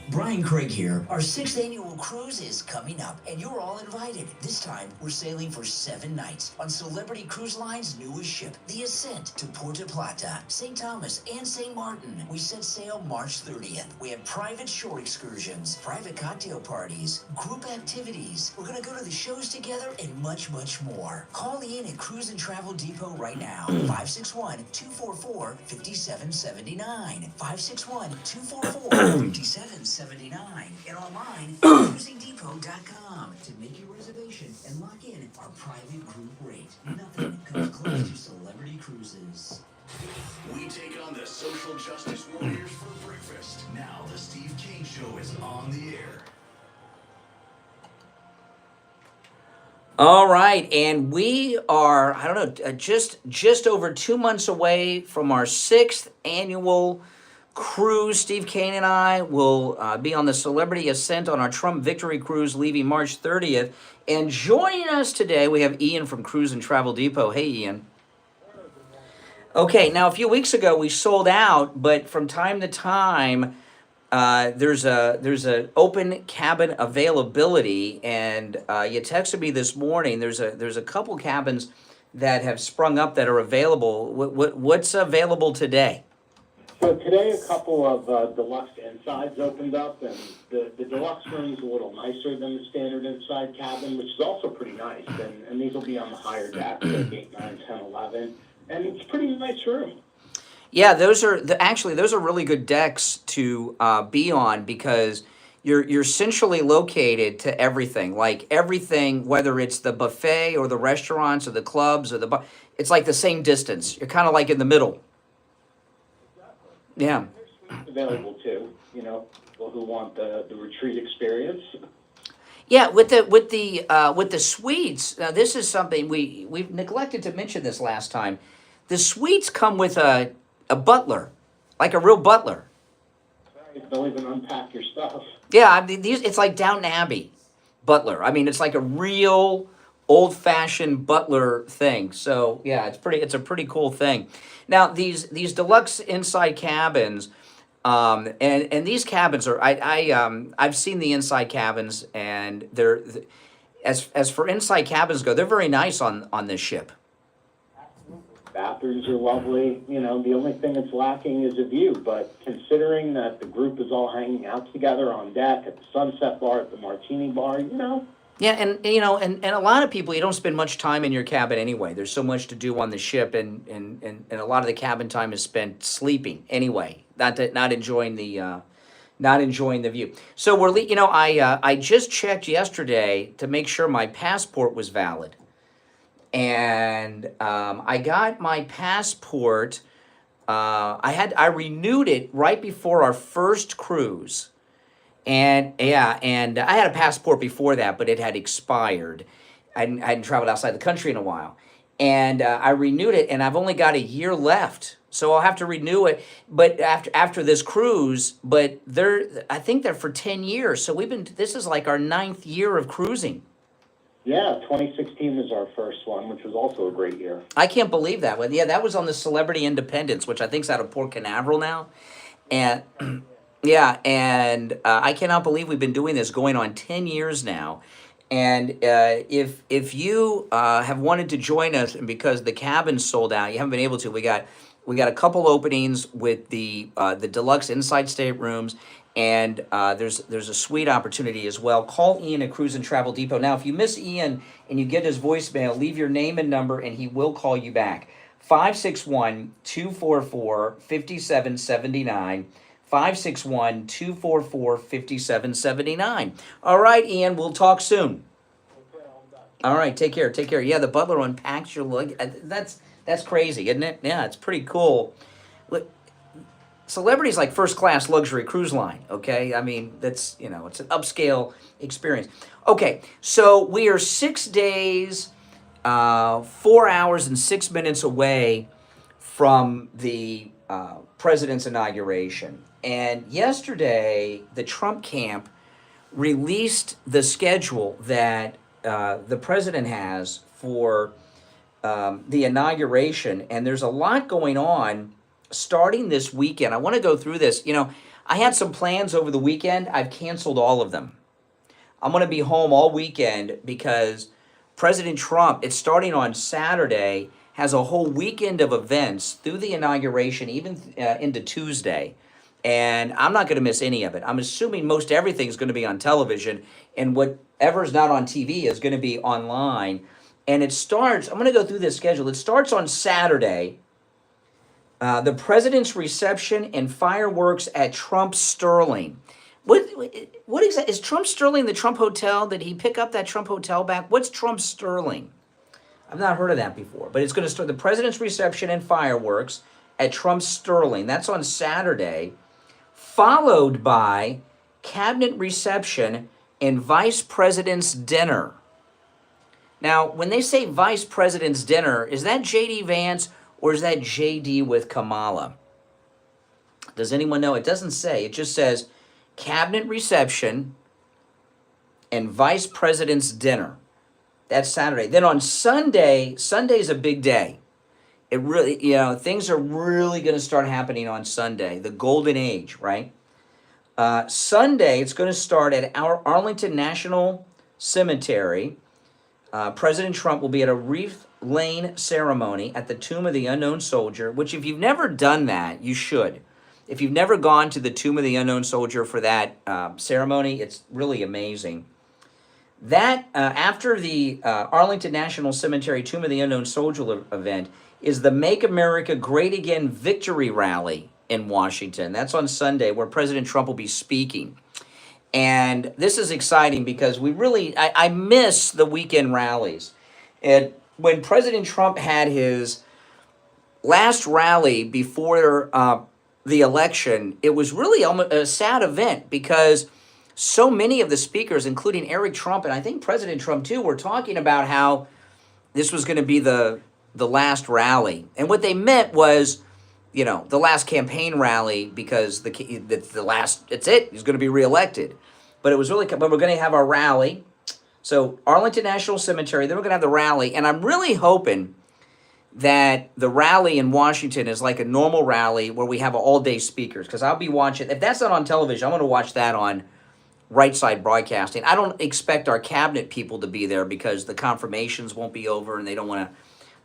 Brian Craig here. Our 6th annual cruise is coming up, and you're all invited. This time, we're sailing for 7 nights on Celebrity Cruise Line's newest ship, the Ascent, to Puerto Plata, St. Thomas, and St. Martin. We set sail March 30th. We have private shore excursions, private cocktail parties, group activities. We're going to go to the shows together and much, much more. Call Ian at Cruise and Travel Depot right now. 561-244-5779. 561-244-5779. And online at cruisingdepot.com to make your reservation and lock in our private group rate. Nothing comes close to Celebrity Cruises. We take on the social justice warriors for breakfast. Now the Steve Kane Show is on the air. All right, and we are, I don't know, just over 2 months away from our 6th annual cruise. Steve Kane and I will be on the Celebrity Ascent on our Trump Victory Cruise leaving March 30th. And joining us today, we have Ian from Cruise and Travel Depot. Hey, Ian. Okay, now a few weeks ago we sold out, but from time to time, there's a open cabin availability, and you texted me this morning. There's a couple cabins that have sprung up that are available. What's available today? So today a couple of deluxe insides opened up, and the deluxe room's a little nicer than the standard inside cabin, which is also pretty nice. And these will be on the higher deck, like 8, 9, 10, 11, and it's a pretty nice room. Yeah, those are really good decks to be on, because you're centrally located to everything. Like everything, whether it's the buffet or the restaurants or the clubs or the bar, it's like the same distance. You're kind of like in the middle. Yeah. Available too, people who want the retreat experience. Yeah, with the suites. Now this is something we've neglected to mention this last time. The suites come with a butler, like a real butler. Right, they'll even unpack your stuff. Yeah, I mean, it's like Downton Abbey butler. I mean, it's like a real old-fashioned butler thing. So yeah, it's a pretty cool thing. Now these deluxe inside cabins, and these cabins are I've seen the inside cabins, and they're as for inside cabins go, they're very nice on this ship. Bathrooms are lovely. The only thing that's lacking is a view. But considering that the group is all hanging out together on deck at the Sunset Bar, at the Martini Bar, Yeah, and a lot of people, you don't spend much time in your cabin anyway. There's so much to do on the ship, and a lot of the cabin time is spent sleeping anyway, not enjoying the view. So I just checked yesterday to make sure my passport was valid, and I got my passport. I renewed it right before our first cruise. And I had a passport before that, but it had expired. I hadn't traveled outside the country in a while. And I renewed it, and I've only got a year left. So I'll have to renew it, but after this cruise, but I think they're for 10 years. So this is like our 9th year of cruising. Yeah, 2016 was our first one, which was also a great year. I can't believe that one. Yeah, that was on the Celebrity Independence, which I think is out of Port Canaveral now. And yeah, and I cannot believe we've been doing this going on 10 years now. And if you have wanted to join us, and because the cabin's sold out, you haven't been able to, we got a couple openings with the deluxe inside staterooms, and there's a suite opportunity as well. Call Ian at Cruise and Travel Depot. Now, if you miss Ian and you get his voicemail, leave your name and number, and he will call you back. 561-244-5779. 561-244-5779. All right, Ian, we'll talk soon. All right, take care. Yeah, the butler unpacks your luggage. That's crazy, isn't it? Yeah, it's pretty cool. Look, Celebrity's like first-class luxury cruise line, okay? I mean, it's an upscale experience. Okay, so we are 6 days, 4 hours, and 6 minutes away from the president's inauguration. And yesterday, the Trump camp released the schedule that the president has for the inauguration. And there's a lot going on starting this weekend. I want to go through this. You know, I had some plans over the weekend. I've canceled all of them. I'm going to be home all weekend because President Trump, it's starting on Saturday, has a whole weekend of events through the inauguration, even into Tuesday. And I'm not going to miss any of it. I'm assuming most everything's going to be on television, and whatever's not on TV is going to be online. And it starts, I'm going to go through this schedule. It starts on Saturday. The president's reception and fireworks at Trump Sterling. What exactly is Trump Sterling? The Trump Hotel? Did he pick up that Trump Hotel back? What's Trump Sterling? I've not heard of that before. But it's going to start the president's reception and fireworks at Trump Sterling. That's on Saturday, followed by cabinet reception and vice president's dinner. Now, when they say vice president's dinner, is that J.D. Vance or is that J.D. with Kamala? Does anyone know? It doesn't say. It just says cabinet reception and vice president's dinner. That's Saturday. Then on Sunday, Sunday's a big day. It really, things are really going to start happening on Sunday. The golden age, right? Sunday, it's going to start at our Arlington National Cemetery. President Trump will be at a wreath-laying ceremony at the Tomb of the Unknown Soldier, which if you've never done that, you should. If you've never gone to the Tomb of the Unknown Soldier for that ceremony, it's really amazing. That, after the Arlington National Cemetery Tomb of the Unknown Soldier event, is the Make America Great Again Victory Rally in Washington. That's on Sunday, where President Trump will be speaking. And this is exciting because I miss the weekend rallies. And when President Trump had his last rally before the election, it was really almost a sad event because so many of the speakers, including Eric Trump, and I think President Trump too, were talking about how this was going to be the last rally. And what they meant was, the last campaign rally because the last, it's it, he's going to be reelected. But it was really, but we're going to have our rally. So Arlington National Cemetery, then we're going to have the rally. And I'm really hoping that the rally in Washington is like a normal rally where we have all-day speakers. Because I'll be watching, if that's not on television, I'm going to watch that on Right Side Broadcasting. I don't expect our cabinet people to be there because the confirmations won't be over and they don't want to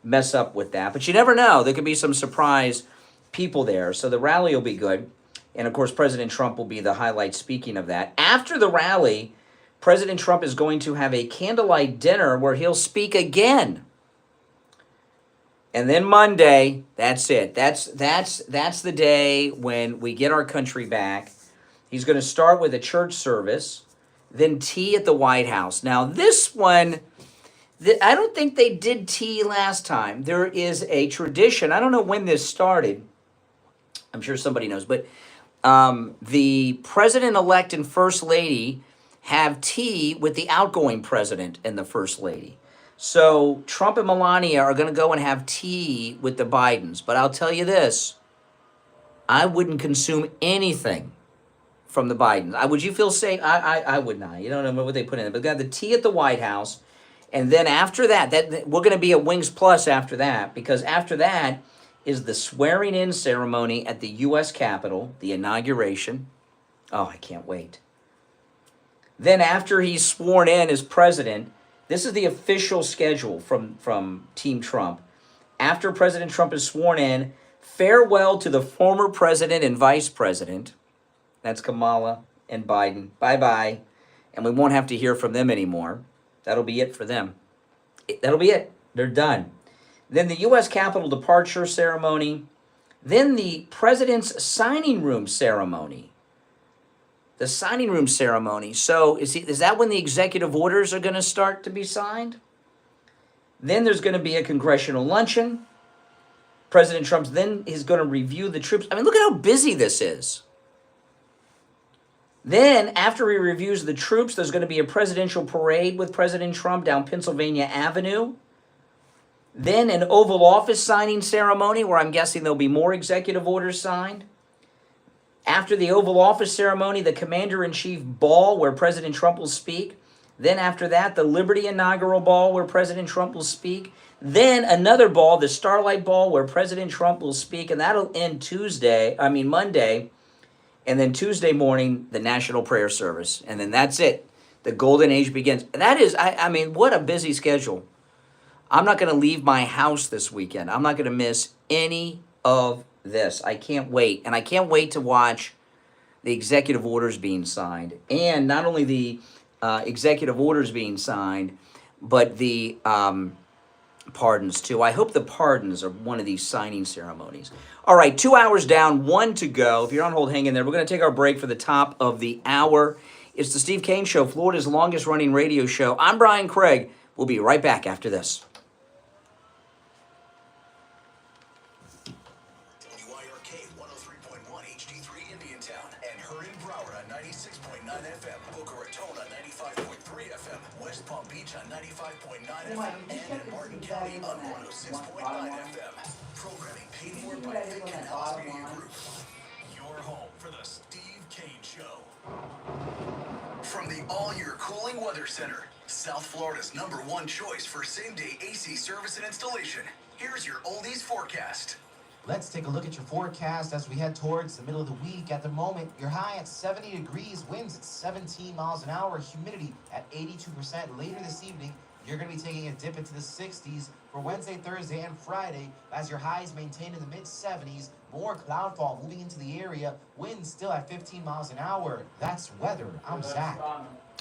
mess up with that. But you never know. There could be some surprise people there. So the rally will be good. And, of course, President Trump will be the highlight speaking of that. After the rally, President Trump is going to have a candlelight dinner where he'll speak again. And then Monday, that's it. That's the day when we get our country back. He's going to start with a church service, then tea at the White House. Now, this one, I don't think they did tea last time. There is a tradition. I don't know when this started. I'm sure somebody knows. But the president-elect and first lady have tea with the outgoing president and the first lady. So Trump and Melania are going to go and have tea with the Bidens. But I'll tell you this. I wouldn't consume anything from the Bidens. Would you feel safe? I would not. You don't know what they put in it. But they got the tea at the White House. And then after that we're going to be at Wings Plus after that. Because after that is the swearing-in ceremony at the U.S. Capitol, the inauguration. Oh, I can't wait. Then after he's sworn in as president, this is the official schedule from Team Trump. After President Trump is sworn in, farewell to the former president and vice president. That's Kamala and Biden. Bye-bye. And we won't have to hear from them anymore. That'll be it for them. That'll be it. They're done. Then the U.S. Capitol departure ceremony. Then the president's signing room ceremony. The signing room ceremony. So is that when the executive orders are going to start to be signed? Then there's going to be a congressional luncheon. President Trump then is going to review the troops. I mean, look at how busy this is. Then, after he reviews the troops, there's going to be a presidential parade with President Trump down Pennsylvania Avenue. Then an Oval Office signing ceremony where I'm guessing there'll be more executive orders signed. After the Oval Office ceremony, the Commander-in-Chief ball where President Trump will speak. Then after that, the Liberty Inaugural Ball where President Trump will speak. Then another ball, the Starlight Ball, where President Trump will speak, and that'll end Monday. And then Tuesday morning, the National Prayer Service. And then that's it. The golden age begins. That is, I mean, what a busy schedule. I'm not going to leave my house this weekend. I'm not going to miss any of this. I can't wait. And I can't wait to watch the executive orders being signed. And not only the executive orders being signed, but the pardons too. I hope the pardons are one of these signing ceremonies. All right, 2 hours down, 1 to go. If you're on hold, hang in there. We're going to take our break for the top of the hour. It's the Steve Kane Show, Florida's longest running radio show. I'm Brian Craig. We'll be right back after this. WIRK 103.1 HD3 Indiantown and Hurry Broward on 96.9 FM, Boca Raton on 95.3 FM, West Palm Beach on 95.9 FM, and in Martin County on 106.9 FM. Programming paid for by Vic Canals Media Group. Your home for the Steve Kane Show. From the All-Year Cooling Weather Center, South Florida's #1 choice for same-day AC service and installation. Here's your oldies forecast. Let's take a look at your forecast as we head towards the middle of the week. At the moment, you're high at 70 degrees, winds at 17 miles an hour, humidity at 82%. Later this evening, you're going to be taking a dip into the 60s for Wednesday, Thursday, and Friday as your highs maintain in the mid-70s. More cloudfall moving into the area. Winds still at 15 miles an hour. That's weather. I'm Zach.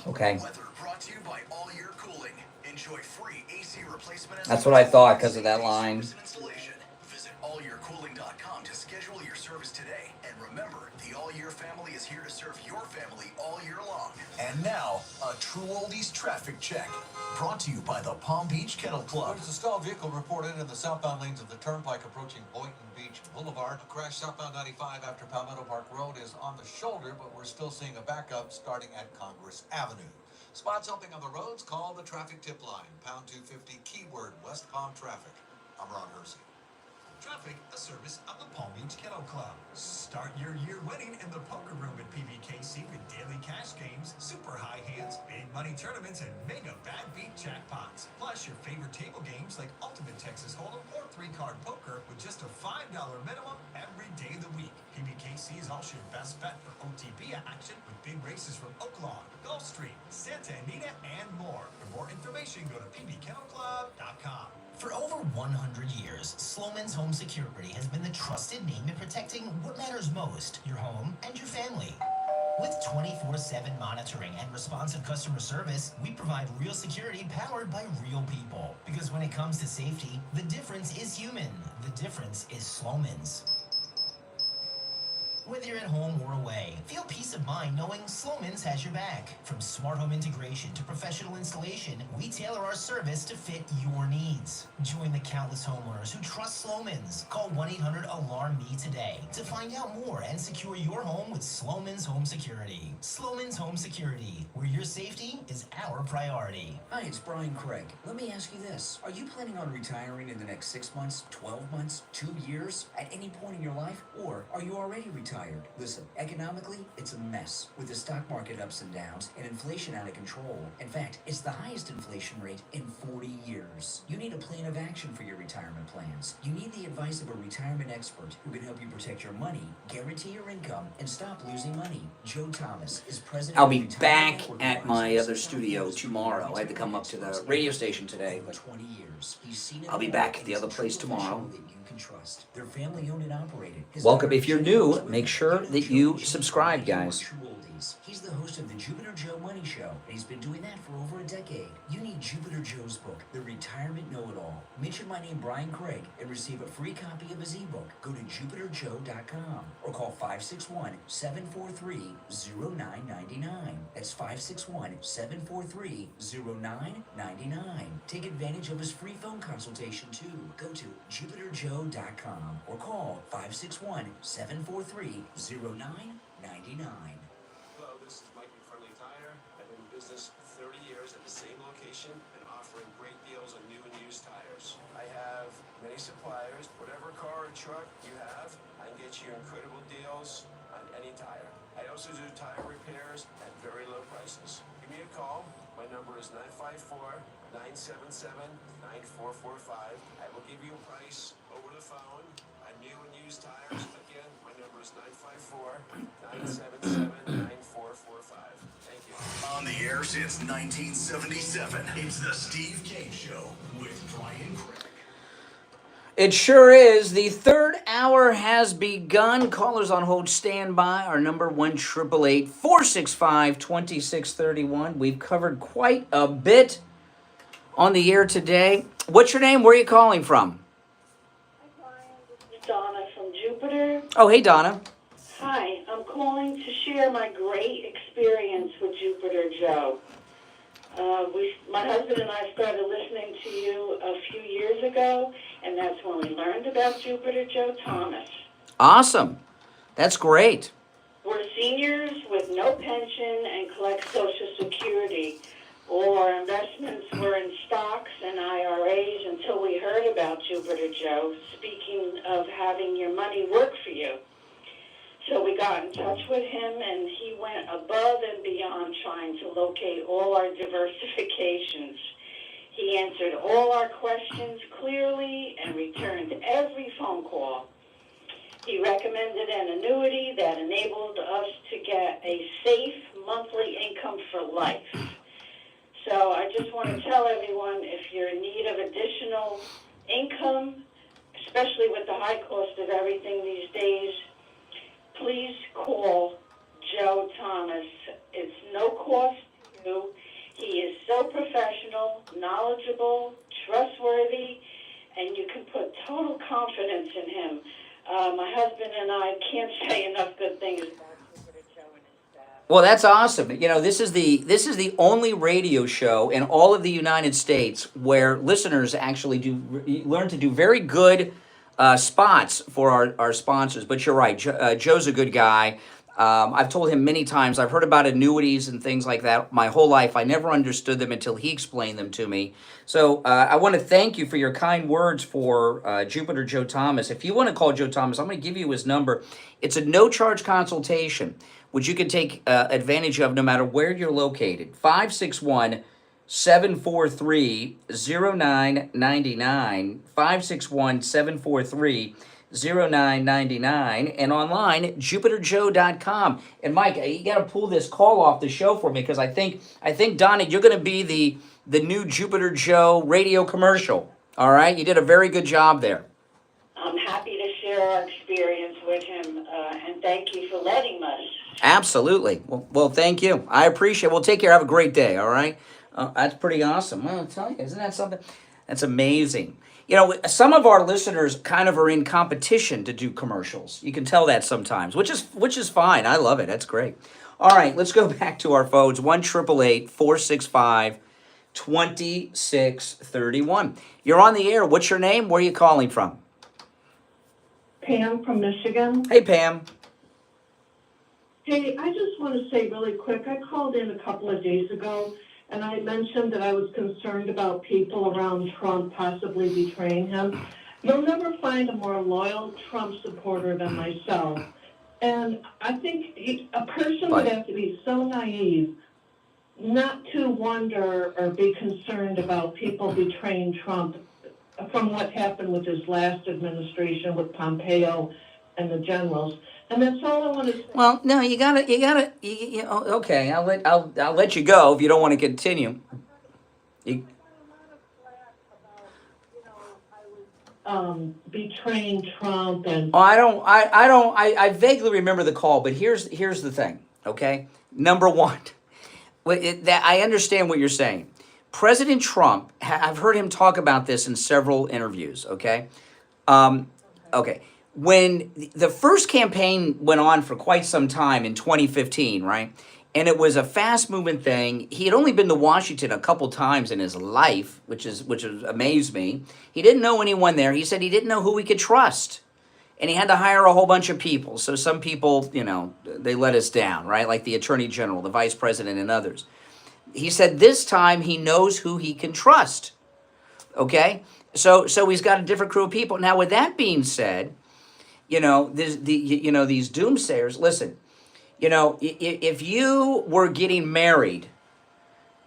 Okay. Weather brought to you by All Year Cooling. Enjoy free AC replacement. That's what I thought because of that line. Visit allyearcooling.com to schedule your service today. And remember, the All Year family is here to serve your family all year long. And now, a true oldies traffic check. Brought to you by the Palm Beach Kennel Club. There's a stalled vehicle reported in the southbound lanes of the turnpike approaching Boynton Beach Boulevard. A crash southbound 95 after Palmetto Park Road is on the shoulder, but we're still seeing a backup starting at Congress Avenue. Spot something on the roads? Call the traffic tip line. Pound 250 keyword West Palm Traffic. I'm Ron Hersey. Traffic, a service of the Palm Beach Kennel Club. Start your year winning in the poker room at PBKC with daily cash games, super high hands, big money tournaments, and mega bad beat jackpots. Plus your favorite table games like Ultimate Texas Hold'em or 3-card poker with just a $5 minimum every day of the week. PBKC is also your best bet for OTB action with big races from Oaklawn, Gulfstream, Santa Anita, and more. For more information, go to pbkennelclub.com. For over 100 years, Sloman's Home Security has been the trusted name in protecting what matters most, your home and your family. With 24/7 monitoring and responsive customer service, we provide real security powered by real people. Because when it comes to safety, the difference is human. The difference is Sloman's. Whether you're at home or away, feel peace of mind knowing Sloman's has your back. From smart home integration to professional installation, we tailor our service to fit your needs. Join the countless homeowners who trust Sloman's. Call 1-800-ALARM-ME today to find out more and secure your home with Sloman's Home Security. Sloman's Home Security, where your safety is our priority. Hi, it's Brian Craig. Let me ask you this. Are you planning on retiring in the next 6 months, 12 months, 2 years, at any point in your life? Or are you already retired? Listen, economically, it's a mess with the stock market ups and downs and inflation out of control. In fact, it's the highest inflation rate in 40 years. You need a plan of action for your retirement plans. You need the advice of a retirement expert who can help you protect your money, guarantee your income, and stop losing money. Joe Thomas is president. I'll be back at my other studio tomorrow. I had to come up to the radio station today, but 20 years. I'll be back at the other place tomorrow. Trust. They're family owned and operated. Welcome. If you're new, make sure that you subscribe, guys. He's the host of the Jupiter Joe Money Show, and he's been doing that for over a decade. You need Jupiter Joe's book, The Retirement Know-It-All. Mention my name, Brian Craig, and receive a free copy of his ebook. Go to jupiterjoe.com or call 561-743-0999. That's 561-743-0999. Take advantage of his free phone consultation, too. Go to jupiterjoe.com or call 561-743-0999. Hello, this is Mike from Friendly Tire. I've been in business 30 years at the same location and offering great deals on new and used tires. I have many suppliers. Whatever car or truck you have, I can get you incredible deals on any tire. I also do tire repairs at very low prices. Give me a call. My number is 954-977-9445. I will give you a price over the phone on new and used tires. Again, my number is 954-977-9445. Thank you. On the air since 1977, it's the Steve Kane Show with Brian Craig. It sure is. The third hour has begun. Callers on hold, stand by. Our number 1-888-465-2631. We've covered quite a bit on the air today. What's your name? Where are you calling from? Donna from Jupiter. Oh, hey, Donna. Hi, I'm calling to share my great experience with Jupiter Joe. My husband and I started listening to you a few years ago, and that's when we learned about Jupiter Joe Thomas. Awesome. That's great. We're seniors with no pension and collect Social Security. All our investments were in stocks and IRAs until we heard about Jupiter Joe, speaking of having your money work for you. So we got in touch with him, and he went above and beyond trying to locate all our diversifications. He answered all our questions clearly and returned every phone call. He recommended an annuity that enabled us to get a safe monthly income for life. So I just want to tell everyone, if you're in need of additional income, especially with the high cost of everything these days, please call Joe Thomas. It's no cost to you. He is so professional, knowledgeable, trustworthy, and you can put total confidence in him. My husband and I can't say enough good things about Jupiter Joe and his staff. Well, that's awesome. You know, this is the only radio show in all of the United States where listeners actually learn to do very good spots for our sponsors. But you're right, Joe's a good guy. I've told him many times, I've heard about annuities and things like that my whole life. I never understood them until he explained them to me. So I want to thank you for your kind words for Jupiter Joe Thomas. If you want to call Joe Thomas, I'm going to give you his number. It's a no-charge consultation, which you can take advantage of no matter where you're located. 561-743-0999, 561-743-0999, and online, jupiterjoe.com. And Mike, you got to pull this call off the show for me, because I think Donna, you're going to be the new Jupiter Joe radio commercial. All right? You did a very good job there. I'm happy to share our experience with him, and thank you for letting us. Absolutely. Well, thank you. I appreciate it. Well, take care. Have a great day, all right? That's pretty awesome. Well, I'll tell you, isn't that something? That's amazing. You know, some of our listeners kind of are in competition to do commercials. You can tell that sometimes, which is fine. I love it. That's great. All right, let's go back to our phones. 1-888-465-2631. You're on the air. What's your name? Where are you calling from? Pam from Michigan. Hey, Pam. Hey, I just want to say really quick, I called in a couple of days ago, and I mentioned that I was concerned about people around Trump possibly betraying him. You'll never find a more loyal Trump supporter than myself. And I think a person would have to be so naive not to wonder or be concerned about people betraying Trump from what happened with his last administration with Pompeo and the generals. And that's all I want to say. Well, no, you gotta. Okay, I'll let you go if you don't want to continue. Betraying Trump and. Oh, I vaguely remember the call, but here's the thing. Okay, number one, I understand what you're saying. President Trump, I've heard him talk about this in several interviews. Okay, okay. When the first campaign went on for quite some time in 2015, right? And it was a fast-moving thing. He had only been to Washington a couple times in his life, which amazed me. He didn't know anyone there. He said he didn't know who he could trust. And he had to hire a whole bunch of people. So some people, they let us down, right? Like the Attorney General, the Vice President, and others. He said this time he knows who he can trust. Okay? So he's got a different crew of people. Now, with that being said, these doomsayers, listen, if you were getting married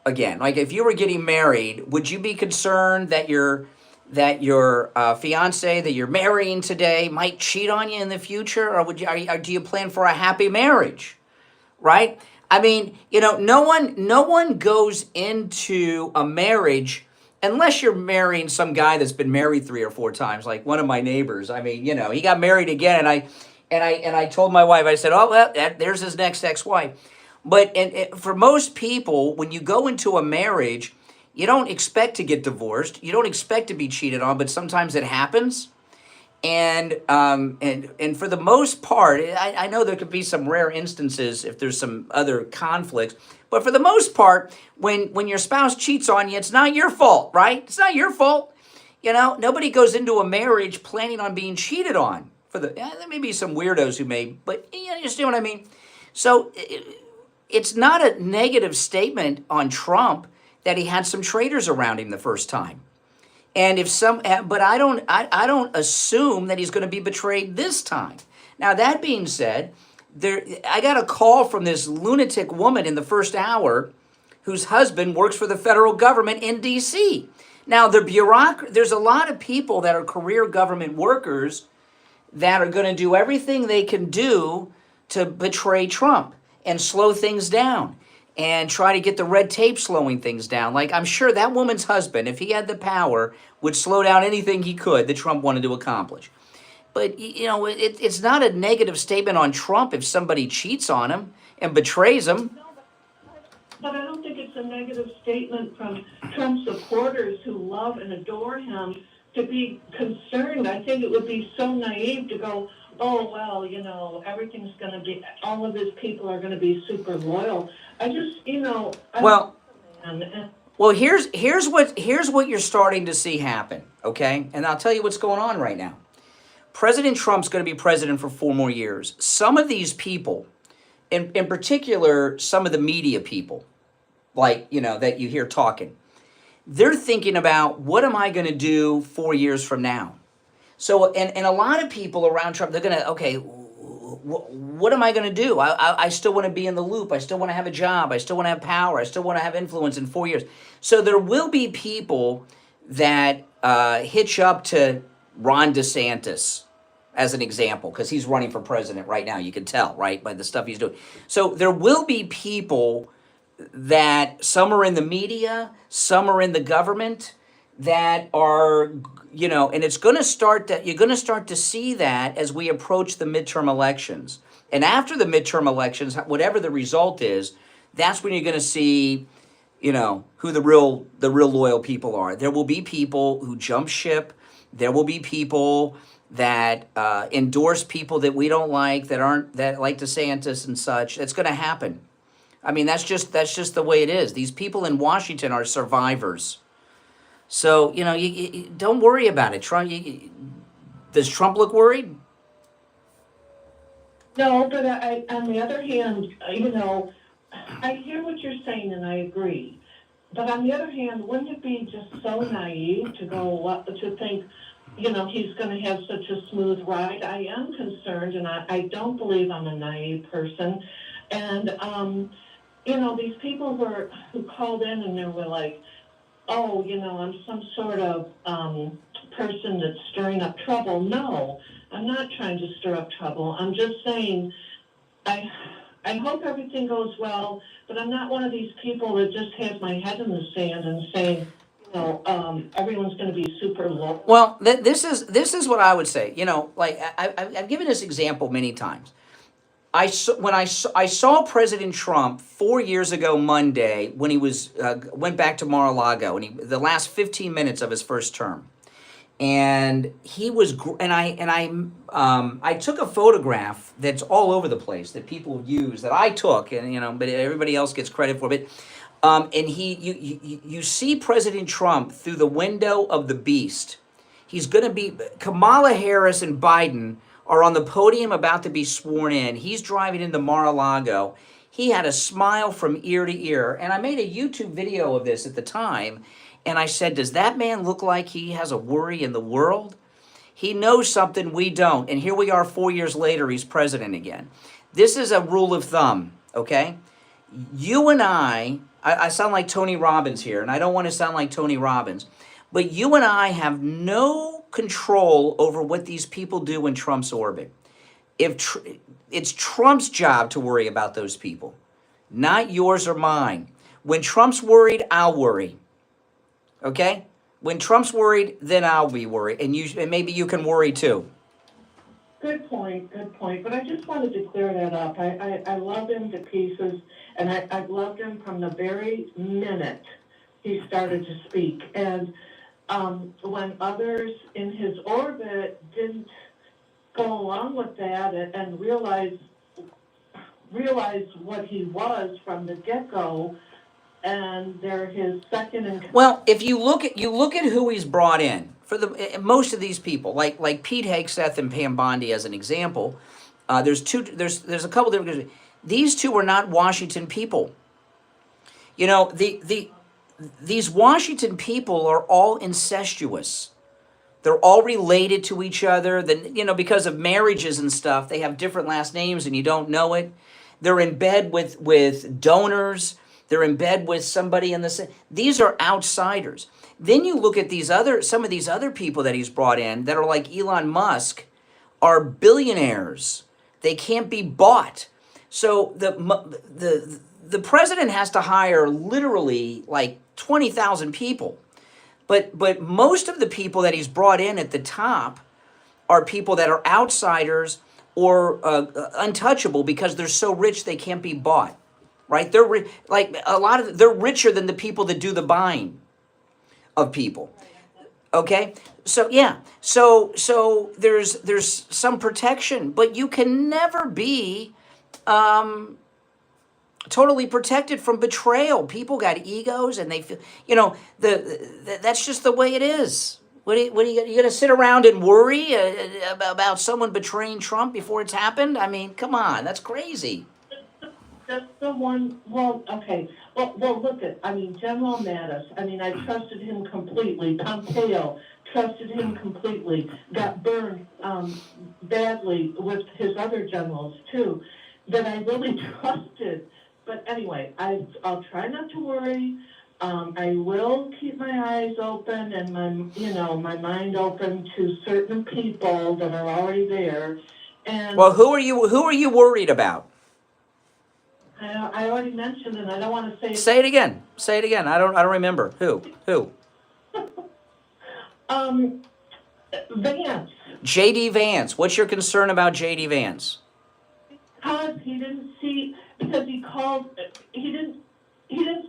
again? Like, if you were getting married, would you be concerned that your fiance that you're marrying today might cheat on you in the future, or do you plan for a happy marriage? Right? I mean, no one goes into a marriage unless you're marrying some guy that's been married 3 or 4 times, like one of my neighbors. I mean, he got married again, and I told my wife, I said, oh, well, there's his next ex-wife. But for most people, when you go into a marriage, you don't expect to get divorced. You don't expect to be cheated on, but sometimes it happens. And for the most part, I know there could be some rare instances if there's some other conflicts, but for the most part, when your spouse cheats on you, it's not your fault, right? It's not your fault. Nobody goes into a marriage planning on being cheated on. There may be some weirdos who may, but you understand what I mean? So it's not a negative statement on Trump that he had some traitors around him the first time. And but I don't assume that he's going to be betrayed this time. Now, that being said, I got a call from this lunatic woman in the first hour whose husband works for the federal government in D.C. Now, there's a lot of people that are career government workers that are going to do everything they can do to betray Trump and slow things down and try to get the red tape slowing things down. Like, I'm sure that woman's husband, if he had the power, would slow down anything he could that Trump wanted to accomplish. But, it's not a negative statement on Trump if somebody cheats on him and betrays him. But I don't think it's a negative statement from Trump supporters who love and adore him to be concerned. I think it would be so naive to go, oh, well, everything's going to be, all of his people are going to be super loyal. I just, Well, here's what you're starting to see happen, okay? And I'll tell you what's going on right now. President Trump's going to be president for 4 more years. Some of these people, in particular, some of the media people, like, that you hear talking, they're thinking about, what am I going to do 4 years from now? So, and a lot of people around Trump, they're going to, okay, what am I going to do? I still want to be in the loop. I still want to have a job. I still want to have power. I still want to have influence in 4 years. So there will be people that hitch up to Ron DeSantis, as an example, because he's running for president right now. You can tell, right, by the stuff he's doing. So there will be people that some are in the media, some are in the government, that are, and it's going to start that you're going to start to see that as we approach the midterm elections. And after the midterm elections, whatever the result is, that's when you're going to see, who the real loyal people are. There will be people who jump ship. There will be people that endorse people that we don't like, that like DeSantis and such. That's going to happen. I mean, that's just the way it is. These people in Washington are survivors. So, you don't worry about it. Does Trump look worried? No, but on the other hand, I hear what you're saying and I agree. But on the other hand, wouldn't it be just so naive to think, he's going to have such a smooth ride? I am concerned, and I don't believe I'm a naive person. And, these people who called in and they were like, oh, I'm some sort of person that's stirring up trouble. No, I'm not trying to stir up trouble. I'm just saying I hope everything goes well, but I'm not one of these people that just has my head in the sand and saying, everyone's going to be super low. Well, this is what I would say. I've given this example many times. I saw President Trump 4 years ago Monday when he went back to Mar-a-Lago, and the last 15 minutes of his first term, and he was I took a photograph that's all over the place that people use that I took, and but everybody else gets credit for it. And you see President Trump through the window of the beast. He's going to be Kamala Harris and Biden are on the podium about to be sworn in. He's driving into Mar-a-Lago. He had a smile from ear to ear. And I made a YouTube video of this at the time. And I said, does that man look like he has a worry in the world? He knows something we don't. And here we are 4 years later, he's president again. This is a rule of thumb, okay? You and I sound like Tony Robbins here, and I don't want to sound like Tony Robbins, but you and I have no control over what these people do in Trump's orbit. It's Trump's job to worry about those people, not yours or mine. When Trump's worried, I'll worry. Okay? When Trump's worried, then I'll be worried, and maybe you can worry too. Good point. But I just wanted to clear that up. I love him to pieces, and I've loved him from the very minute he started to speak. And when others in his orbit didn't go along with that and realize what he was from the get-go, and they're his second in. Well, if you look at who he's brought in for most of these people, like Pete Hegseth and Pam Bondi as an example, there's a couple different. These two are not Washington people. You know, these Washington people are all incestuous. They're all related to each other. Then, you know, because of marriages and stuff, they have different last names and you don't know it. They're in bed with donors. They're in bed with somebody in the. These are outsiders. Then you look at some of these other people that he's brought in that are like Elon Musk, are billionaires. They can't be bought. So the president has to hire literally like 20,000 people. But most of the people that he's brought in at the top are people that are outsiders or untouchable because they're so rich they can't be bought. Right? They're they're richer than the people that do the buying of people. Okay? So yeah. So there's some protection, but you can never be totally protected from betrayal. People got egos and they feel, you know, that's just the way it is. What are you going to sit around and worry about someone betraying Trump before it's happened? I mean, come on, that's crazy. That's the one. Well, okay. Well, look at. I mean, General Mattis. I mean, I trusted him completely. Pompeo, trusted him completely. Got burned badly with his other generals too, that I really trusted. But anyway, I'll try not to worry. I will keep my eyes open and my mind open to certain people that are already there. And well, who are you worried about? I already mentioned, and I don't want to say. Say it again. Say it again. I don't remember. Who? Vance. J.D. Vance. What's your concern about J.D. Vance? Because he didn't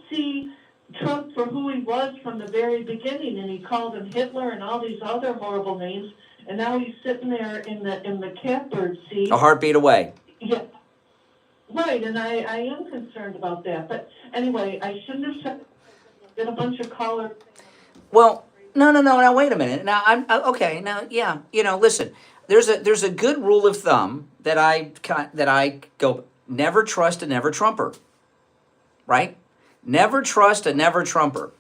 see Trump for who he was from the very beginning, and he called him Hitler and all these other horrible names, and now he's sitting there in the catbird seat. A heartbeat away. Yeah. Right, and I am concerned about that. But anyway, I shouldn't have said get a bunch of callers. Well, no. Now wait a minute. Now I'm okay. Now, yeah. You know, listen. There's a good rule of thumb that I go: never trust a never Trumper. Right? Never trust a never Trumper.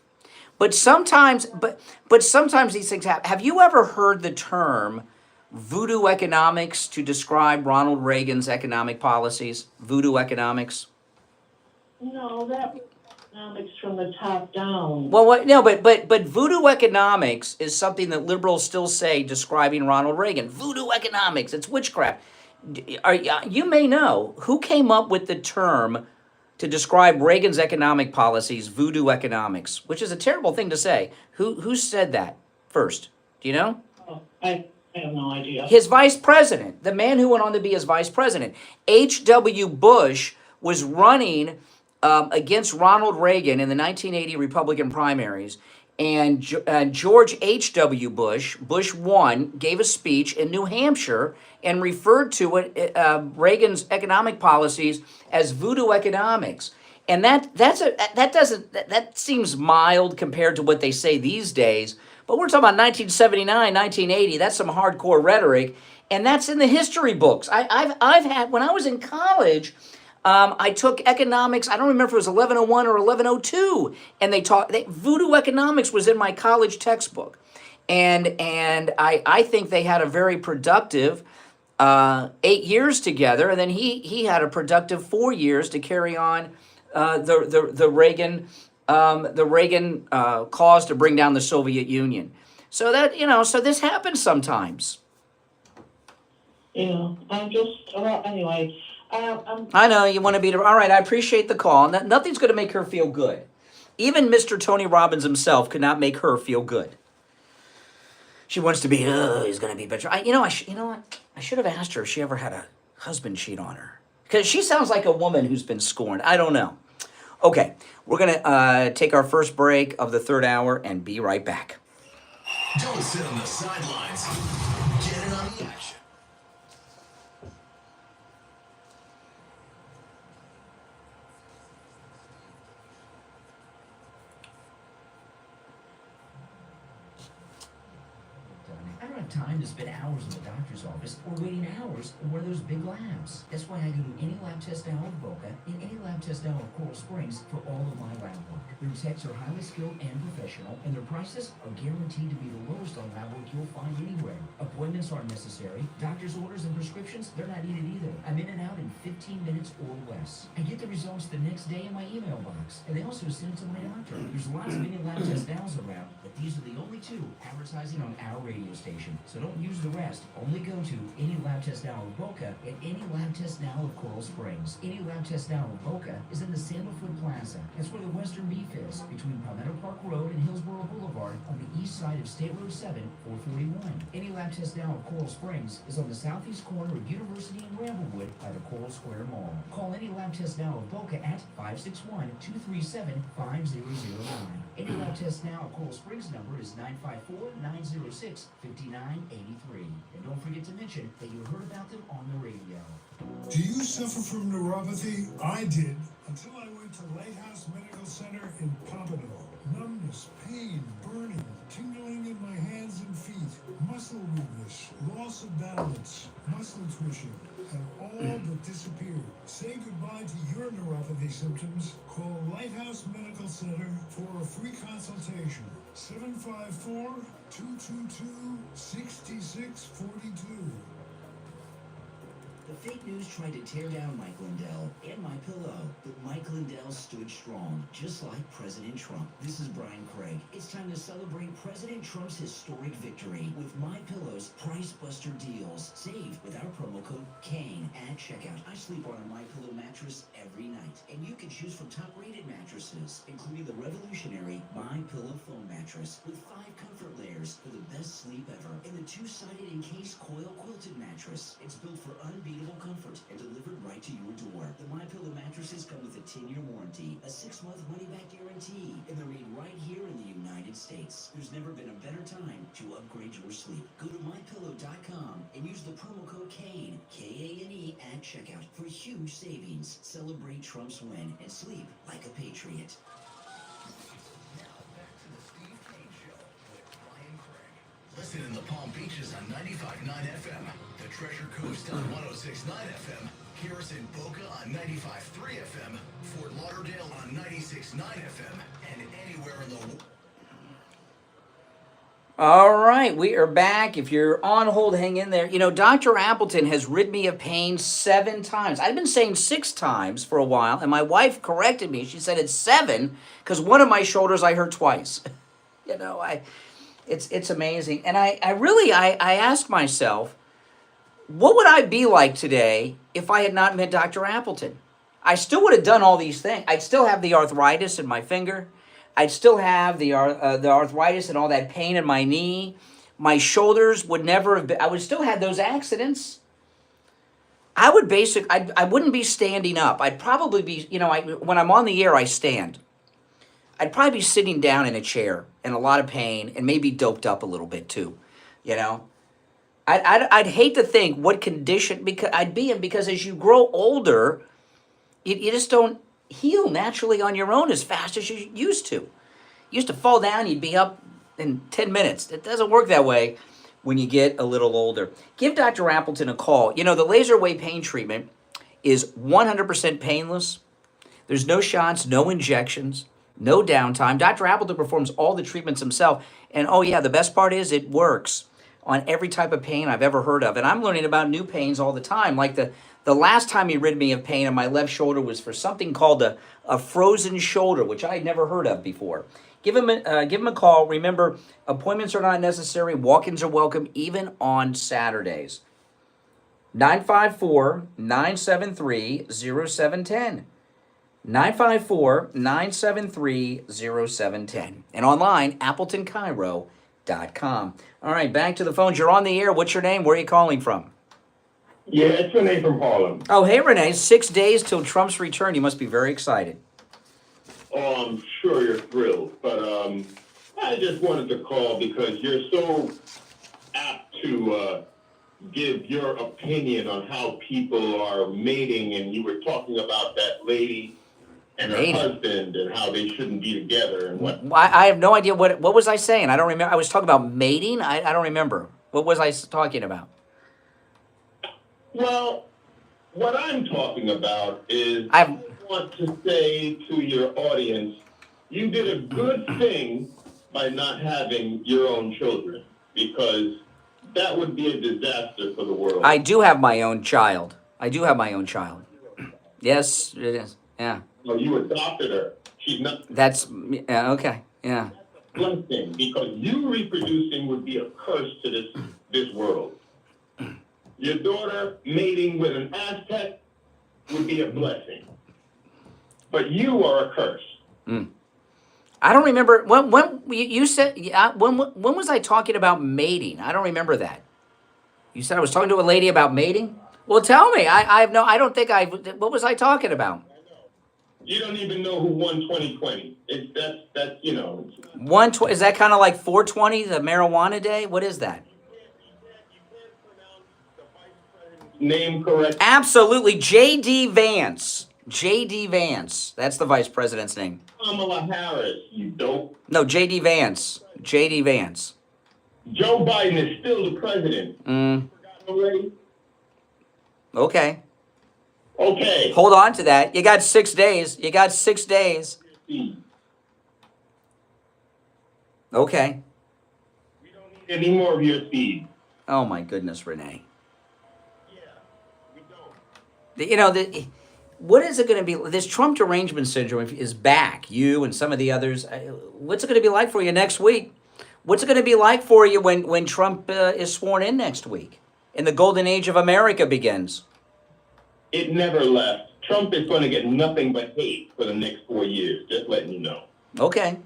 But sometimes these things happen. Have you ever heard the term voodoo economics to describe Ronald Reagan's economic policies? Voodoo economics? No, that was economics from the top down. Well, no, but voodoo economics is something that liberals still say describing Ronald Reagan. Voodoo economics, it's witchcraft. You may know who came up with the term to describe Reagan's economic policies, voodoo economics, which is a terrible thing to say. Who said that first? Do you know? Oh, I have no idea. His vice president, the man who went on to be his vice president. H.W. Bush was running against Ronald Reagan in the 1980 Republican primaries. And George H.W. Bush 1, gave a speech in New Hampshire and referred to it, Reagan's economic policies as voodoo economics. And that seems mild compared to what they say these days. But we're talking about 1979, 1980. That's some hardcore rhetoric, and that's in the history books. I've had, when I was in college, I took economics. I don't remember if it was 1101 or 1102, and voodoo economics was in my college textbook, and I think they had a very productive 8 years together, and then he had a productive 4 years to carry on the Reagan cause to bring down the Soviet Union. So that, so this happens sometimes. Yeah, I'm just, well, anyway, I know you want to be, all right, I appreciate the call. Nothing's going to make her feel good. Even Mr. Tony Robbins himself could not make her feel good. She wants to be, he's going to be better. You know what? I should have asked her if she ever had a husband cheat on her. Because she sounds like a woman who's been scorned. I don't know. Okay, we're going to take our first break of the third hour and be right back. Don't sit on the sidelines. Get in on the action. I don't have time to spend hours in the doctor's office or waiting hours in one of those big labs. That's why I go to Any Lab Test Now of Boca and Any Lab Test Now of Coral Springs for all of my lab work. Their techs are highly skilled and professional, and their prices are guaranteed to be the lowest on lab work you'll find anywhere. Appointments aren't necessary. Doctor's orders and prescriptions, they're not needed either. I'm in and out in 15 minutes or less. I get the results the next day in my email box, and they also send it to my doctor. There's lots of Any Lab Test Nows around, but these are the only two advertising on our radio station. So don't use the rest. Only go to Any Lab Test Now of Boca and Any Lab Test Now of Coral Springs. Any Lab Test Now of Boca is in the Sandalfoot Plaza. That's where the Western Beef is, between Palmetto Park Road and Hillsborough Boulevard on the east side of State Road 7, 441. Any Lab Test Now of Coral Springs is on the southeast corner of University and Bramblewood by the Coral Square Mall. Call Any Lab Test Now of Boca at 561-237-5009. Any Lab Test Now of Coral Springs number is 954-906-5983. And don't forget to mention that you heard about them on the radio. Do you suffer from neuropathy? I did, until I went to Lighthouse Medical Center in Pompano. Numbness, pain, burning, tingling in my hands and feet, muscle weakness, loss of balance, muscle twitching, have all but disappeared. Say goodbye to your neuropathy symptoms. Call Lighthouse Medical Center for a free consultation. 754-222-6642. The fake news tried to tear down Mike Lindell and MyPillow, but Mike Lindell stood strong, just like President Trump. This is Brian Craig. It's time to celebrate President Trump's historic victory with MyPillow's Price Buster deals. Save with our promo code KANE at checkout. I sleep on a MyPillow mattress every night, and you can choose from top-rated mattresses, including the revolutionary MyPillow foam mattress with 5 comfort layers for the best sleep ever, and the 2-sided encased coil quilted mattress. It's built for unbeatable comfort and delivered right to your door. The MyPillow mattresses come with a 10-year warranty, a 6-month money-back guarantee, and they're made right here in the United States. There's never been a better time to upgrade your sleep. Go to MyPillow.com and use the promo code KANE, K-A-N-E, at checkout for huge savings. Celebrate Trump's win and sleep like a patriot. Now back to the Steve Kane Show with Brian Craig. Listen in the Palm Beaches on 95.9 FM, the Treasure Coast on 106.9 FM, hear us in Boca on 95.3 FM, Fort Lauderdale on 96.9 FM, and anywhere in the world. All right, we are back. If you're on hold, hang in there. Dr. Appleton has rid me of pain 7 times. I've been saying 6 times for a while, and my wife corrected me. She said it's 7 because one of my shoulders I hurt twice. It's amazing. And I asked myself, what would I be like today if I had not met Dr. Appleton? I still would have done all these things. I'd still have the arthritis in my finger. I'd still have the arthritis and all that pain in my knee. My shoulders would never have been, I would still have those accidents. I wouldn't be standing up. I'd probably be, when I'm on the air, I stand. I'd probably be sitting down in a chair in a lot of pain and maybe doped up a little bit too, I'd hate to think what condition I'd be in, because as you grow older, you just don't heal naturally on your own as fast as you used to. You used to fall down, you'd be up in 10 minutes. It doesn't work that way when you get a little older. Give Dr. Appleton a call. The laser wave pain treatment is 100% painless. There's no shots, no injections, no downtime. Dr. Appleton performs all the treatments himself. And oh yeah, the best part is it works on every type of pain I've ever heard of. And I'm learning about new pains all the time, like the The last time he rid me of pain on my left shoulder was for something called a frozen shoulder, which I had nenever heard of before. Give him a call. Remember, appointments are not necessary. Walk-ins are welcome, even on Saturdays. 954-973-0710. 954-973-0710. And online, AppletonCairo.com. All right, back to the phones. You're on the air. What's your name? Where are you calling from? Yeah, it's Renee from Harlem. Oh, hey, Renee. 6 days till Trump's return. You must be very excited. Oh, I'm sure you're thrilled, but I just wanted to call because you're so apt to give your opinion on how people are mating, and you were talking about that lady and her husband and how they shouldn't be together and what. I have no idea what was I saying. I don't remember. I was talking about mating. I don't remember. What was I talking about? Well, what I'm talking about is I want to say to your audience, you did a good thing by not having your own children, because that would be a disaster for the world. I do have my own child. Yes, it is. Yeah. No, you adopted her. She's not. That's okay. Yeah. Blessing, because you reproducing would be a curse to this world. Your daughter mating with an Aztec would be a blessing, but you are a curse. I don't remember when you said. When was I talking about mating? I don't remember that. You said I was talking to a lady about mating. Well, tell me. I have no. I don't think I. What was I talking about? You don't even know who won 2020. That's you know. 120 is that kind of like 420, the marijuana day? What is that? Name correct? Absolutely, J.D. Vance. J.D. Vance. That's the vice president's name. Pamela Harris, you dope. No, J.D. Vance. J.D. Vance. Joe Biden is still the president. Already? Okay. Okay. Hold on to that. You got 6 days. Okay. Any more of your feed? Oh my goodness, Renee. You know, what is it going to be? This Trump derangement syndrome is back. You and some of the others. What's it going to be like for you next week? What's it going to be like for you when Trump is sworn in next week and the golden age of America begins? It never left. Trump is going to get nothing but hate for the next 4 years. Just letting you know. Okay.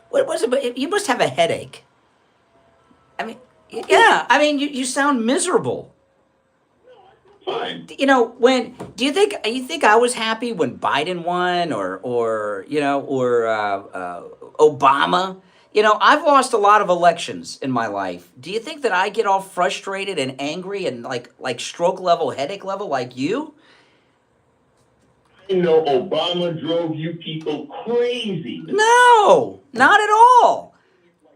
What was it? But you must have a headache. I mean. Yeah, I mean, you sound miserable. Fine. You know, do you think I was happy when Biden won or Obama? You know, I've lost a lot of elections in my life. Do you think that I get all frustrated and angry and like stroke level, headache level like you? You know, Obama drove you people crazy. No, not at all.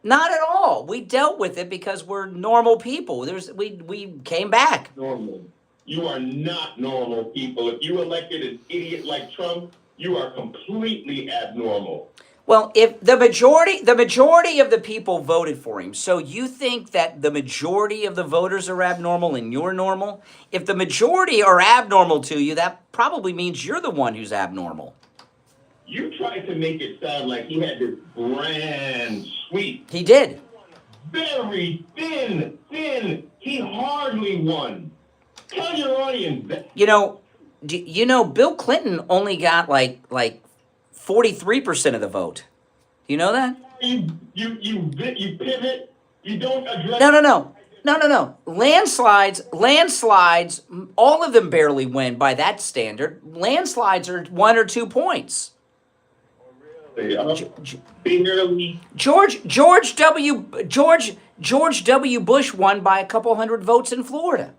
Not at all. We dealt with it because we're normal people. We came back. Normal. You are not normal people. If you elected an idiot like Trump, you are completely abnormal. Well, if the majority of the people voted for him, so you think that the majority of the voters are abnormal and you're normal? If the majority are abnormal to you, that probably means you're the one who's abnormal. You tried to make it sound like he had this grand sweep. He did. Very thin. He hardly won. Tell your audience that. You know, Bill Clinton only got like 43% of the vote. Do you know that? You pivot. You don't address. No. Landslides, all of them barely win by that standard. Landslides are 1 or 2 points. George W. Bush won by a couple hundred votes in Florida.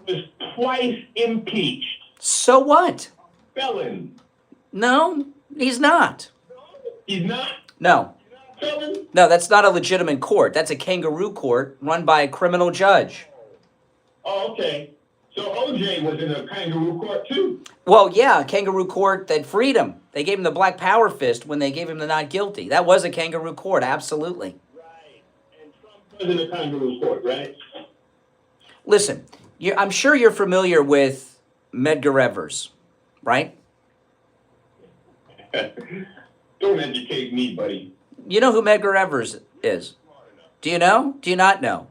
He was twice impeached. So what? Felon. No, he's not. He's not? No. Felon? No, that's not a legitimate court. That's a kangaroo court run by a criminal judge. Oh, okay. So OJ was in a kangaroo court too? Well, yeah, a kangaroo court that freed him. They gave him the black power fist when they gave him the not guilty. That was a kangaroo court, absolutely. Right. And Trump was in the kangaroo court, right? Listen, I'm sure you're familiar with Medgar Evers, right? Don't educate me, buddy. You know who Medgar Evers is? Do you know? Do you not know?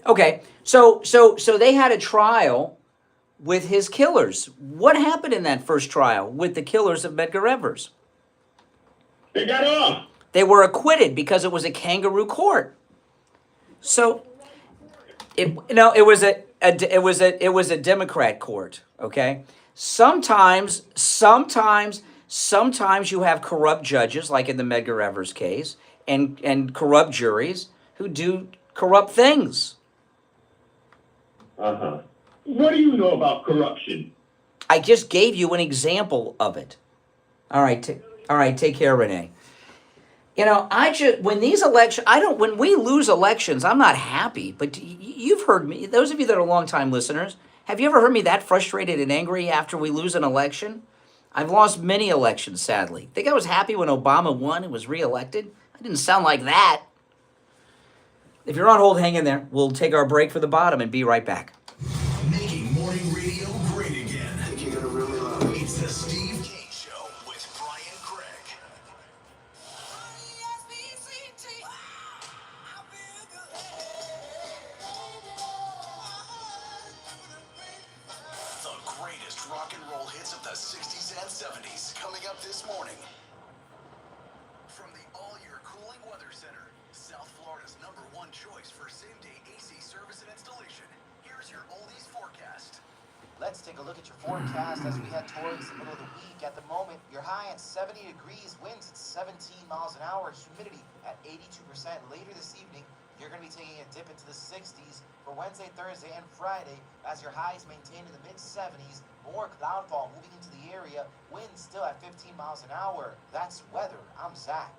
Okay, so they had a trial with his killers. What happened in that first trial with the killers of Medgar Evers? They got off. They were acquitted because it was a kangaroo court. So, it was a Democrat court. Okay. Sometimes you have corrupt judges, like in the Medgar Evers case, and corrupt juries who do corrupt things. Uh-huh. What do you know about corruption? I just gave you an example of it. All right, take care, Renee. You know, when we lose elections, I'm not happy, but you've heard me, those of you that are longtime listeners, have you ever heard me that frustrated and angry after we lose an election? I've lost many elections, sadly. Think I was happy when Obama won and was reelected? I didn't sound like that. If you're on hold, hang in there. We'll take our break for the bottom and be right back. Making morning radio great again. It's the Steve Kane Show with Brian Craig. The greatest rock and roll hits of the 60s and 70s coming up this morning. From the all-year cooling weather center, South Florida's #1 choice for same-day AC service and installation. Here's your oldies forecast. Let's take a look at your forecast as we head towards the middle of the week. At the moment, you're high at 70 degrees, winds at 17 miles an hour, humidity at 82%. Later this evening, you're going to be taking a dip into the 60s for Wednesday, Thursday, and Friday as your highs maintained in the mid-70s. More cloudfall moving into the area, winds still at 15 miles an hour. That's weather. I'm Zach.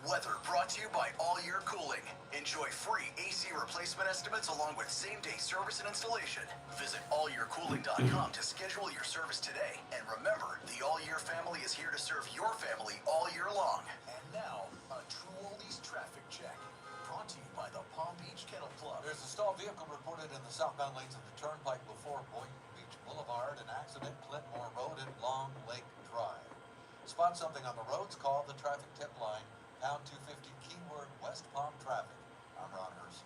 Weather brought to you by All Year Cooling. Enjoy free AC replacement estimates along with same-day service and installation. Visit allyearcooling.com to schedule your service today. And remember, the All Year family is here to serve your family all year long. And now, a True Oldies traffic check. Brought to you by the Palm Beach Kennel Club. There's a stalled vehicle reported in the southbound lanes of the turnpike before Boynton Beach Boulevard. An accident, Clintmore Road and Long Lake Drive. Spot something on the roads, call the traffic tip line. Pound 250 keyword West Palm traffic. I'm Ron Hurst.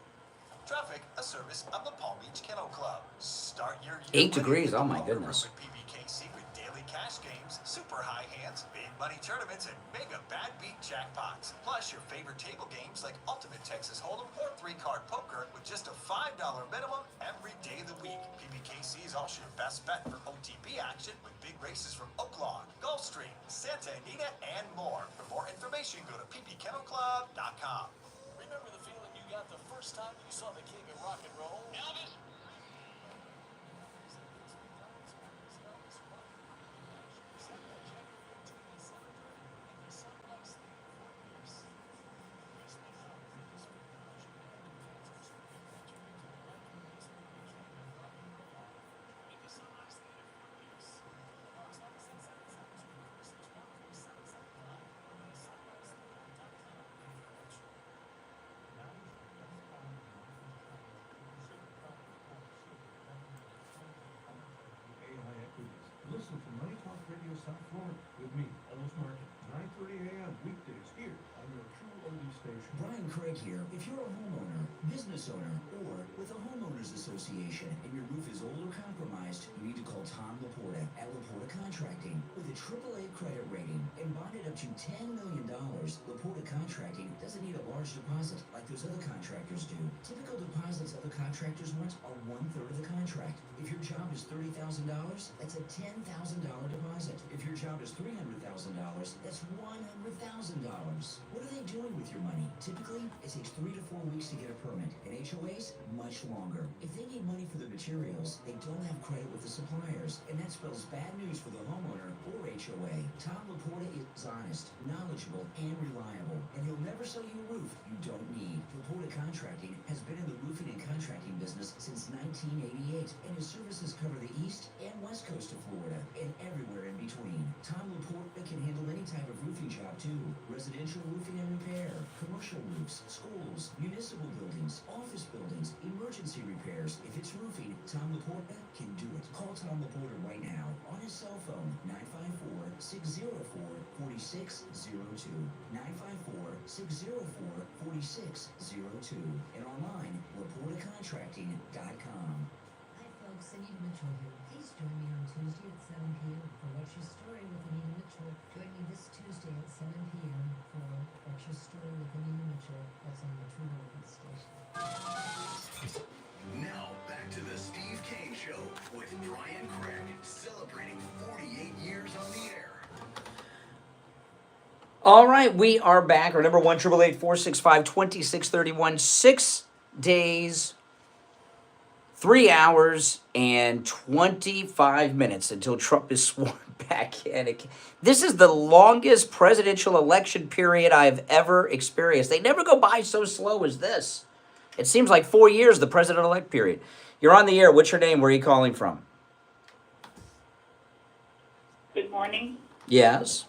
Traffic, a service of the Palm Beach Kennel Club. Start your year 8 degrees, oh my goodness. with PBKC with daily cash games, super high hands, big money tournaments, and mega bad beat jackpots. Plus your favorite table games like Ultimate Texas Hold'em or 3-card poker with just a $5 minimum every day of the week. PBKC is also your best bet for OTB action with big races from Oaklawn, Gulfstream, Santa Anita, and more. For more information, go to ppkennelclub.com. Remember the feeling you got the first time you saw the king of rock and roll? Elvis? Listen to Money Talk Radio South Florida with me, Ellis Martin, 9:30 a.m. weekdays here on your True Oldies station. Brian Craig here. If you're a homeowner, business owner, or with a homeowners association and your roof is old or compromised, you need to call Tom Laporta at Laporta Contracting. With a AAA credit rating and bonded up to $10 million, Laporta Contracting doesn't need a large deposit like those other contractors do. Typical deposits other contractors want are 1/3 of the contract. If your job is $30,000, that's a $10,000 deposit. If your job is $300,000, that's $100,000. What are they doing with your money? Typically, it takes 3 to 4 weeks to get a permit, and HOAs, much longer. If they need money for the materials, they don't have credit with the suppliers. and that spells bad news for the homeowner or HOA. Tom Laporta is honest, knowledgeable, and reliable, and he'll never sell you a roof you don't need. Laporta Contracting has been in the roofing and contracting business since 1988, and his services cover the east and west coast of Florida and everywhere in between. Tom Laporta can handle any type of roofing job too. Residential roofing and repair, commercial roofs, schools, municipal buildings, office buildings, emergency repairs. If it's roofing, Tom Laporta can do it. Call Tom Laporta right now on his cell phone, 954-604-4602. 954-604-4602. And online, LaportaContracting.com. Hi folks, Anita Mitchell here. Please join me on Tuesday at 7 p.m. for What's Your Story with Anita Mitchell. Join me this Tuesday at 7 p.m. for What's Your Story with Anita Mitchell. That's on the True North station. Now, back to the Steve Kane Show with Brian Craig, celebrating 48 years on the air. All right, we are back. Our number 1-888-465-2631. 6 days, 3 hours, and 25 minutes until Trump is sworn back in. This is the longest presidential election period I've ever experienced. They never go by so slow as this. It seems like 4 years, the president-elect period. You're on the air. What's your name? Where are you calling from? Good morning. Yes.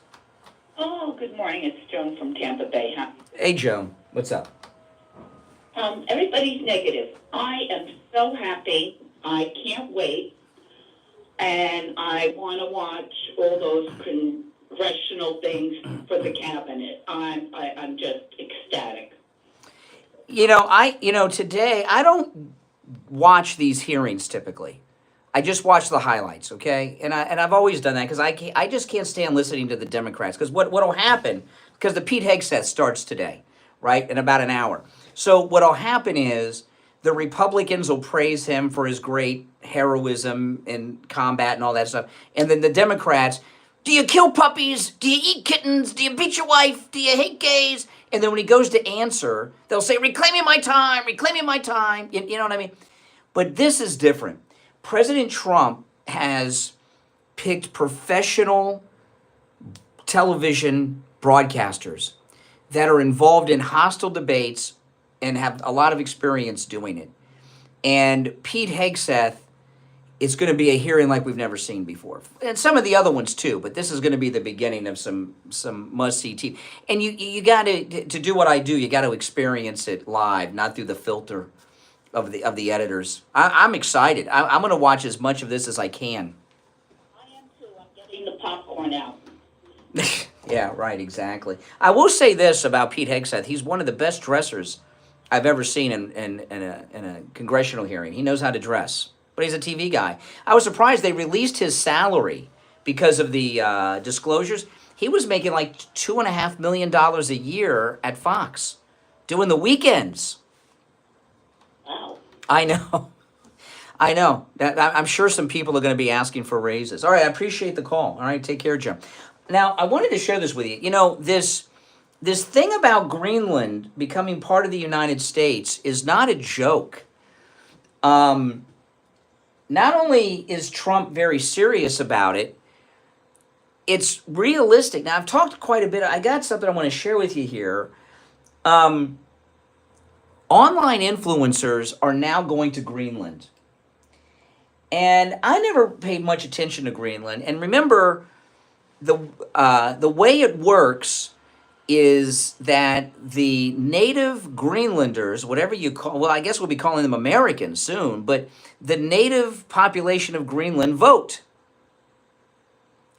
Oh, good morning. It's Joan from Tampa Bay. Huh? Hey, Joan. What's up? Everybody's negative. I am so happy. I can't wait. And I want to watch all those congressional things for the cabinet. I'm just ecstatic. Today, I don't watch these hearings typically. I just watch the highlights, okay? And I've always done that because I just can't stand listening to the Democrats. Because what'll happen, because the Pete Hegseth starts today, right, in about an hour. So what'll happen is the Republicans will praise him for his great heroism in combat and all that stuff. And then the Democrats, do you kill puppies? Do you eat kittens? Do you beat your wife? Do you hate gays? And then when he goes to answer, they'll say, reclaiming my time, reclaiming my time. You know what I mean? But this is different. President Trump has picked professional television broadcasters that are involved in hostile debates and have a lot of experience doing it. And Pete Hegseth is going to be a hearing like we've never seen before. And some of the other ones too, but this is going to be the beginning of some must-see TV. And you got to do what I do, you got to experience it live, not through the filter of the editors. I'm excited. I'm going to watch as much of this as I can. I am too. I'm getting the popcorn out. Yeah, right, exactly. I will say this about Pete Hegseth. He's one of the best dressers I've ever seen in a congressional hearing. He knows how to dress, but he's a TV guy. I was surprised they released his salary because of the disclosures. He was making like $2.5 million a year at Fox, doing the weekends. Wow. I know. I'm sure some people are going to be asking for raises. All right, I appreciate the call. All right, take care, Jim. Now, I wanted to share this with you. You know, this thing about Greenland becoming part of the United States is not a joke. Not only is Trump very serious about it, it's realistic. Now, I've talked quite a bit. I got something I want to share with you here. Online influencers are now going to Greenland. And I never paid much attention to Greenland. And remember, the way it works is that the native Greenlanders, whatever you call, well, I guess we'll be calling them Americans soon, but the native population of Greenland vote.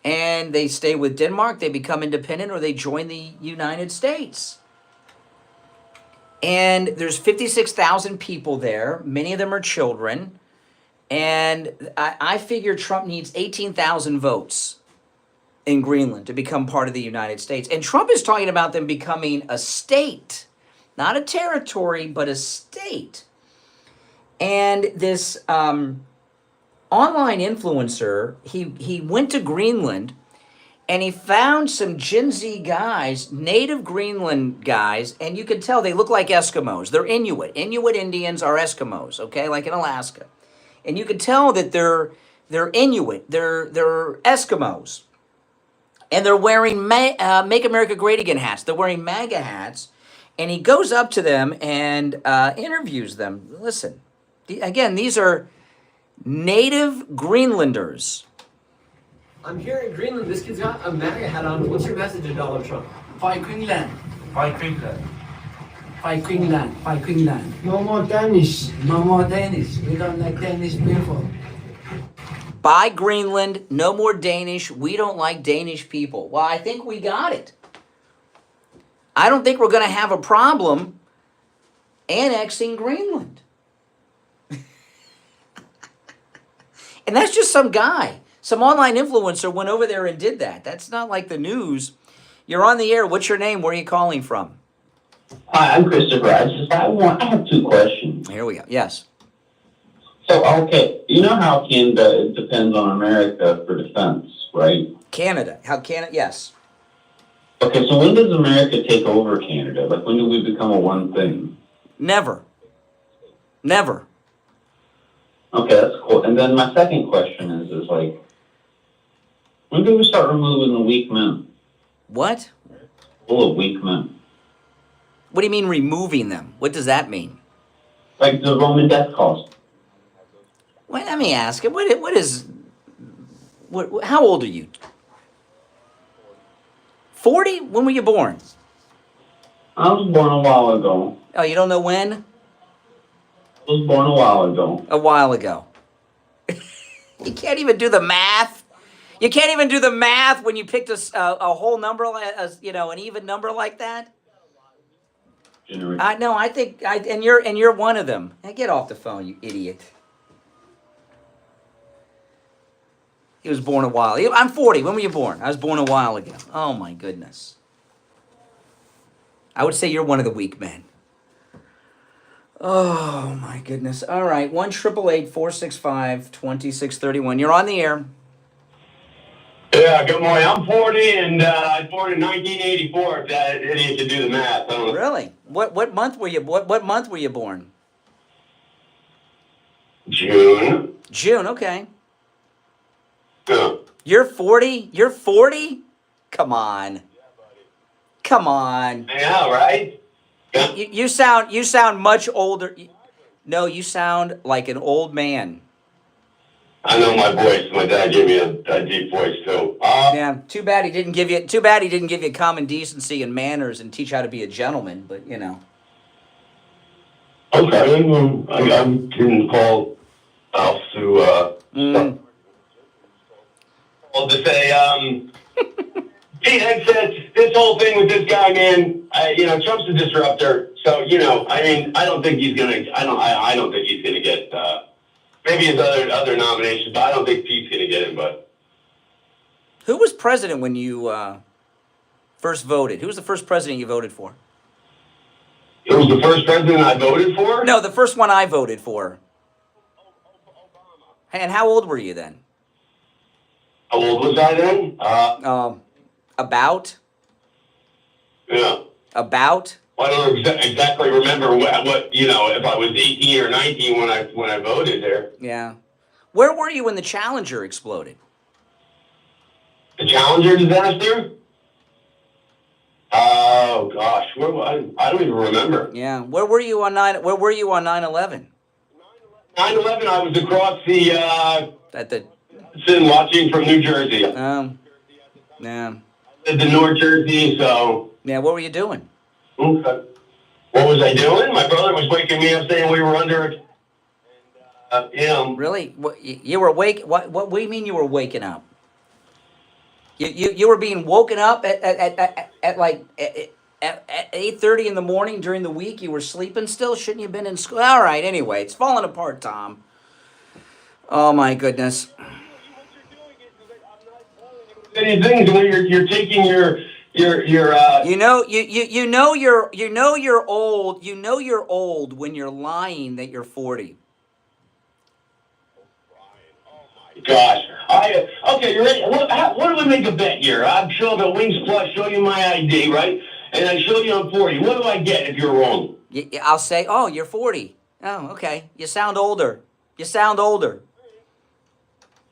And they stay with Denmark, they become independent, or they join the United States. And there's 56,000 people there. Many of them are children. And I figure Trump needs 18,000 votes in Greenland to become part of the United States. And Trump is talking about them becoming a state, not a territory, but a state. And this online influencer, he went to Greenland and he found some Gen Z guys, native Greenland guys, and you can tell they look like Eskimos. They're Inuit. Inuit Indians are Eskimos, okay, like in Alaska. And you can tell that they're They're Inuit. They're Eskimos. And they're wearing Make America Great Again hats. They're wearing MAGA hats. And he goes up to them and interviews them. Listen, again, these are native Greenlanders. I'm here in Greenland. This kid's got a MAGA hat on. What's your message to Donald Trump? Fight Greenland. Fight Greenland. Fight Greenland. Fight Greenland. No more Danish. No more Danish. We don't like Danish people. Buy Greenland, no more Danish. We don't like Danish people. Well, I think we got it. I don't think we're going to have a problem annexing Greenland. And that's just some guy. Some online influencer went over there and did that. That's not like the news. You're on the air. What's your name? Where are you calling from? Hi, I'm Christopher. I have two questions. Here we go. Yes. So, okay, you know how Canada depends on America for defense, right? Canada. How Canada? Yes. Okay, so when does America take over Canada? Like, when do we become a one thing? Never. Never. Okay, that's cool. And then my second question is like, when do we start removing the weak men? What? Full of weak men. What do you mean removing them? What does that mean? Like the Roman death cause. Well, let me ask you. How old are you? 40? When were you born? I was born a while ago. Oh, you don't know when? I was born a while ago. A while ago. You can't even do the math. You can't even do the math when you picked a whole number, an even number like that. No, I think, and you're one of them. Now get off the phone, you idiot. He was born a while. I'm 40. When were you born? I was born a while ago. Oh my goodness. I would say you're one of the weak men. Oh my goodness. All right. 1-888-465-2631. You're on the air. Yeah, good morning. I'm 40 and I was born in 1984. If that idiot could do the math. I don't know. Really? What month were you? What month were you born? June. June. Okay. Yeah. You're 40? You're 40? Come on. Come on. Yeah, right? Yeah. You sound much older. No, you sound like an old man. I know my voice. My dad gave me a deep voice too. Yeah, too bad he didn't give you common decency and manners and teach how to be a gentleman, but you know. Okay, I didn't call Alf to well, to say, Pete Head said this whole thing with this guy, man. Trump's a disruptor. So I don't think he's gonna. I don't think he's gonna get. Maybe his other nominations, but I don't think Pete's gonna get him. But who was president when you first voted? Who was the first president you voted for? It was the first president I voted for? No, the first one I voted for. And how old were you then? How old was I then? About? Yeah. About? I don't exactly remember what if I was 18 or 19 when I voted there. Yeah. Where were you when the Challenger exploded? The Challenger disaster? Oh gosh, I don't even remember. Yeah. Where were you on 9/11? 9/11, I was across the at the watching from New Jersey. Yeah. The North Jersey, so. Yeah, what were you doing? Okay. What was I doing? My brother was waking me up saying we were under. Really? You were awake? What do you mean you were waking up? You were being woken up at like at 8:30 in the morning during the week. You were sleeping still. Shouldn't you have been in school? All right. Anyway, it's falling apart, Tom. Oh my goodness. Many things when you're taking your you're old. You know you're old when you're lying that you're 40. Gosh, okay, you're ready. What do we make a bet here? I'm sure the Wings Plus show you my ID, right? And I show you I'm 40. What do I get if you're wrong? I'll say, oh, you're 40. Oh, okay. You sound older.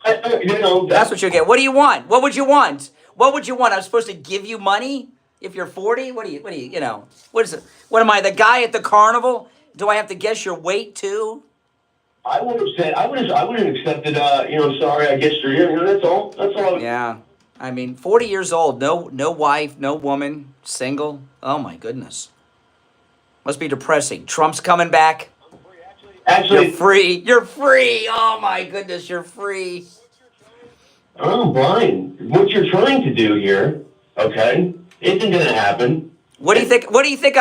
I That's what you get. What do you want? What would you want? What would you want? I'm supposed to give you money if you're 40? What is it? What am I, the guy at the carnival? Do I have to guess your weight too? I would have said, I would have accepted, sorry, I guess you're here. That's all. That's all. Yeah. I mean, 40 years old, no wife, no woman, single. Oh my goodness. Must be depressing. Trump's coming back. Actually, you're free. You're free. Oh my goodness, you're free. Oh, Brian, what you're trying to do here, okay, isn't going to happen. What do you think? What do you think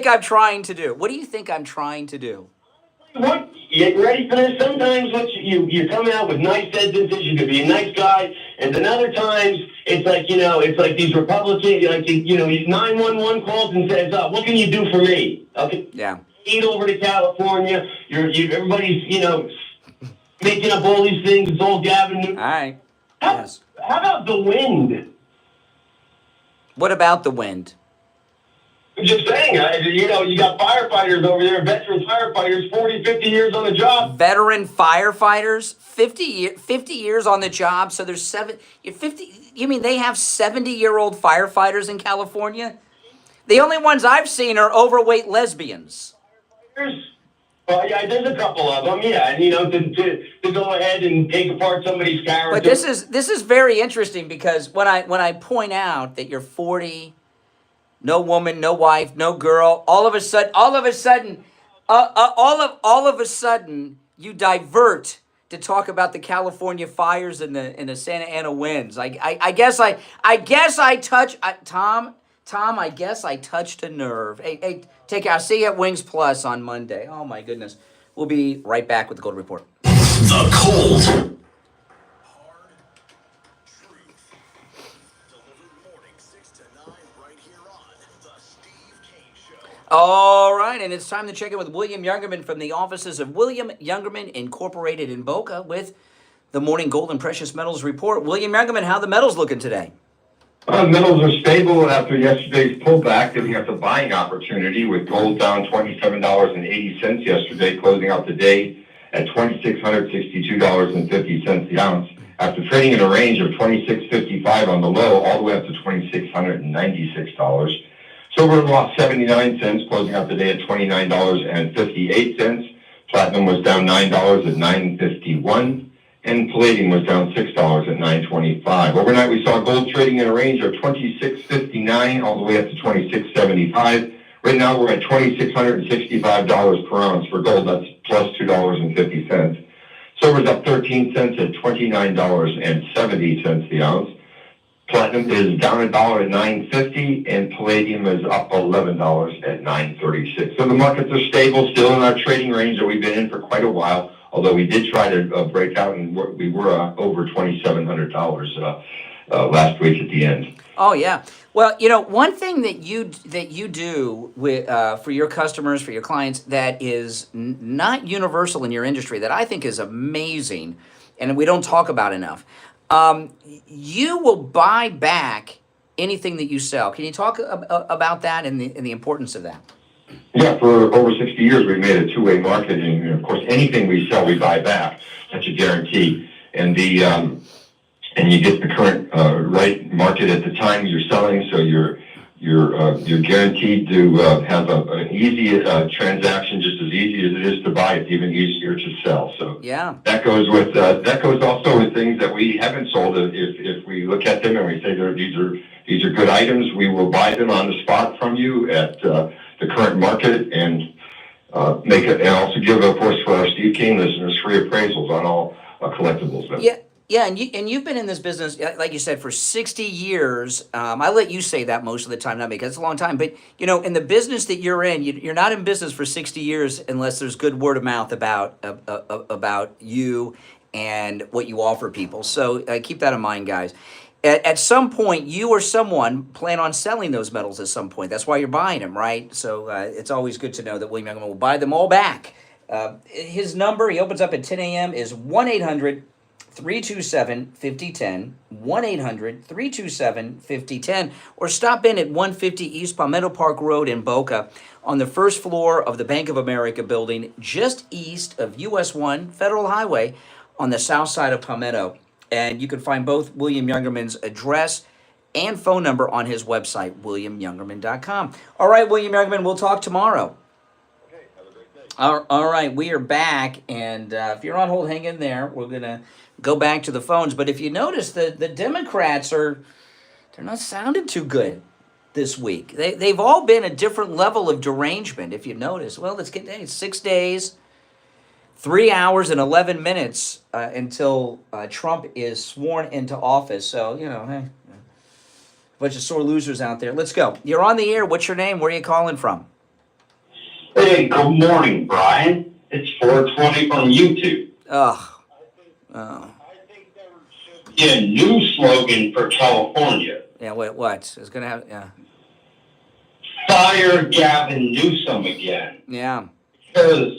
I'm trying to do? What do you think I'm trying to do? What? You get ready for this? Sometimes you come out with nice sentences. You could be a nice guy, and then other times it's like these Republicans, these 911 calls and says, "What can you do for me?" Okay. Yeah. Eat over to California. Everybody's making up all these things. It's all Gavin. All right. How about the wind? What about the wind? I'm just saying, you got firefighters over there, veteran firefighters, 40, 50 years on the job. Veteran firefighters, 50 years on the job. So there's 50. You mean they have 70-year-old firefighters in California? The only ones I've seen are overweight lesbians. There's a couple of them, yeah. And to go ahead and take apart somebody's character. But this is very interesting because when I point out that you're 40. No woman, no wife, no girl. All of a sudden, you divert to talk about the California fires and the Santa Ana winds. I guess I touched a nerve. Hey, take care. I'll see you at Wings Plus on Monday. Oh my goodness. We'll be right back with the Gold Report. The Cold. All right, and it's time to check in with William Youngerman from the offices of William Youngerman Incorporated in Boca with the Morning Gold and Precious Metals Report. William Youngerman, how are the metals looking today? Metals are stable after yesterday's pullback, giving us a buying opportunity with gold down $27.80 yesterday, closing out the day at $2,662.50 the ounce. After trading in a range of $26.55 on the low, all the way up to $2,696. Silver lost 79 cents, closing out the day at $29.58. Platinum was down $9 at $9.51, and palladium was down $6 at $9.25. Overnight, we saw gold trading in a range of $26.59 all the way up to $26.75. Right now, we're at $2,665 per ounce for gold. That's plus $2.50. Silver's up 13 cents at $29.70 the ounce. Platinum is down $1 at $9.50, and palladium is up $11 at $9.36. So the markets are stable, still in our trading range that we've been in for quite a while, although we did try to break out, and we were over $2,700 last week at the end. Oh, yeah. Well, one thing that you do with for your customers, for your clients, that is not universal in your industry, that I think is amazing, and we don't talk about enough. You will buy back anything that you sell. Can you talk about that and the importance of that? Yeah, for over 60 years, we've made a two-way market, and of course, anything we sell, we buy back. That's a guarantee. And and you get the current right market at the time you're selling, so you're guaranteed to have an easy transaction, just as easy as it is to buy. It's even easier to sell. So yeah, that goes also with things that we haven't sold. If we look at them and we say these are good items, we will buy them on the spot from you at the current market and make it, and also give, of course, for our Steve Kane listeners, free appraisals on all collectibles. Yeah. Yeah, and you've been in this business, like you said, for 60 years. I let you say that most of the time, not because it's a long time. But, in the business that you're in, you're not in business for 60 years unless there's good word of mouth about you and what you offer people. So keep that in mind, guys. At some point, you or someone plan on selling those metals at some point. That's why you're buying them, right? So it's always good to know that William Youngerman will buy them all back. His number, he opens up at 10 a.m., is 1-800-327-5010, 1-800-327-5010, or stop in at 150 East Palmetto Park Road in Boca on the first floor of the Bank of America building, just east of US 1 Federal Highway on the south side of Palmetto. And you can find both William Youngerman's address and phone number on his website, williamyoungerman.com. All right, William Youngerman, we'll talk tomorrow. All right, we are back, and if you're on hold, hang in there. We're going to go back to the phones. But if you notice, the Democrats they're not sounding too good this week. They've all been a different level of derangement, if you notice. Well, it's 6 days, 3 hours and 11 minutes until Trump is sworn into office. So, hey, a bunch of sore losers out there. Let's go. You're on the air. What's your name? Where are you calling from? Hey, good morning, Brian. It's 420 from YouTube. Oh. Yeah, new slogan for California. Yeah, what? It's going to have, yeah. Fire Gavin Newsom again. Yeah. Because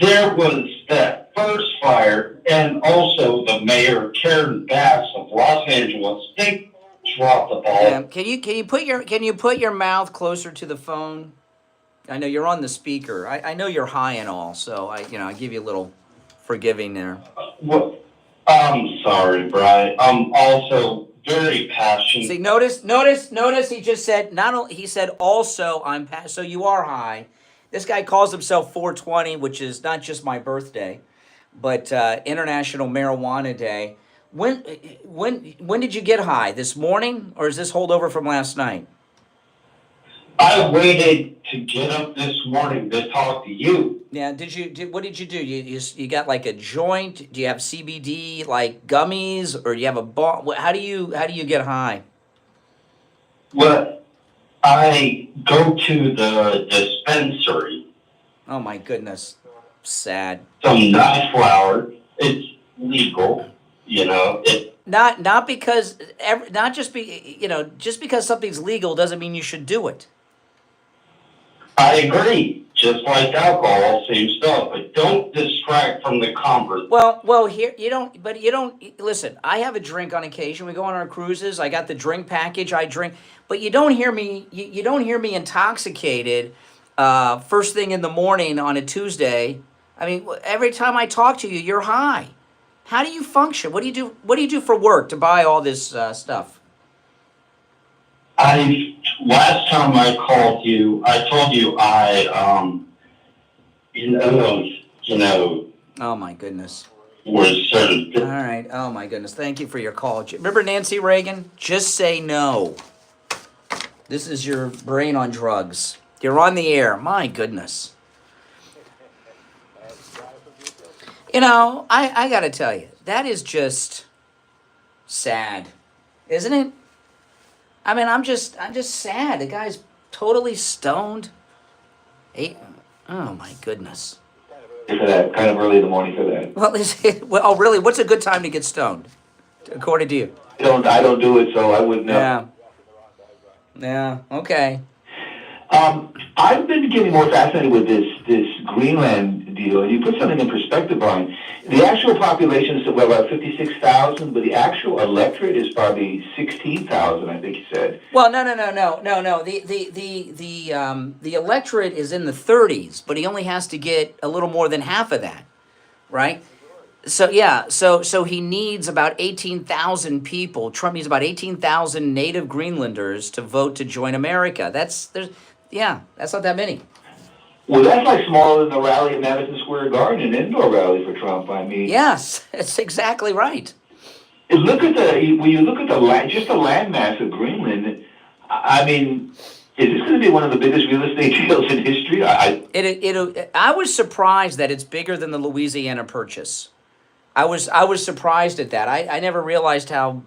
there was that first fire, and also the mayor, Karen Bass of Los Angeles, they dropped the ball. Yeah. Can you put your mouth closer to the phone? I know you're on the speaker. I know you're high and all, so I give you a little forgiving there. Well, I'm sorry, Brian. I'm also very passionate. See, notice. He just said he said also I'm so you are high. This guy calls himself 420, which is not just my birthday, but International Marijuana Day. When did you get high? This morning, or is this holdover from last night? I waited to get up this morning to talk to you. Yeah, what did you do? You got like a joint? Do you have CBD like gummies, or do you have a ball? How do you get high? Well, I go to the dispensary. Oh my goodness, sad. Some nice flower. It's legal, Not because just because something's legal doesn't mean you should do it. I agree. Just like alcohol, same stuff. But don't distract from the conversation. Well, here you don't listen. I have a drink on occasion. We go on our cruises. I got the drink package. I drink, but you don't hear me. You don't hear me intoxicated first thing in the morning on a Tuesday. I mean, every time I talk to you, you're high. How do you function? What do you do? What do you do for work to buy all this stuff? Last time I called you, I told you Oh my goodness. Was certain. All right. Oh my goodness. Thank you for your call. Remember Nancy Reagan? Just say no. This is your brain on drugs. You're on the air. My goodness. I got to tell you, that is just sad, isn't it? I mean, I'm just sad. The guy's totally stoned. Oh my goodness. For that, kind of early in the morning for that. Well, really, what's a good time to get stoned, according to you? I don't do it, so I wouldn't know. Yeah. Okay. I've been getting more fascinated with this Greenland deal. You put something in perspective, Brian. The actual population is about 56,000, but the actual electorate is probably 16,000. I think you said. Well, no. The electorate is in the 30s, but he only has to get a little more than half of that, right? So yeah, so he needs about 18,000 people. Trump needs about 18,000 native Greenlanders to vote to join America. That's not that many. Well, that's like smaller than the rally at Madison Square Garden, an indoor rally for Trump. I mean, yes, that's exactly right. When you look at the land mass of Greenland, I mean, is this going to be one of the biggest real estate deals in history? I was surprised that it's bigger than the Louisiana Purchase. I was surprised at that. I never realized how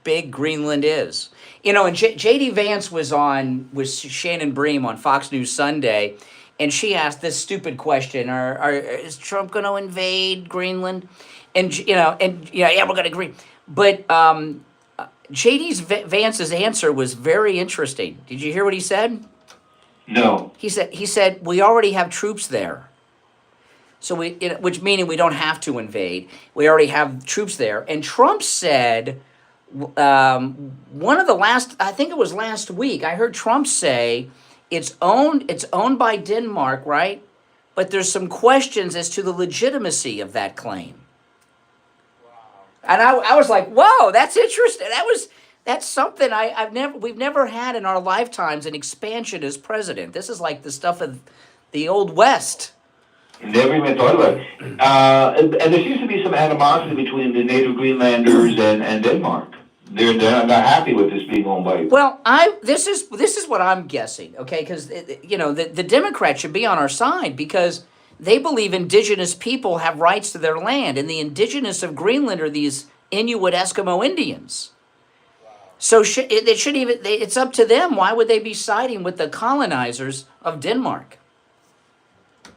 big Greenland is. And J.D. Vance was on with Shannon Bream on Fox News Sunday, and she asked this stupid question: Is Trump going to invade Greenland? And we're going to agree. But J.D. Vance's answer was very interesting. Did you hear what he said? No. He said we already have troops there. So which meaning we don't have to invade. We already have troops there. And Trump said, one of the last, I think it was last week, I heard Trump say it's owned by Denmark, right? But there's some questions as to the legitimacy of that claim. And I was like, whoa, that's interesting. That's something we've never had in our lifetimes, an expansion as president. This is like the stuff of the old West. Never even thought about it. And there seems to be some animosity between the native Greenlanders and Denmark. They're not happy with this being owned by. Well, this is what I'm guessing, okay? Because the Democrats should be on our side because they believe indigenous people have rights to their land, and the indigenous of Greenland are these Inuit Eskimo Indians. So it's up to them. Why would they be siding with the colonizers of Denmark?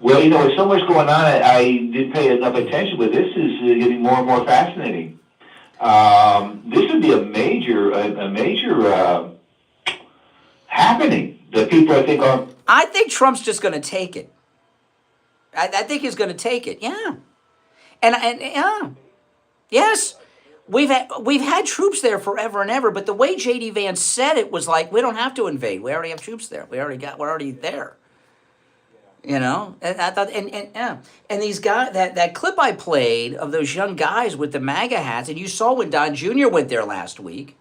Well, there's so much going on. I didn't pay enough attention, but this is getting more and more fascinating. This would be a major happening that people, I think, are. I think Trump's just going to take it. I think he's going to take it. Yeah, and yeah, yes. We've had troops there forever and ever, but the way J.D. Vance said it was like, we don't have to invade. We already have troops there. We're already there. And I thought, and these guys, that clip I played of those young guys with the MAGA hats, and you saw when Don Jr. went there last week.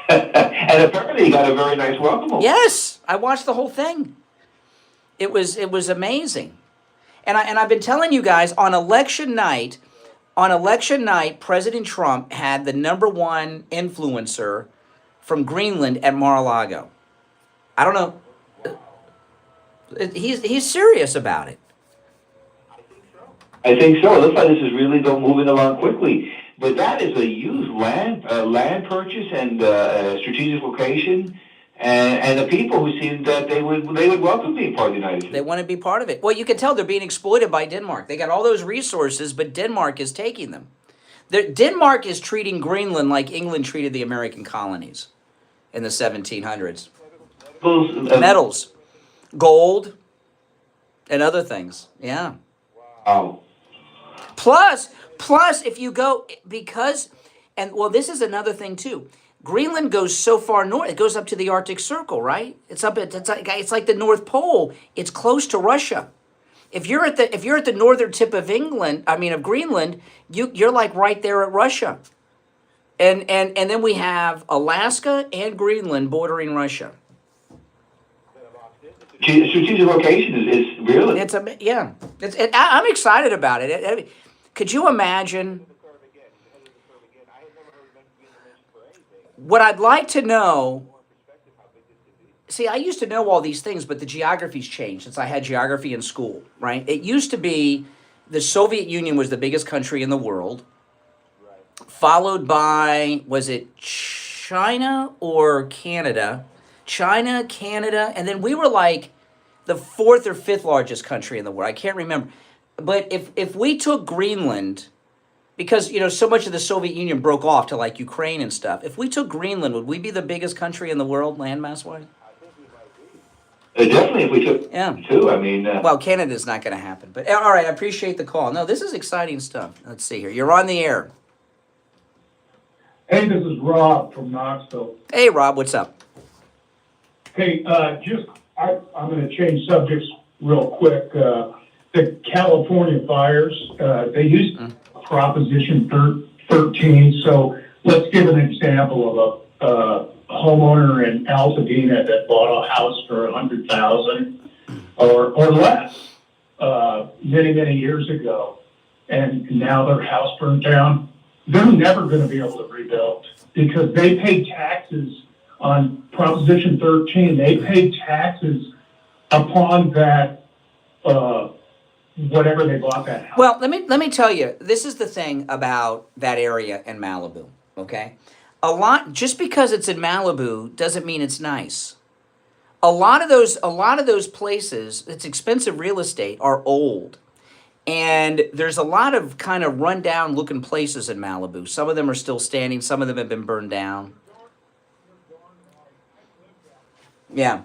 And apparently he got a very nice welcome. Yes, I watched the whole thing. It was amazing, and I've been telling you guys on election night. On election night, President Trump had the #1 influencer from Greenland at Mar-a-Lago. I don't know. He's serious about it. I think so. It looks like this is really moving along quickly. But that is a huge land purchase and strategic location. And the people who seem that they would welcome being part of the United States. They want to be part of it. Well, you can tell they're being exploited by Denmark. They got all those resources, but Denmark is taking them. Denmark is treating Greenland like England treated the American colonies in the 1700s. Metals, gold, and other things. Yeah. Wow. Plus, if you go, this is another thing too. Greenland goes so far north; it goes up to the Arctic Circle, right? It's like the North Pole. It's close to Russia. If you're at the northern tip of Greenland, you're like right there at Russia. And then we have Alaska and Greenland bordering Russia. Strategic location is really. I'm excited about it. Could you imagine? What I'd like to know, see, I used to know all these things, but the geography's changed since I had geography in school, right? It used to be the Soviet Union was the biggest country in the world, followed by, was it China or Canada? China, Canada, and then we were like the 4th or 5th largest country in the world. I can't remember. But if we took Greenland, because, so much of the Soviet Union broke off to like Ukraine and stuff. If we took Greenland, would we be the biggest country in the world, landmass-wise? Definitely, if we took two. Well, Canada's not going to happen. But all right, I appreciate the call. No, this is exciting stuff. Let's see here. You're on the air. Hey, this is Rob from Knoxville. Hey, Rob, what's up? Hey, I'm going to change subjects real quick. The California fires, they used Proposition 13. So let's give an example of a homeowner in Altadena that bought a house for $100,000 or less many years ago, and now their house burned down. They're never going to be able to rebuild because they paid taxes on Proposition 13. They paid taxes upon that. Whatever they bought that house. Well, let me tell you, this is the thing about that area in Malibu, okay? Just because it's in Malibu doesn't mean it's nice. A lot of those places, it's expensive real estate, are old. And there's a lot of kind of rundown looking places in Malibu. Some of them are still standing, some of them have been burned down. Yeah.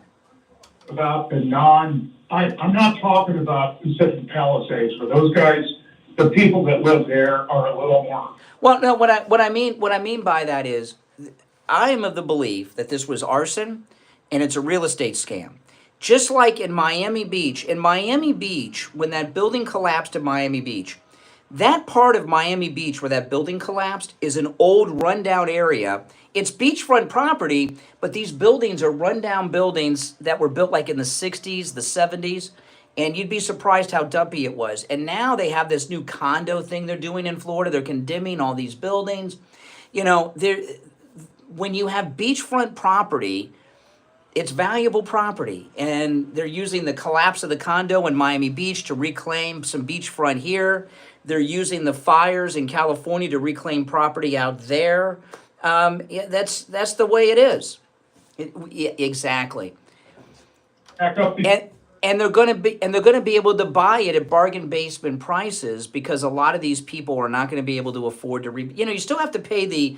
About I'm not talking about Pacific Palisades, but those guys, the people that live there are a little more. Well, no, what I mean by that is, I am of the belief that this was arson, and it's a real estate scam. Just like in Miami Beach, when that building collapsed in Miami Beach, That part of Miami Beach where that building collapsed is an old rundown area. It's beachfront property, but these buildings are rundown buildings that were built like in the 60s, the 70s, and you'd be surprised how dumpy it was. And now they have this new condo thing they're doing in Florida. They're condemning all these buildings. You know, when you have beachfront property, it's valuable property, and they're using the collapse of the condo in Miami Beach to reclaim some beachfront here. They're using the fires in California to reclaim property out there. Yeah, that's the way it is. Yeah, exactly. And they're going to be able to buy it at bargain basement prices because a lot of these people are not going to be able to afford to. You still have to pay the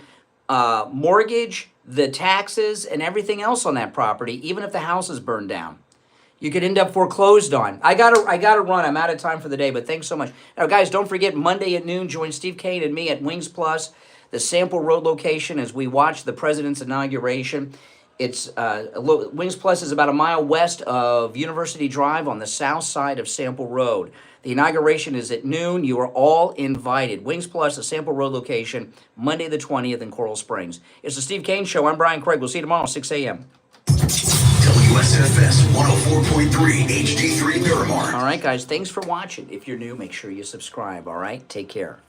mortgage, the taxes, and everything else on that property, even if the house is burned down. You could end up foreclosed on. I gotta run. I'm out of time for the day, but thanks so much. Now, guys, don't forget, Monday at noon, join Steve Kane and me at Wings Plus, the Sample Road location, as we watch the president's inauguration. It's Wings Plus is about a mile west of University Drive on the south side of Sample Road. The inauguration is at noon. You are all invited. Wings Plus, the Sample Road location, Monday the 20th in Coral Springs. It's the Steve Kane Show. I'm Brian Craig. We'll see you tomorrow, 6 a.m. WSFS 104.3 HD3 Miramar. All right, guys, thanks for watching. If you're new, make sure you subscribe, all right? Take care.